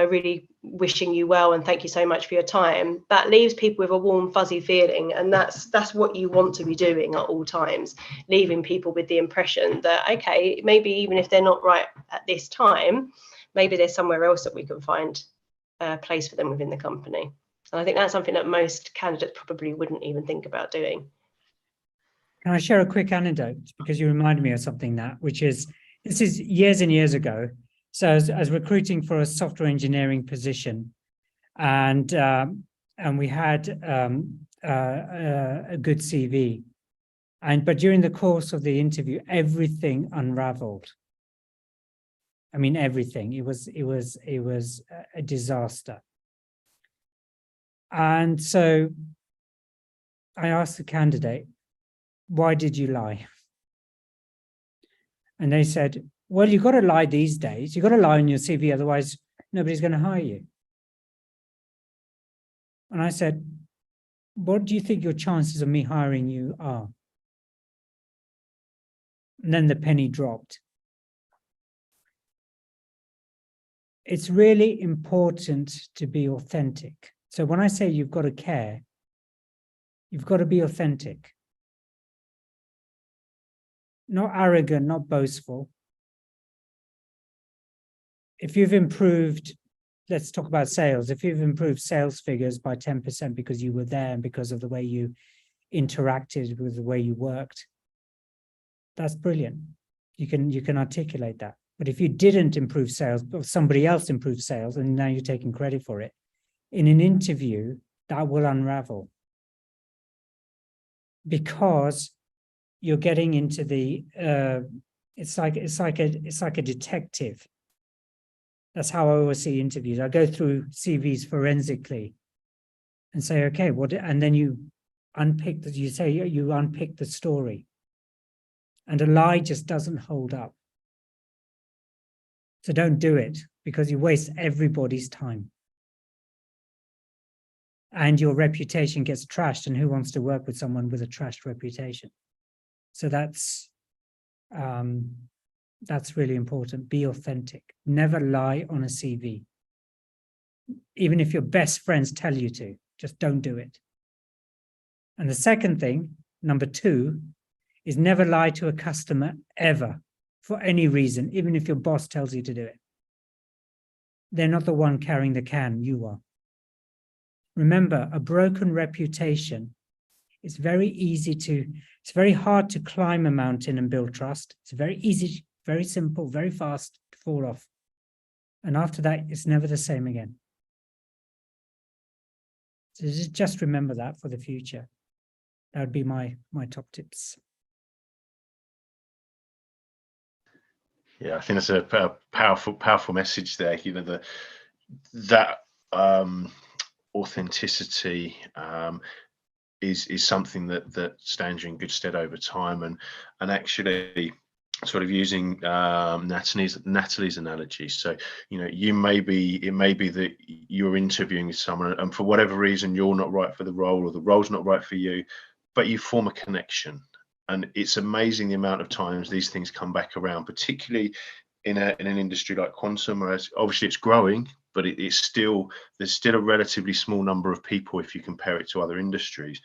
really wishing you well and thank you so much for your time. That leaves people with a warm, fuzzy feeling. And that's what you want to be doing at all times, leaving people with the impression that, okay, maybe even if they're not right at this time, maybe there's somewhere else that we can find a place for them within the company. And I think that's something that most candidates probably wouldn't even think about doing. Can I share a quick anecdote? Because you reminded me of something which is, this is years and years ago. So I was recruiting for a software engineering position, and we had a good CV, but during the course of the interview, everything unraveled. I mean, everything. It was a disaster. And so I asked the candidate, why did you lie? And they said, well, you've got to lie these days. You've got to lie on your CV, otherwise nobody's going to hire you. And I said, what do you think your chances of me hiring you are? And then the penny dropped. It's really important to be authentic. So when I say you've got to care, you've got to be authentic. Not arrogant, not boastful. If you've improved, let's talk about sales. If you've improved sales figures by 10% because you were there and because of the way you interacted with the way you worked, that's brilliant. You can articulate that. But if you didn't improve sales, but somebody else improved sales and now you're taking credit for it, in an interview, that will unravel. Because you're getting into the it's like a detective. That's how I always see interviews. I go through CVs forensically and say, okay, and then you unpick you unpick the story. And a lie just doesn't hold up. So don't do it, because you waste everybody's time. And your reputation gets trashed, and who wants to work with someone with a trashed reputation? So that's really important. Be authentic. Never lie on a CV. Even if your best friends tell you to, just don't do it. And the second thing, number 2, is never lie to a customer ever, for any reason, even if your boss tells you to do it. They're not the one carrying the can, you are. Remember, a broken reputation, it's very hard to climb a mountain and build trust. It's very easy, very simple, very fast to fall off. And after that, it's never the same again. So just remember that for the future. That would be my top tips. Yeah, I think that's a powerful message there. You know, that authenticity is something that stands you in good stead over time, and actually sort of using Natalie's analogy. So, you know, it may be that you're interviewing with someone and for whatever reason you're not right for the role or the role's not right for you, but you form a connection. And it's amazing the amount of times these things come back around, particularly in an industry like quantum, whereas obviously it's growing, but there's still a relatively small number of people if you compare it to other industries.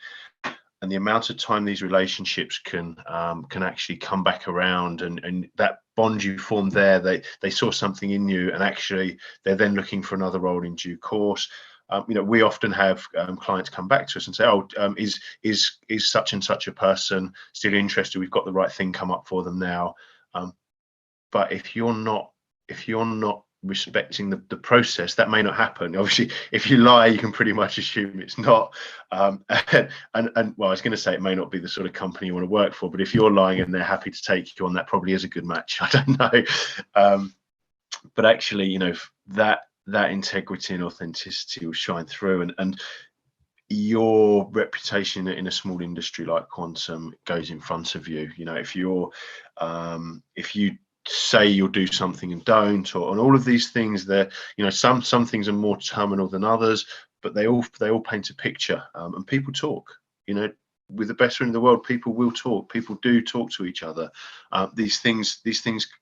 And the amount of time these relationships can actually come back around, and that bond you formed there, they saw something in you, and actually they're then looking for another role in due course. You know, we often have clients come back to us and say, "Oh, is such and such a person still interested? We've got the right thing come up for them now." But if you're not respecting the process, that may not happen. Obviously, if you lie, you can pretty much assume it's not. And well, I was going to say it may not be the sort of company you want to work for, but if you're lying and they're happy to take you on, that probably is a good match. I don't know. But actually, you know, that integrity and authenticity will shine through, and your reputation in a small industry like quantum goes in front of you. You know, if you say you'll do something and don't, or and all of these things, that, you know, some things are more terminal than others, but they all paint a picture, and people talk. You know, with the best friend in the world, people will talk. People do talk to each other. These things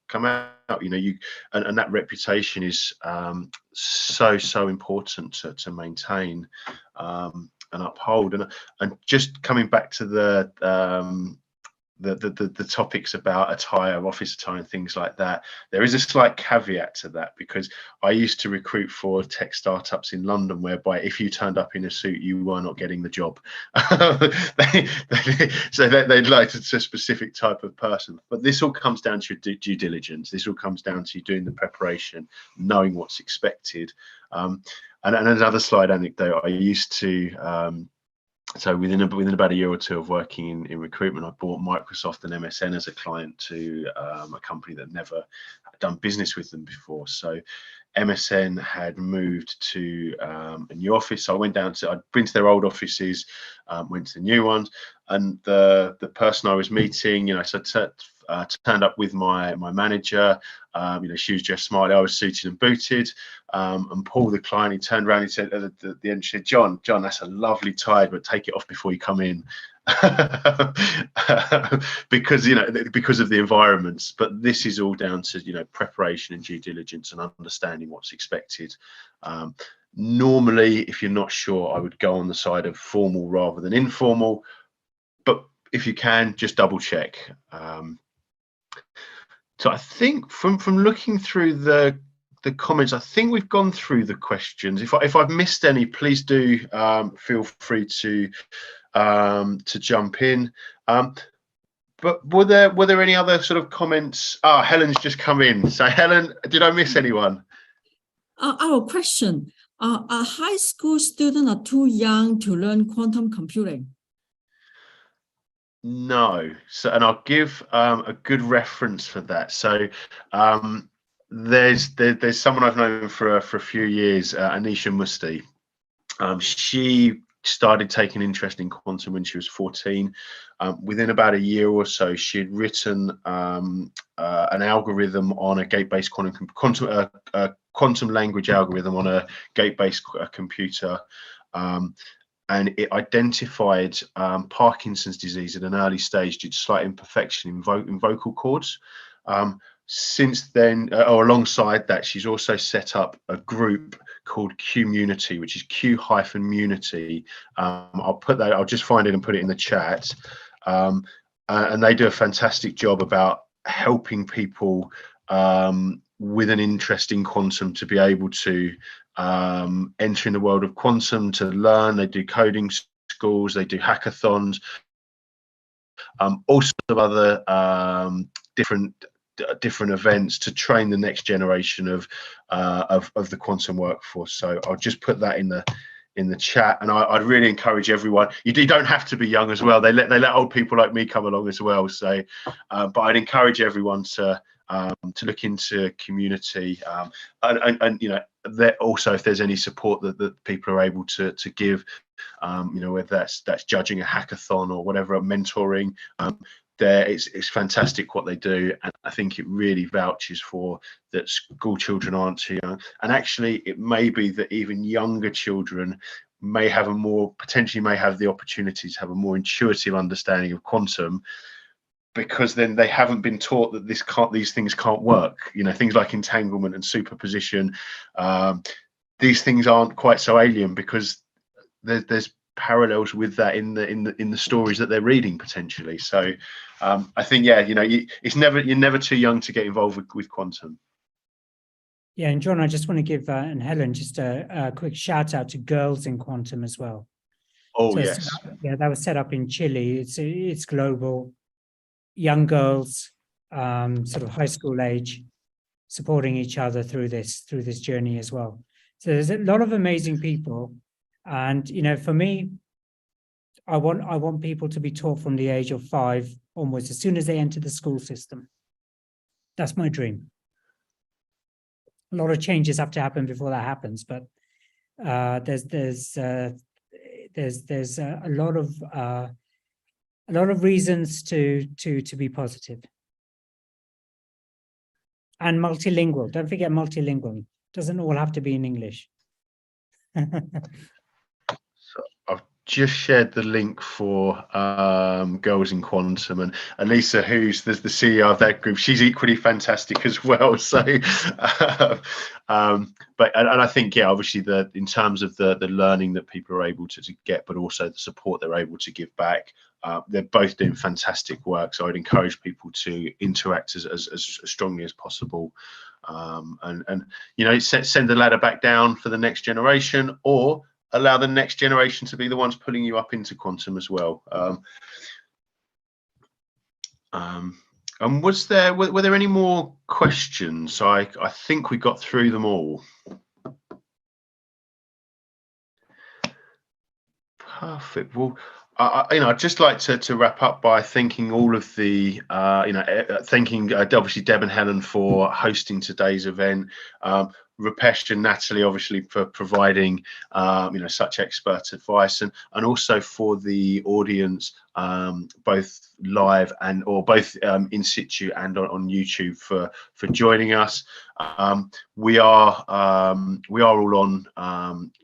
come out. You know, and that reputation is so important to maintain and uphold. And just coming back to the topics about attire, office attire and things like that, there is a slight caveat to that, because I used to recruit for tech startups in London whereby if you turned up in a suit, you were not getting the job. So they'd like a specific type of person. But this all comes down to your due diligence. This all comes down to you doing the preparation, knowing what's expected. And another slight anecdote, I used to so within about a year or two of working in recruitment, I bought Microsoft and MSN as a client to a company that never had done business with them before. So MSN had moved to a new office. So I'd been to their old offices, went to the new ones, and the person I was meeting, you know, so turned up with my manager. You know, she was dressed smartly. I was suited and booted. And Paul, the client, he turned around. He said at the end, he said, "John, that's a lovely tie, but take it off before you come in." Because, you know, because of the environments. But this is all down to, you know, preparation and due diligence and understanding what's expected. Normally, if you're not sure, I would go on the side of formal rather than informal. But if you can, just double check. So I think from looking through the comments, I think we've gone through the questions. If I've missed any, please do feel free to jump in. But were there any other sort of comments? Helen's just come in. So Helen, did I miss anyone? Our question: are high school students are too young to learn quantum computing? No. So, and I'll give a good reference for that. So there's someone I've known for a few years, Anisha Musti. She started taking interest in quantum when she was 14. Within about a year or so, she had written an algorithm on a gate-based quantum language algorithm on a gate-based computer. And it identified Parkinson's disease at an early stage due to slight imperfection in vocal cords. Since then, or alongside that, she's also set up a group called Q-Munity, which is Q-Munity. I'll just find it and put it in the chat. And they do a fantastic job about helping people with an interest in quantum to be able to enter in the world of quantum, to learn. They do coding schools, they do hackathons, also other different events to train the next generation of the quantum workforce. So I'll just put that in in the chat, and I'd really encourage everyone. You don't have to be young as well. They let old people like me come along as well. So, but I'd encourage everyone to look into community, and you know, that also if there's any support that people are able to give, you know, whether that's judging a hackathon or whatever, mentoring. There, it's fantastic what they do, and I think it really vouches for that school children aren't too young, and actually it may be that even younger children may have potentially have the opportunity to have a more intuitive understanding of quantum, because then they haven't been taught that these things can't work. You know, things like entanglement and superposition, these things aren't quite so alien, because there's parallels with that in the stories that they're reading potentially. So I think, yeah, you know, you're never too young to get involved with quantum. Yeah, and John, I just want to give and Helen just a quick shout out to Girls in Quantum as well. Oh, So yes. yeah, that was set up in Chile. It's global. Young girls, sort of high school age, supporting each other through this journey as well. So there's a lot of amazing people, and you know, for me, I want people to be taught from the age of 5 onwards, as soon as they enter the school system. That's my dream. A lot of changes have to happen before that happens, but there's a lot of reasons to be positive. And multilingual. Don't forget multilingual. Doesn't all have to be in English. So I've just shared the link for Girls in Quantum, and Elisa, who's the CEO of that group, she's equally fantastic as well. So but I think, yeah, obviously in terms of the learning that people are able to get, but also the support they're able to give back, they're both doing fantastic work. So I'd encourage people to interact as strongly as possible, and you know, send the ladder back down for the next generation, or allow the next generation to be the ones pulling you up into quantum as well. And were there any more questions? I think we got through them all. Perfect. Well, you know, I'd just like to wrap up by thanking all of the, you know, thanking obviously Deb and Helen for hosting today's event, Rupesh and Natalie obviously for providing, you know, such expert advice, and also for the audience, both live or both in situ and on YouTube for joining us. We are all on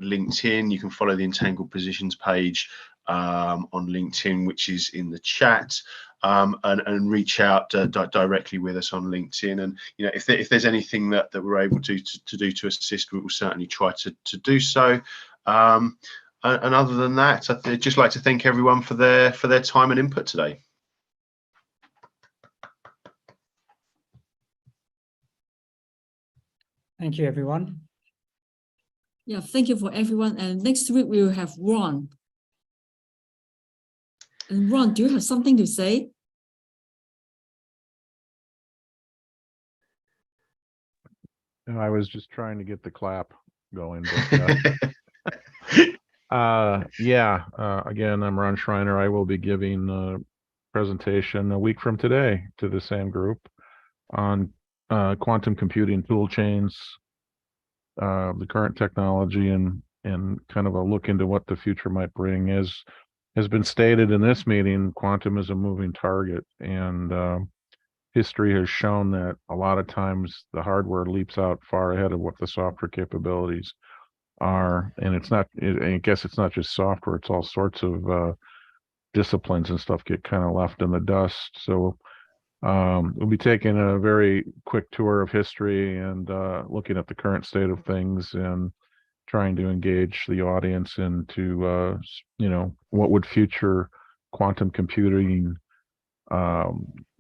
LinkedIn. You can follow the Entangled Positions page on LinkedIn, which is in the chat, and reach out directly with us on LinkedIn. And you know, if there's anything that we're able to do to assist, we will certainly try to do so. And other than that, I'd just like to thank everyone for their time and input today. Thank you, everyone. Yeah, thank you for everyone. And next week we will have Ron. And Ron, do you have something to say? I was just trying to get the clap going. But, yeah, again, I'm Ron Schreiner. I will be giving a presentation a week from today to the same group on quantum computing tool chains, the current technology, and kind of a look into what the future might bring. As has been stated in this meeting, quantum is a moving target, and history has shown that a lot of times the hardware leaps out far ahead of what the software capabilities are. And it's not, I guess it's not just software, it's all sorts of disciplines and stuff get kind of left in the dust. So we'll be taking a very quick tour of history and looking at the current state of things and trying to engage the audience into, you know, what would future quantum computing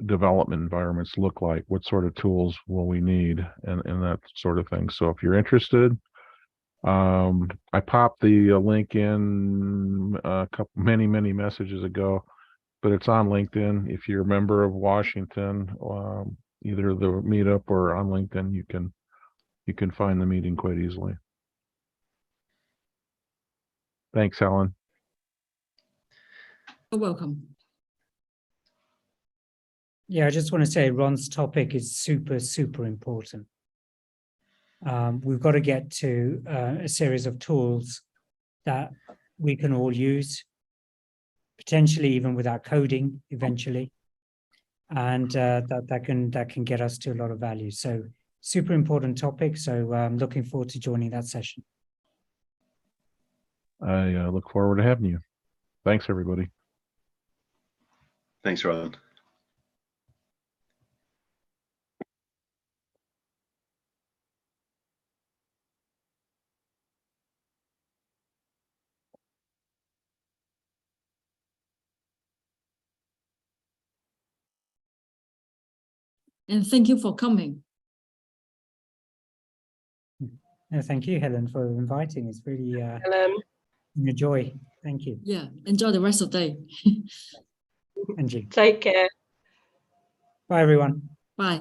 development environments look like? What sort of tools will we need, and that sort of thing. So if you're interested, I popped the link in many messages ago, but it's on LinkedIn. If you're a member of Washington, either the meetup or on LinkedIn, you can find the meeting quite easily. Thanks, Helen. You're welcome. Yeah, I just want to say Ron's topic is super, super important. We've got to get to a series of tools that we can all use, potentially even without coding eventually, and that can get us to a lot of value. So super important topic. So I'm looking forward to joining that session. I look forward to having you. Thanks, everybody. Thanks, Ron. And thank you for coming. No, thank you, Helen, for inviting. It's really a joy. Thank you. Yeah, enjoy the rest of the day. And you. Take care. Bye, everyone. Bye.